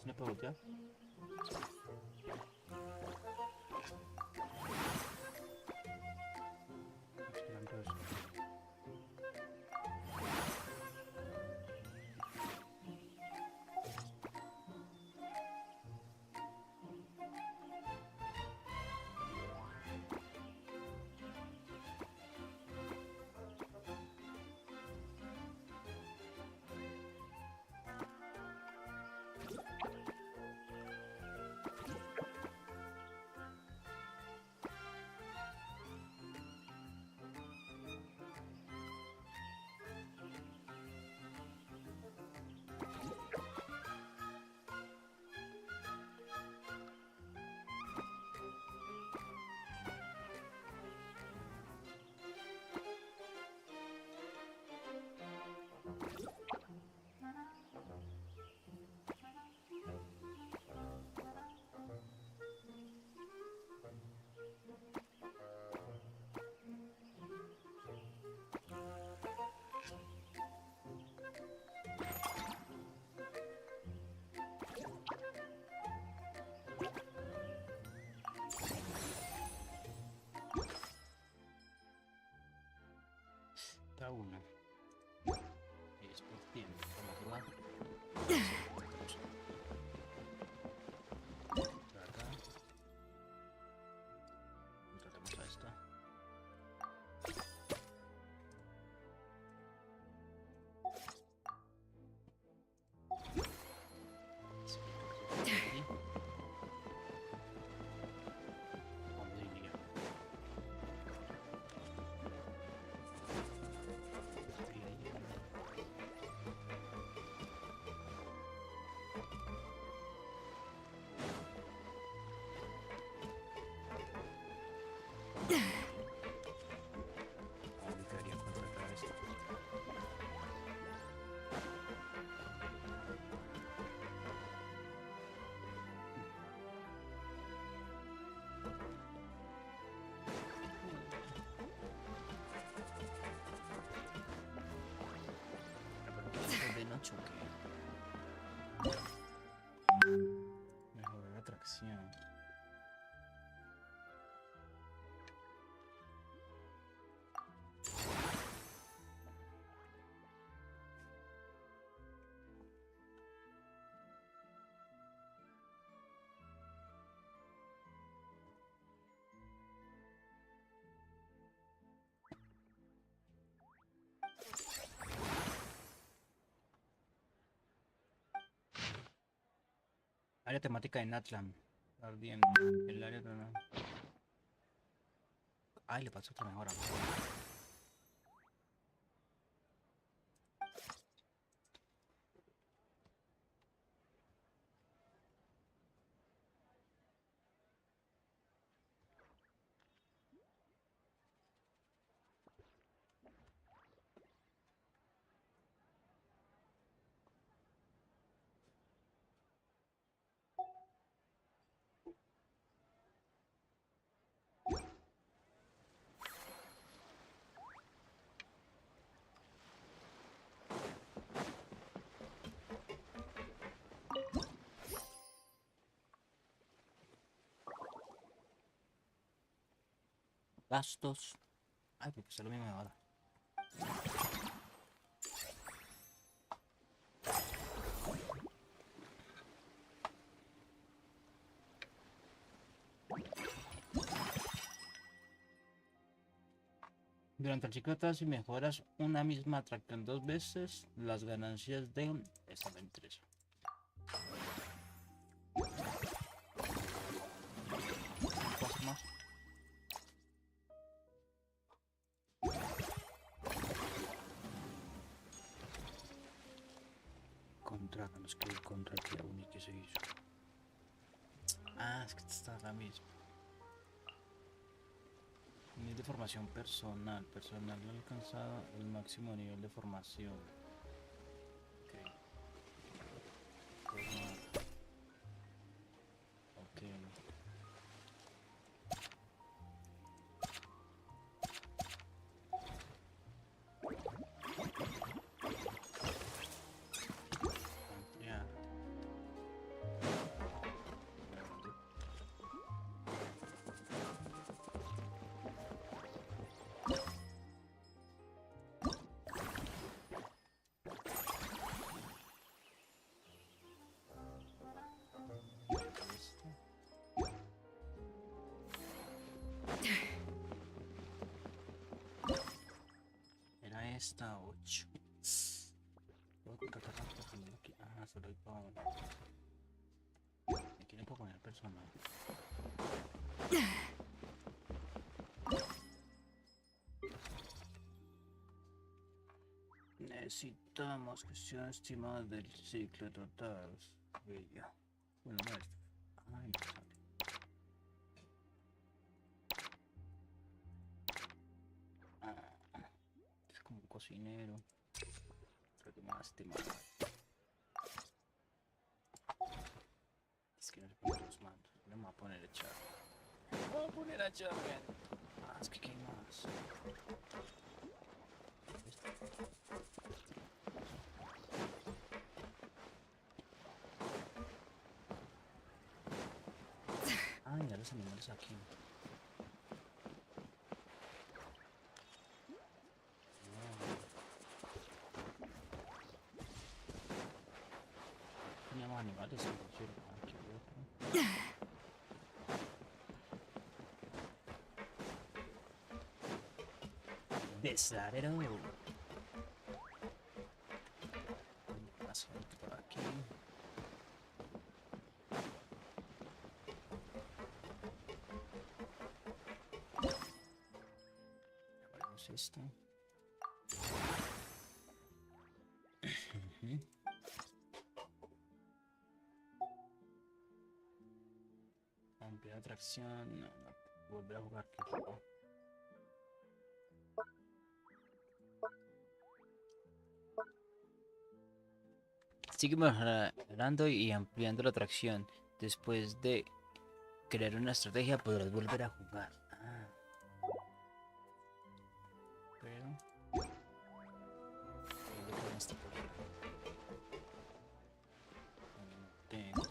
¿No puedo voltear? Da una. Y después tiempo, ¿verdad? Acá. Contratamos a esta. De noche, mejorar la atracción. Área temática de Natlan. Ardiendo. El área de... Ay, le pasó otra mejora. Gastos. Ay, porque es lo mismo ahora. Durante el ciclo de si mejoras una misma atracción 2 veces, las ganancias de... Esa me interesa. ¿Puedo hacer más? Contrátanos que el contrato único que se hizo. Ah, es que esta está la misma. Nivel de formación personal. Personal no ha alcanzado el máximo nivel de formación. Ok. Formar. Ok. Ampliar. Era esta 8. Puedo contratar rápido poniendo aquí. Ah, solo hay para uno. Aquí le puedo poner personal. Necesitamos cuestión estimada del ciclo total. Bella. Bueno, no esto. Ay, no sale. Es como un cocinero. Creo que más estimado. Es que no se ponen los mandos. No me voy a poner a echar. Me voy a poner a echar, man. Ah, es que hay más. Ah, ya los animales aquí. Teníamos animales en el cielo. Ah, qué loco. Desarero. Más gente por aquí. Abrimos esto. Ampliar atracción. No, no. Volver a jugar. Que juego. Sigue mejorando y ampliando la atracción. Después de crear una estrategia podrás volver a jugar. Ah. Pero... Tengo.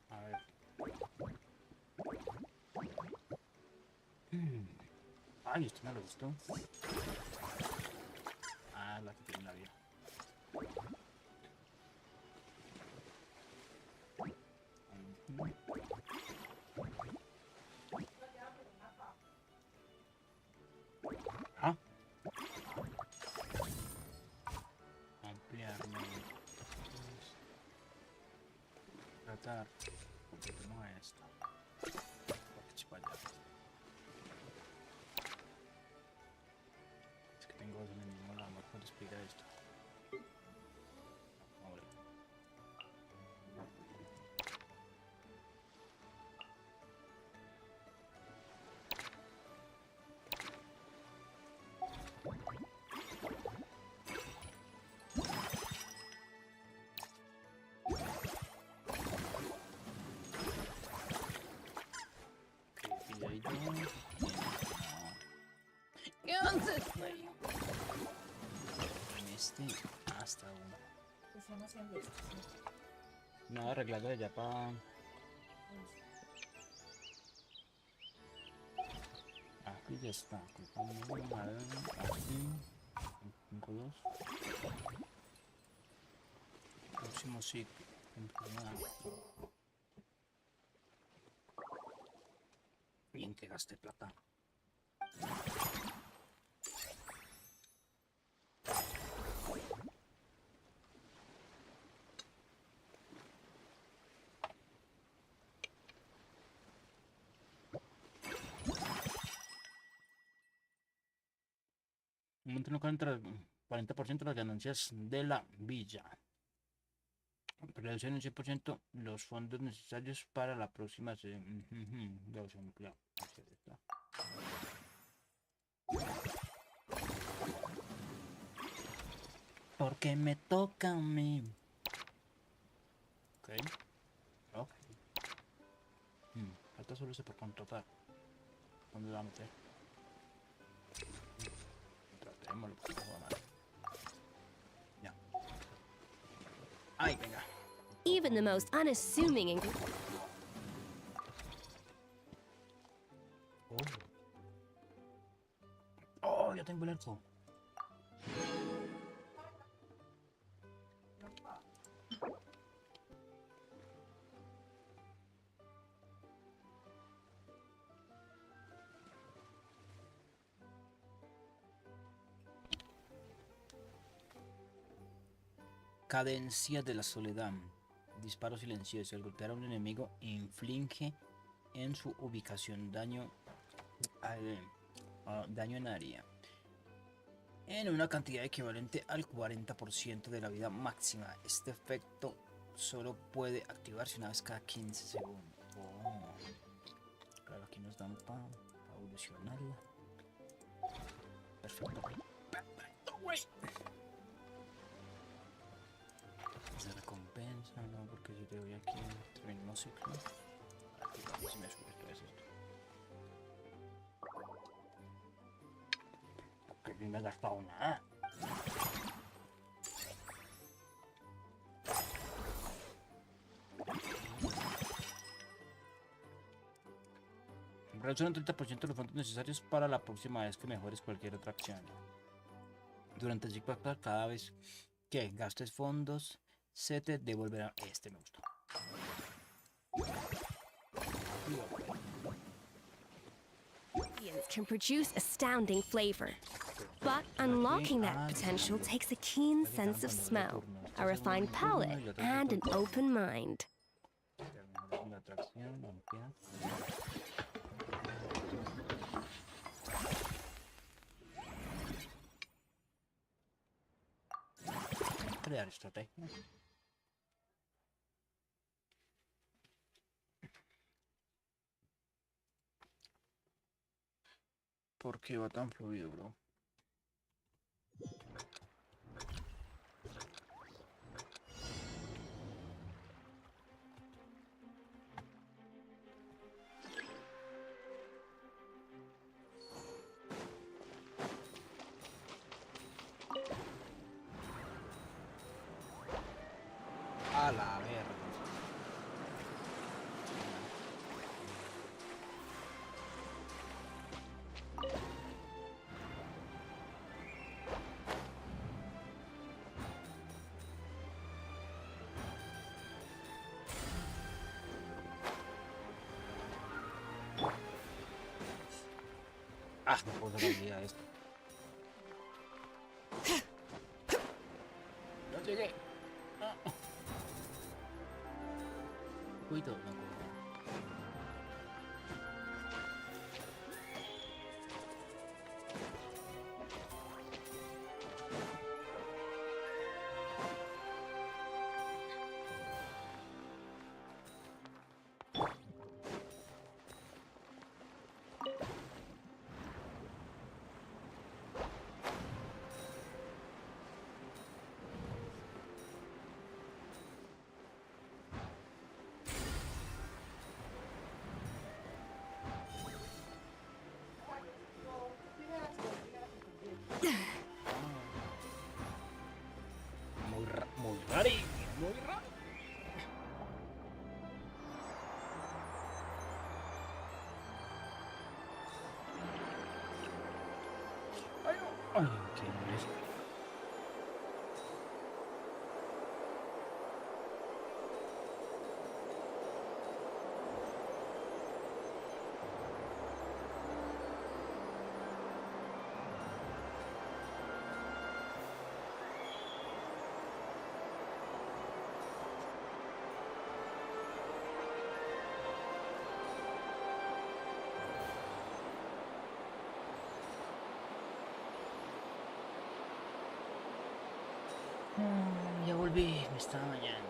A ver. Ay, esto no lo gustó. Ah, la que tiene la vida. Ah. tratar. Tenemos a esta. Para allá. Es que tengo dos en el mismo lado, no puedo explicar esto. Ahora. ¿Qué haces, güey? En este hasta uno. No, arreglado ya para. Aquí ya está. Así. 5-2. Próximo ciclo. Bien que gasté plata. Aumenta un 40% las ganancias de la villa. Reducen un 100% los fondos necesarios para la próxima. Porque me toca a mí. Ok. Ok. Falta solo ese por contratar. ¿Dónde lo va a meter? Tratémoslo, por favor. Ya. Ay, venga. Even the most unassuming Oh, ya tengo el arco. Cadencia de la soledad. Disparo silencioso. Al golpear a un enemigo inflige en su ubicación daño en área. En una cantidad equivalente al 40% de la vida máxima. Este efecto solo puede activarse una vez cada 15 segundos. Oh. Claro, aquí nos dan para evolucionarla. Perfecto. Perfecto, güey. Se recompensa, no, porque si te doy aquí el mismo ciclo. Si me sube esto, es esto. Que ni me he gastado nada. Reducen un 30% los fondos necesarios para la próxima vez que mejores cualquier otra acción. Durante el ciclo actual, cada vez que gastes fondos, se te devolverá. Este me gustó. ingredients can produce astounding flavor. But unlocking that potential takes a keen sense of smell, a refined palate, and an open mind. Crear estrategia. ¿Por qué va tan fluido, bro? A la verga. Ah, no puedo dar la esto. No llegué. Ah. circuito, me acuerdo. Muy raro, muy raro. Ay, qué molesto. Ya volví, me estaba bañando.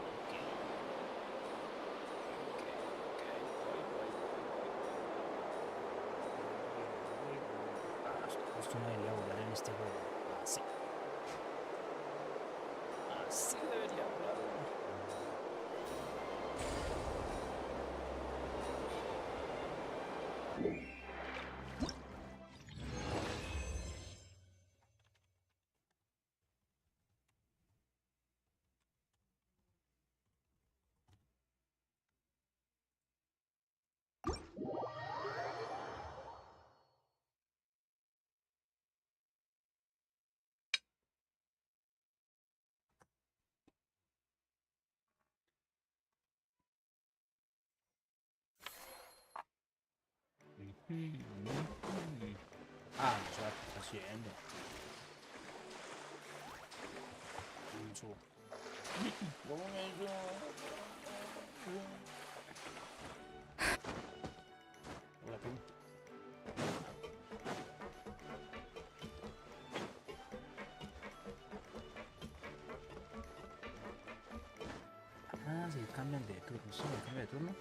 Justo no debería volar en este juego. Así. Así debería volar. Ah, no sé qué está haciendo. Subo. Hola, Pim. Ah, sí, cambian de turno. Sí, cambia de turno.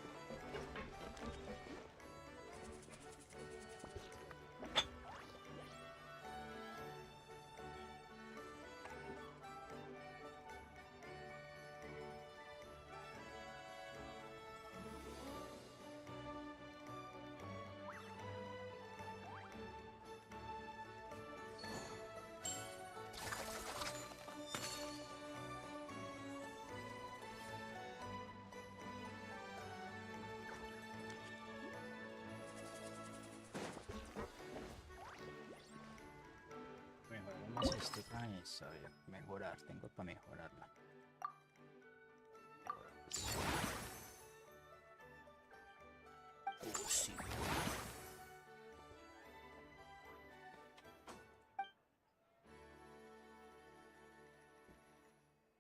Mejoramos este. Ah, eso, mejorar. Tengo para mejorarla. Sí.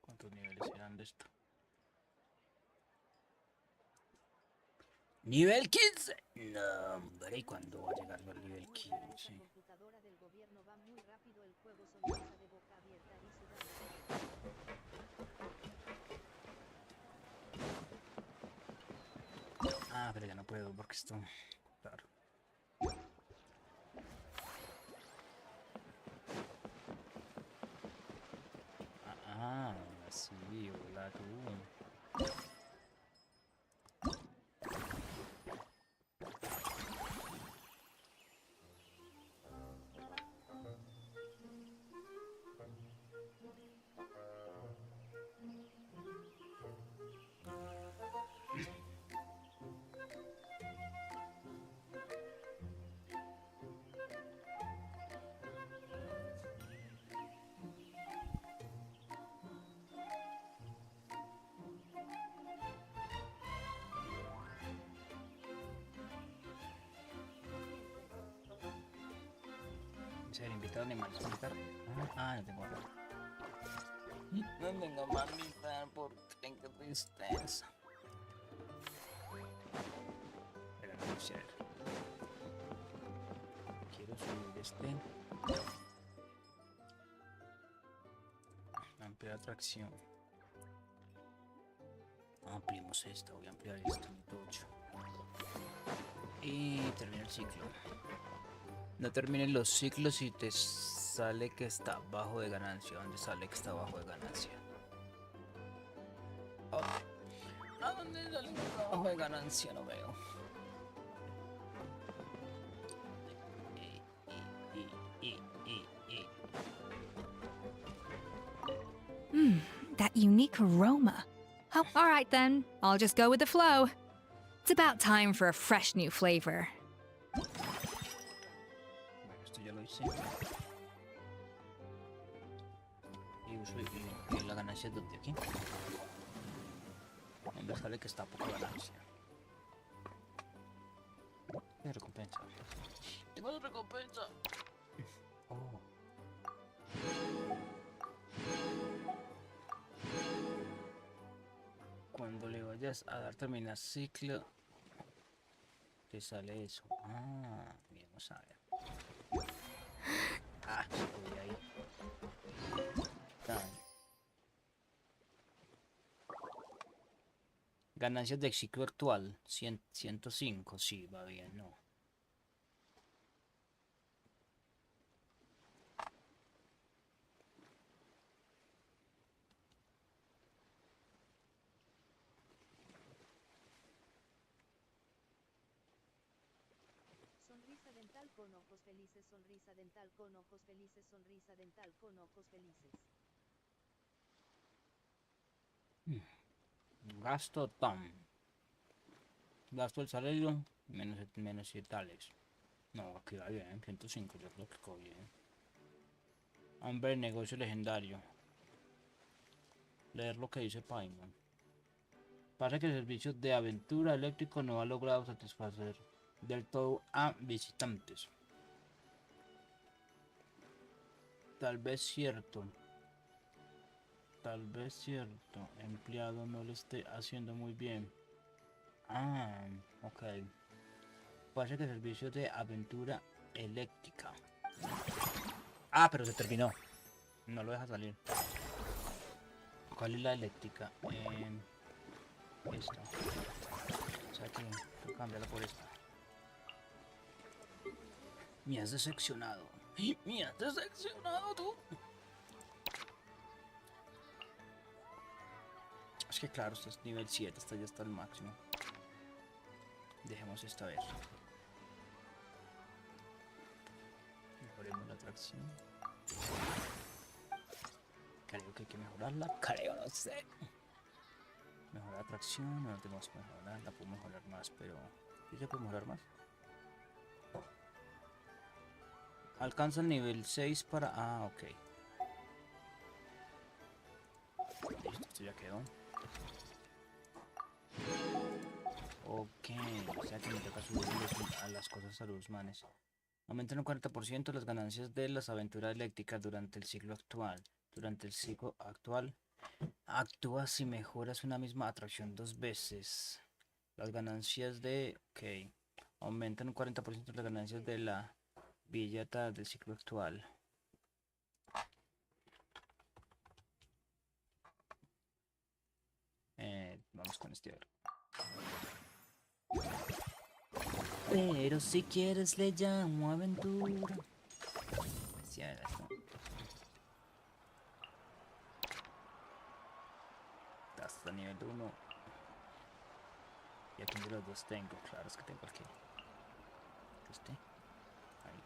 ¿Cuántos niveles eran de esto? ¡Nivel 15! No, hombre, ¿y cuándo va a llegar al nivel 15? La computadora del gobierno va muy rápido, el juego solo está de boca abierta y sudando. Ah, pero ya no puedo porque esto... Claro. Ah, sí, hola tú. Ser invitado a animales, invitar. Ah, no tengo nada. No tengo más invitar porque tengo tristeza. ser. Quiero subir este. Ampliar atracción. Ampliemos esta, voy a ampliar esto, 8. Y termina el ciclo. No terminen los ciclos y te sale que está bajo de ganancia. ¿Dónde sale que está bajo de ganancia? Oh. ¿A dónde sale que está bajo de ganancia? No veo. That unique aroma. Oh, all right then. I'll just go with the flow. It's about time for a fresh new flavor. Bueno, esto ya lo hice. Y uso y la ganancia es donde aquí. Donde sale que está poca ganancia. ¿Qué recompensa? Tengo la recompensa. Oh. Cuando le vayas a dar terminar ciclo, te sale eso. Ah, bien, vamos a ver. Ah, se podía ir. Tan. Ganancias de ciclo actual, 105, sí, va bien, no. Sonrisa dental con ojos felices, sonrisa dental con ojos felices, sonrisa dental con ojos felices. Gasto TAM. Gasto el salario menos 7 tales. No, aquí va bien, 105, yo creo que quedó bien. Hambre, negocio legendario. Leer lo que dice Paimon. Pasa que el servicio de aventura eléctrico no ha logrado satisfacer del todo a visitantes. Tal vez cierto. Tal vez cierto. Empleado no lo esté haciendo muy bien. Ah, ok. Pasa que el servicio de aventura eléctrica. Ah, pero se terminó. No lo deja salir. ¿Cuál es la eléctrica? Esta. O sea que tengo que cambiarla por esta. Me has decepcionado. Me has decepcionado tú. Es que claro, esto es nivel 7, esto ya está al máximo. Dejemos esta vez. Mejoremos la atracción. Creo que hay que mejorarla. Creo, no sé. Mejorar atracción, no la tenemos que mejorar. La puedo mejorar más, pero... ¿Sí se puede mejorar más? Alcanza el nivel 6 para... Ah, ok. Listo, esto ya quedó. Ok, o sea que me toca subir a las cosas a los manes. Aumentan un 40% las ganancias de las aventuras eléctricas durante el ciclo actual. Durante el ciclo actual, actúa si mejoras una misma atracción 2 veces. Las ganancias de... Ok. Aumentan un 40% las ganancias de la billeta del ciclo actual. Vamos con este ahora. Pero si quieres le llamo aventura. Sí, a ver, no. Hasta nivel 1. Y aquí de los dos tengo. Claro, es que tengo aquí. Este. Ahí.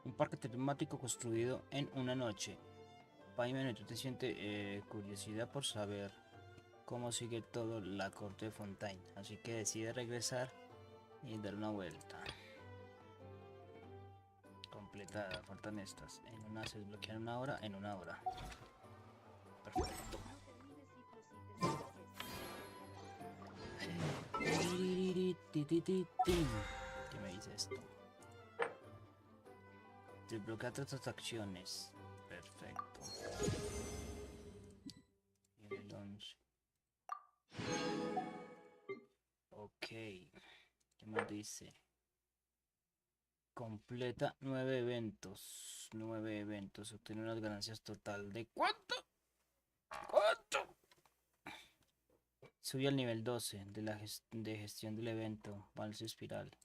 Un parque temático construido en una noche. Paimon, ¿tú te sientes curiosidad por saber cómo sigue todo la corte de Fontaine? Así que decide regresar y dar una vuelta. Completada, faltan estas. En una se desbloquean en una hora. Perfecto. ¿Qué me dice esto? Desbloquea todas estas acciones. Perfecto. Y el 11. Ok. ¿Qué más dice? Completa 9 eventos. 9 eventos. Obtiene unas ganancias total de ¿cuánto? ¿Cuánto? Sube al nivel 12 de la gestión del evento. Vals espiral.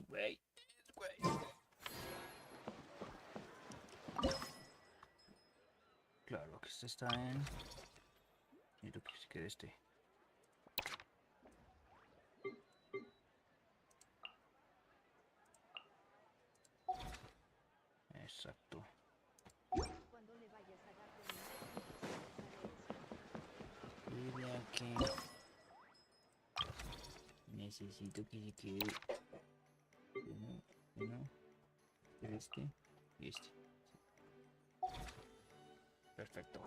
Güey. Claro que este está en. Quiero que se quede este. Exacto. Y de aquí necesito que se quede uno, este y este. Perfecto.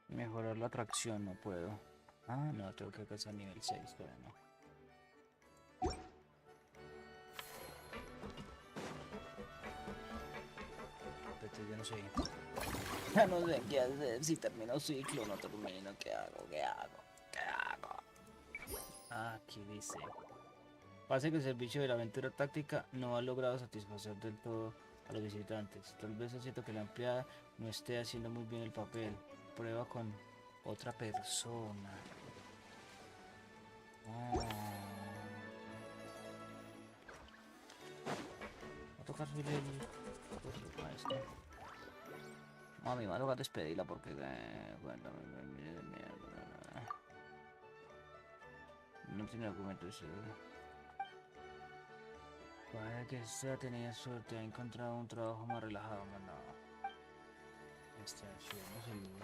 Mejorar la atracción, no puedo. Ah, no, tengo que alcanzar nivel 6, pero no. Pero yo no sé. Ya no sé qué hacer. Si termino ciclo, no termino. ¿Qué hago? ¿Qué hago? ¿Qué hago? Ah, aquí dice. Parece que el servicio de la aventura táctica no ha logrado satisfacer del todo a los visitantes. Tal vez es cierto que la empleada no esté haciendo muy bien el papel. Prueba con otra persona. Va a tocar subir el... a esto. A mí me va a tocar despedirla porque... bueno, no tiene documentos. Puede que sea tenía suerte, ha encontrado un trabajo más relajado, no. Subimos el...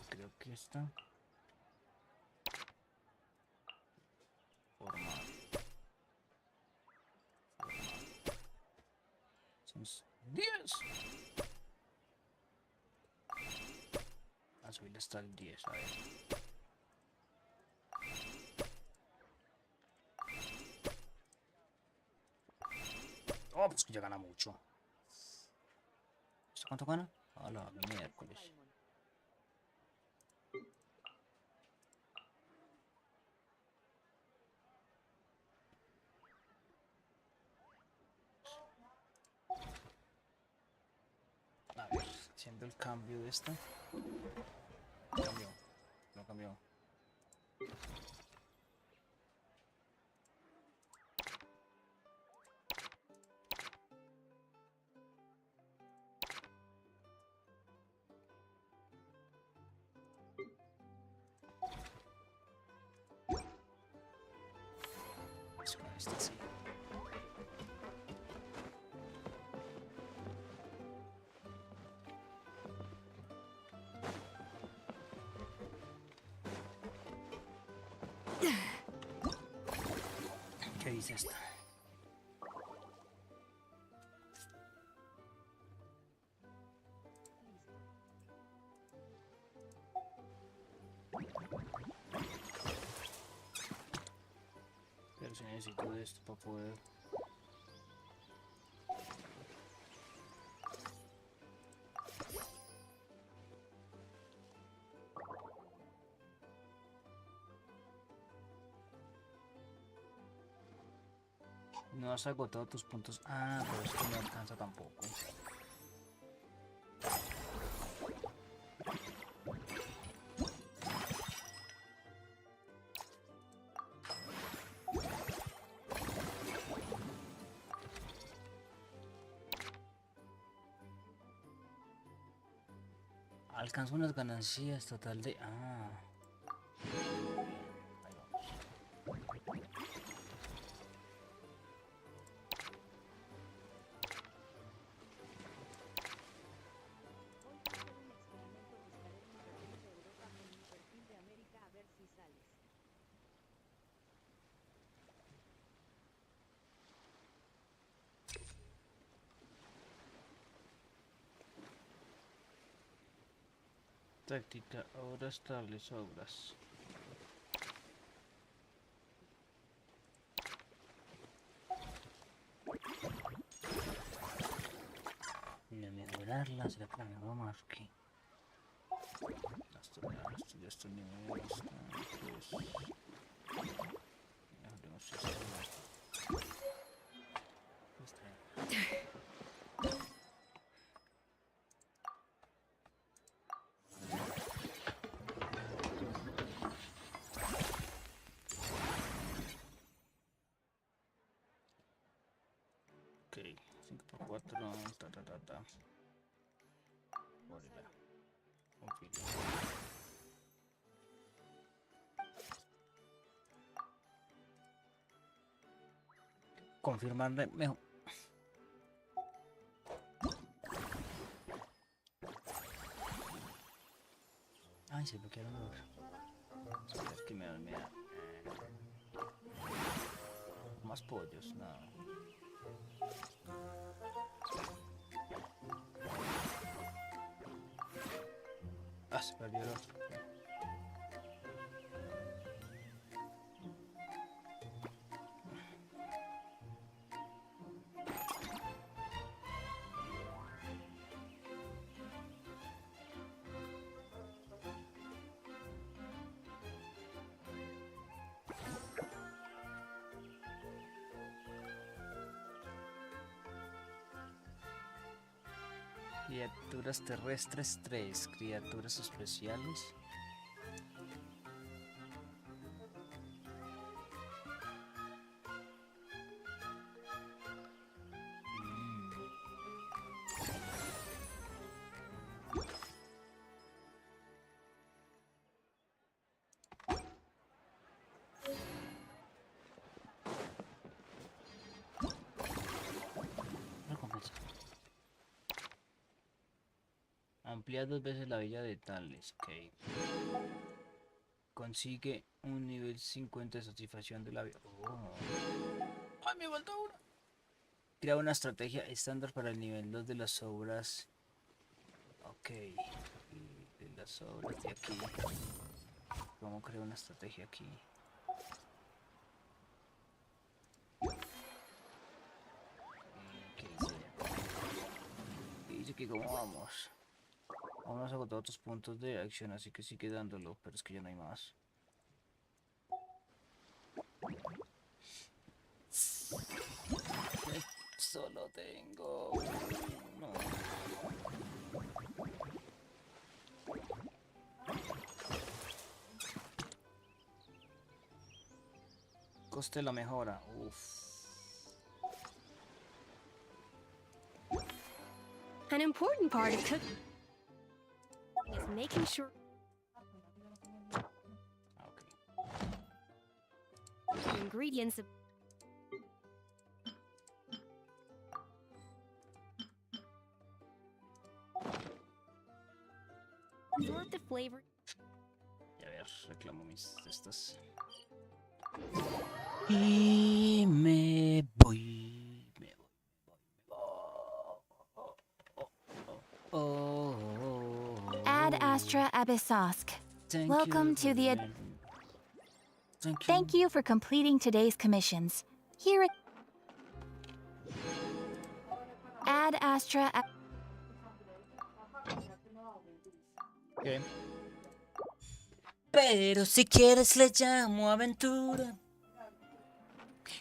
Creo que está... Formal. Son 10. A subir hasta el 10, a ver. Oh, pues que ya gana mucho. ¿Esto cuánto gana? A la miércoles. A ver, haciendo el cambio de esta. Cambió. No cambió. Pues con este sí. ¿Qué dice esta? Pero si necesito de esto para poder... No has agotado tus puntos. Ah, pero esto no alcanza tampoco. Alcanzo unas ganancias total de... Ah. Táctica, obras, tables, obras. Y a mejorarla, será que la mejoro más que... Esto ya está nivel, está, pues... Mejoremos esto. Está bien. Ok, 5x4, ta. Órale. Confirma. Confirmarle mejor. Ay, se bloquearon los. Es que me da. Más pollos, no. Ah, se perdió el otro. Criaturas terrestres 3, criaturas especiales. Recompensa. Amplía 2 veces la villa de tales, ok. Consigue un nivel 50 de satisfacción de la villa. Oh. ¡Ay, me falta una! Crea una estrategia estándar para el nivel 2 de las obras. Ok. Y de las obras de aquí. ¿Cómo creo una estrategia aquí? ¿Qué dice? Dice que cómo vamos. Aún no has agotado otros puntos de acción, así que sigue dándolo, pero es que ya no hay más. Solo tengo uno. Coste la mejora. Uff. An important part of cooking is making sure the ingredients absorb the flavor. A ver, reclamo mis estas. Y me voy. Ad Astra Abyssosk. Welcome to the... Thank you for completing today's commissions. Here at... Ad Astra... Okay. Pero si quieres le llamo aventura.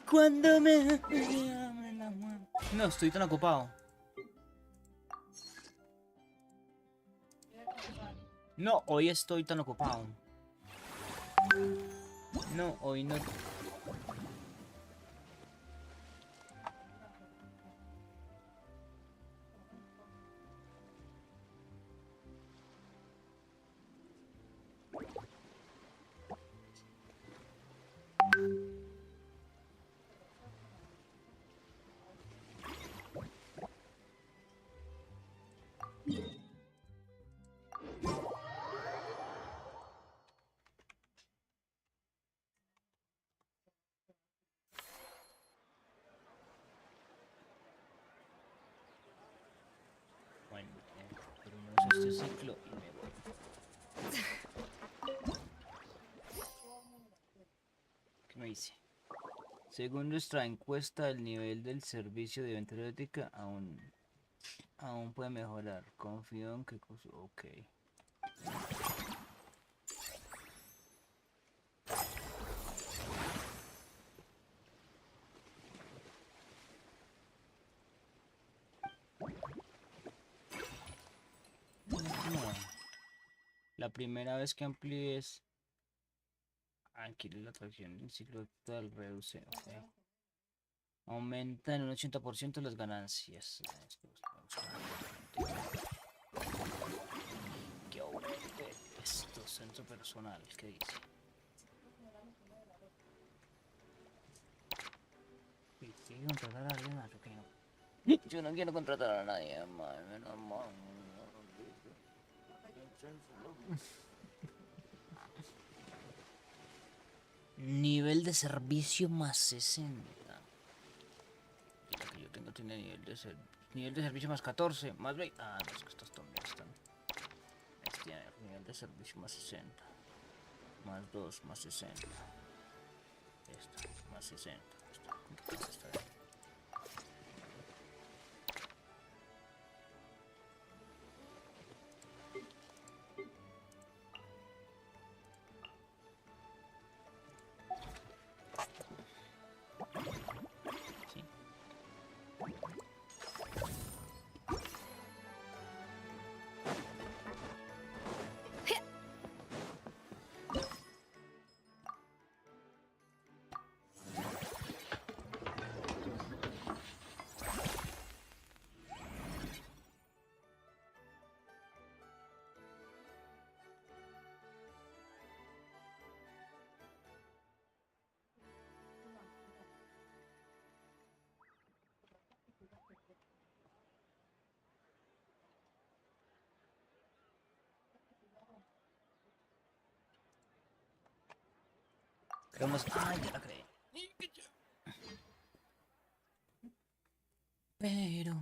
Cuando me... No, estoy tan ocupado. No, hoy estoy tan ocupado. No, hoy no. reciclo y me voy. ¿Qué me dice? Según nuestra encuesta, el nivel del servicio de ventilética aún puede mejorar. Confío en que... Ok. No. La primera vez que amplíes... Adquirir la atracción del ciclo actual reduce. Okay. Aumenta en un 80% las ganancias. Que aumente esto, centro personal. ¿Qué dice? ¿Quiero contratar a alguien más? Okay, no. Yo no quiero contratar a nadie más. Menos mal. Nivel de servicio más 60. La que yo tengo tiene nivel de servicio más 14. Más 20. Ah, no, es que estos también están. Este nivel de servicio más 60. Más 2, más 60. Esta, más 60. Esta. Creamos. Ah, ya la creé. Pero.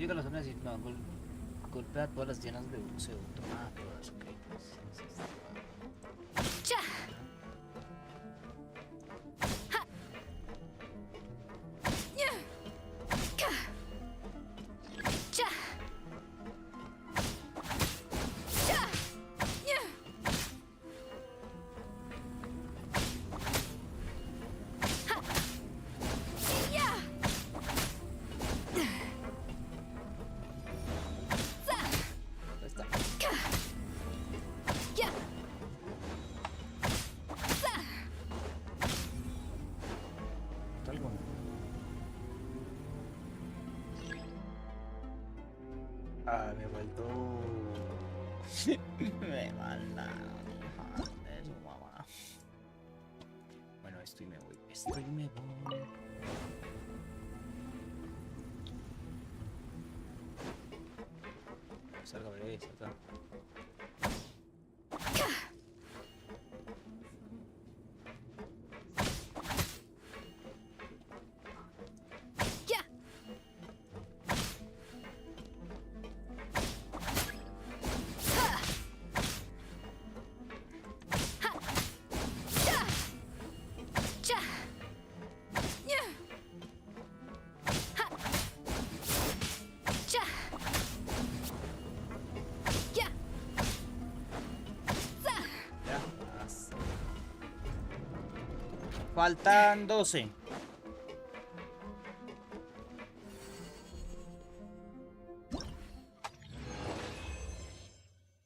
Llega a la zona de decir, no, golpea todas las llenas de buceo. Toma todas, ok. Cha. Ha. Yeah. Ka. Cha. Cha. Yeah. Ha. Yeah. Za. Ahí está. Ka. Yeah. Za. Algo. Ah, me faltó. Me manda. Eso, mamá. Bueno, esto y me voy. Esto y me voy. Salga, bebé, salga. Yeah. Ha. Ha. Cha. Cha. Yeah. Ha. Cha. Yeah. Za. Ya. Faltan 12.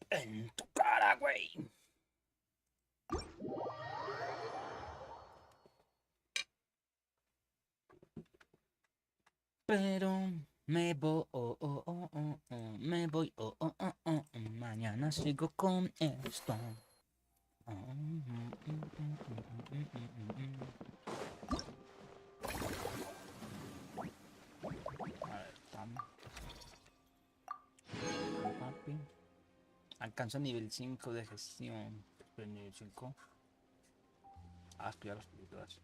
En tu cara, güey. Pero me voy, me voy, mañana sigo con esto. A ver, papi. Alcanzo nivel 5 de gestión. Pero nivel 5. Ah, estudiar las películas.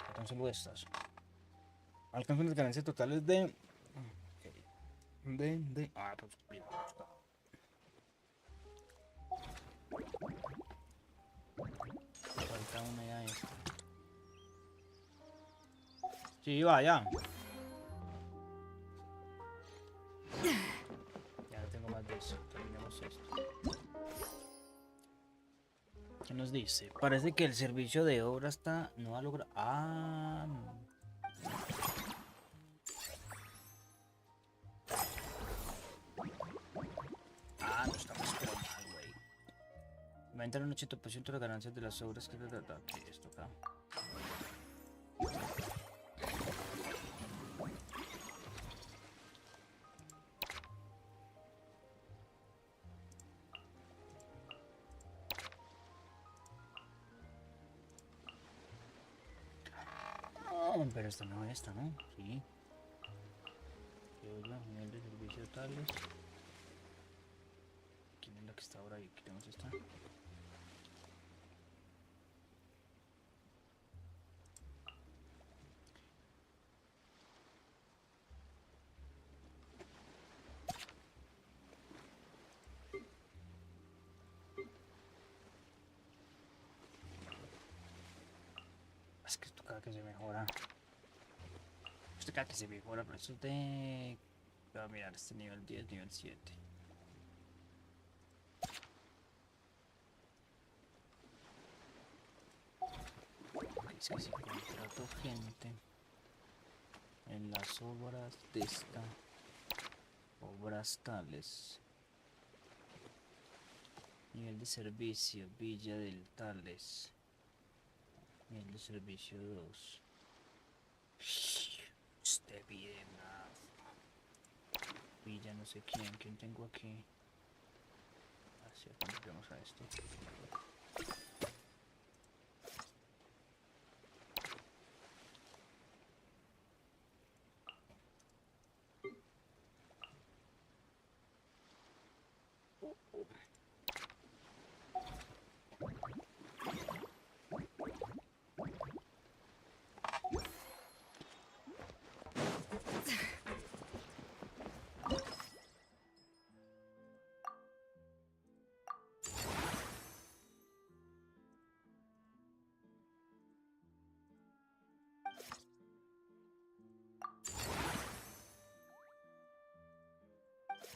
Entonces solo estas. Alcanzo unas ganancias totales de. Ah, pues bien. Falta una ya esta. Sí, va, ya. Ya no tengo más de eso. Terminemos esto. ¿Qué nos dice? Parece que el servicio de obra está. No ha logrado. Ah. Ah, no estamos por mal, güey. Va a entrar un 80% de las ganancias de las obras que... ¿Qué esto acá? Pero esta no, esta, ¿no? Sí. Nivel de servicio tales. ¿Quién es la que está ahora ahí? Queremos esta. Es que esto cada que se mejora. Esto cada que se mejora, pero esto es de... Voy a mirar este nivel 10, nivel 7. Es que si contrato gente en las obras de esta, obras tales, nivel de servicio, Villa del Tales, nivel de servicio 2. Este pide más. Villa no sé quién tengo aquí. Así, vamos a esto.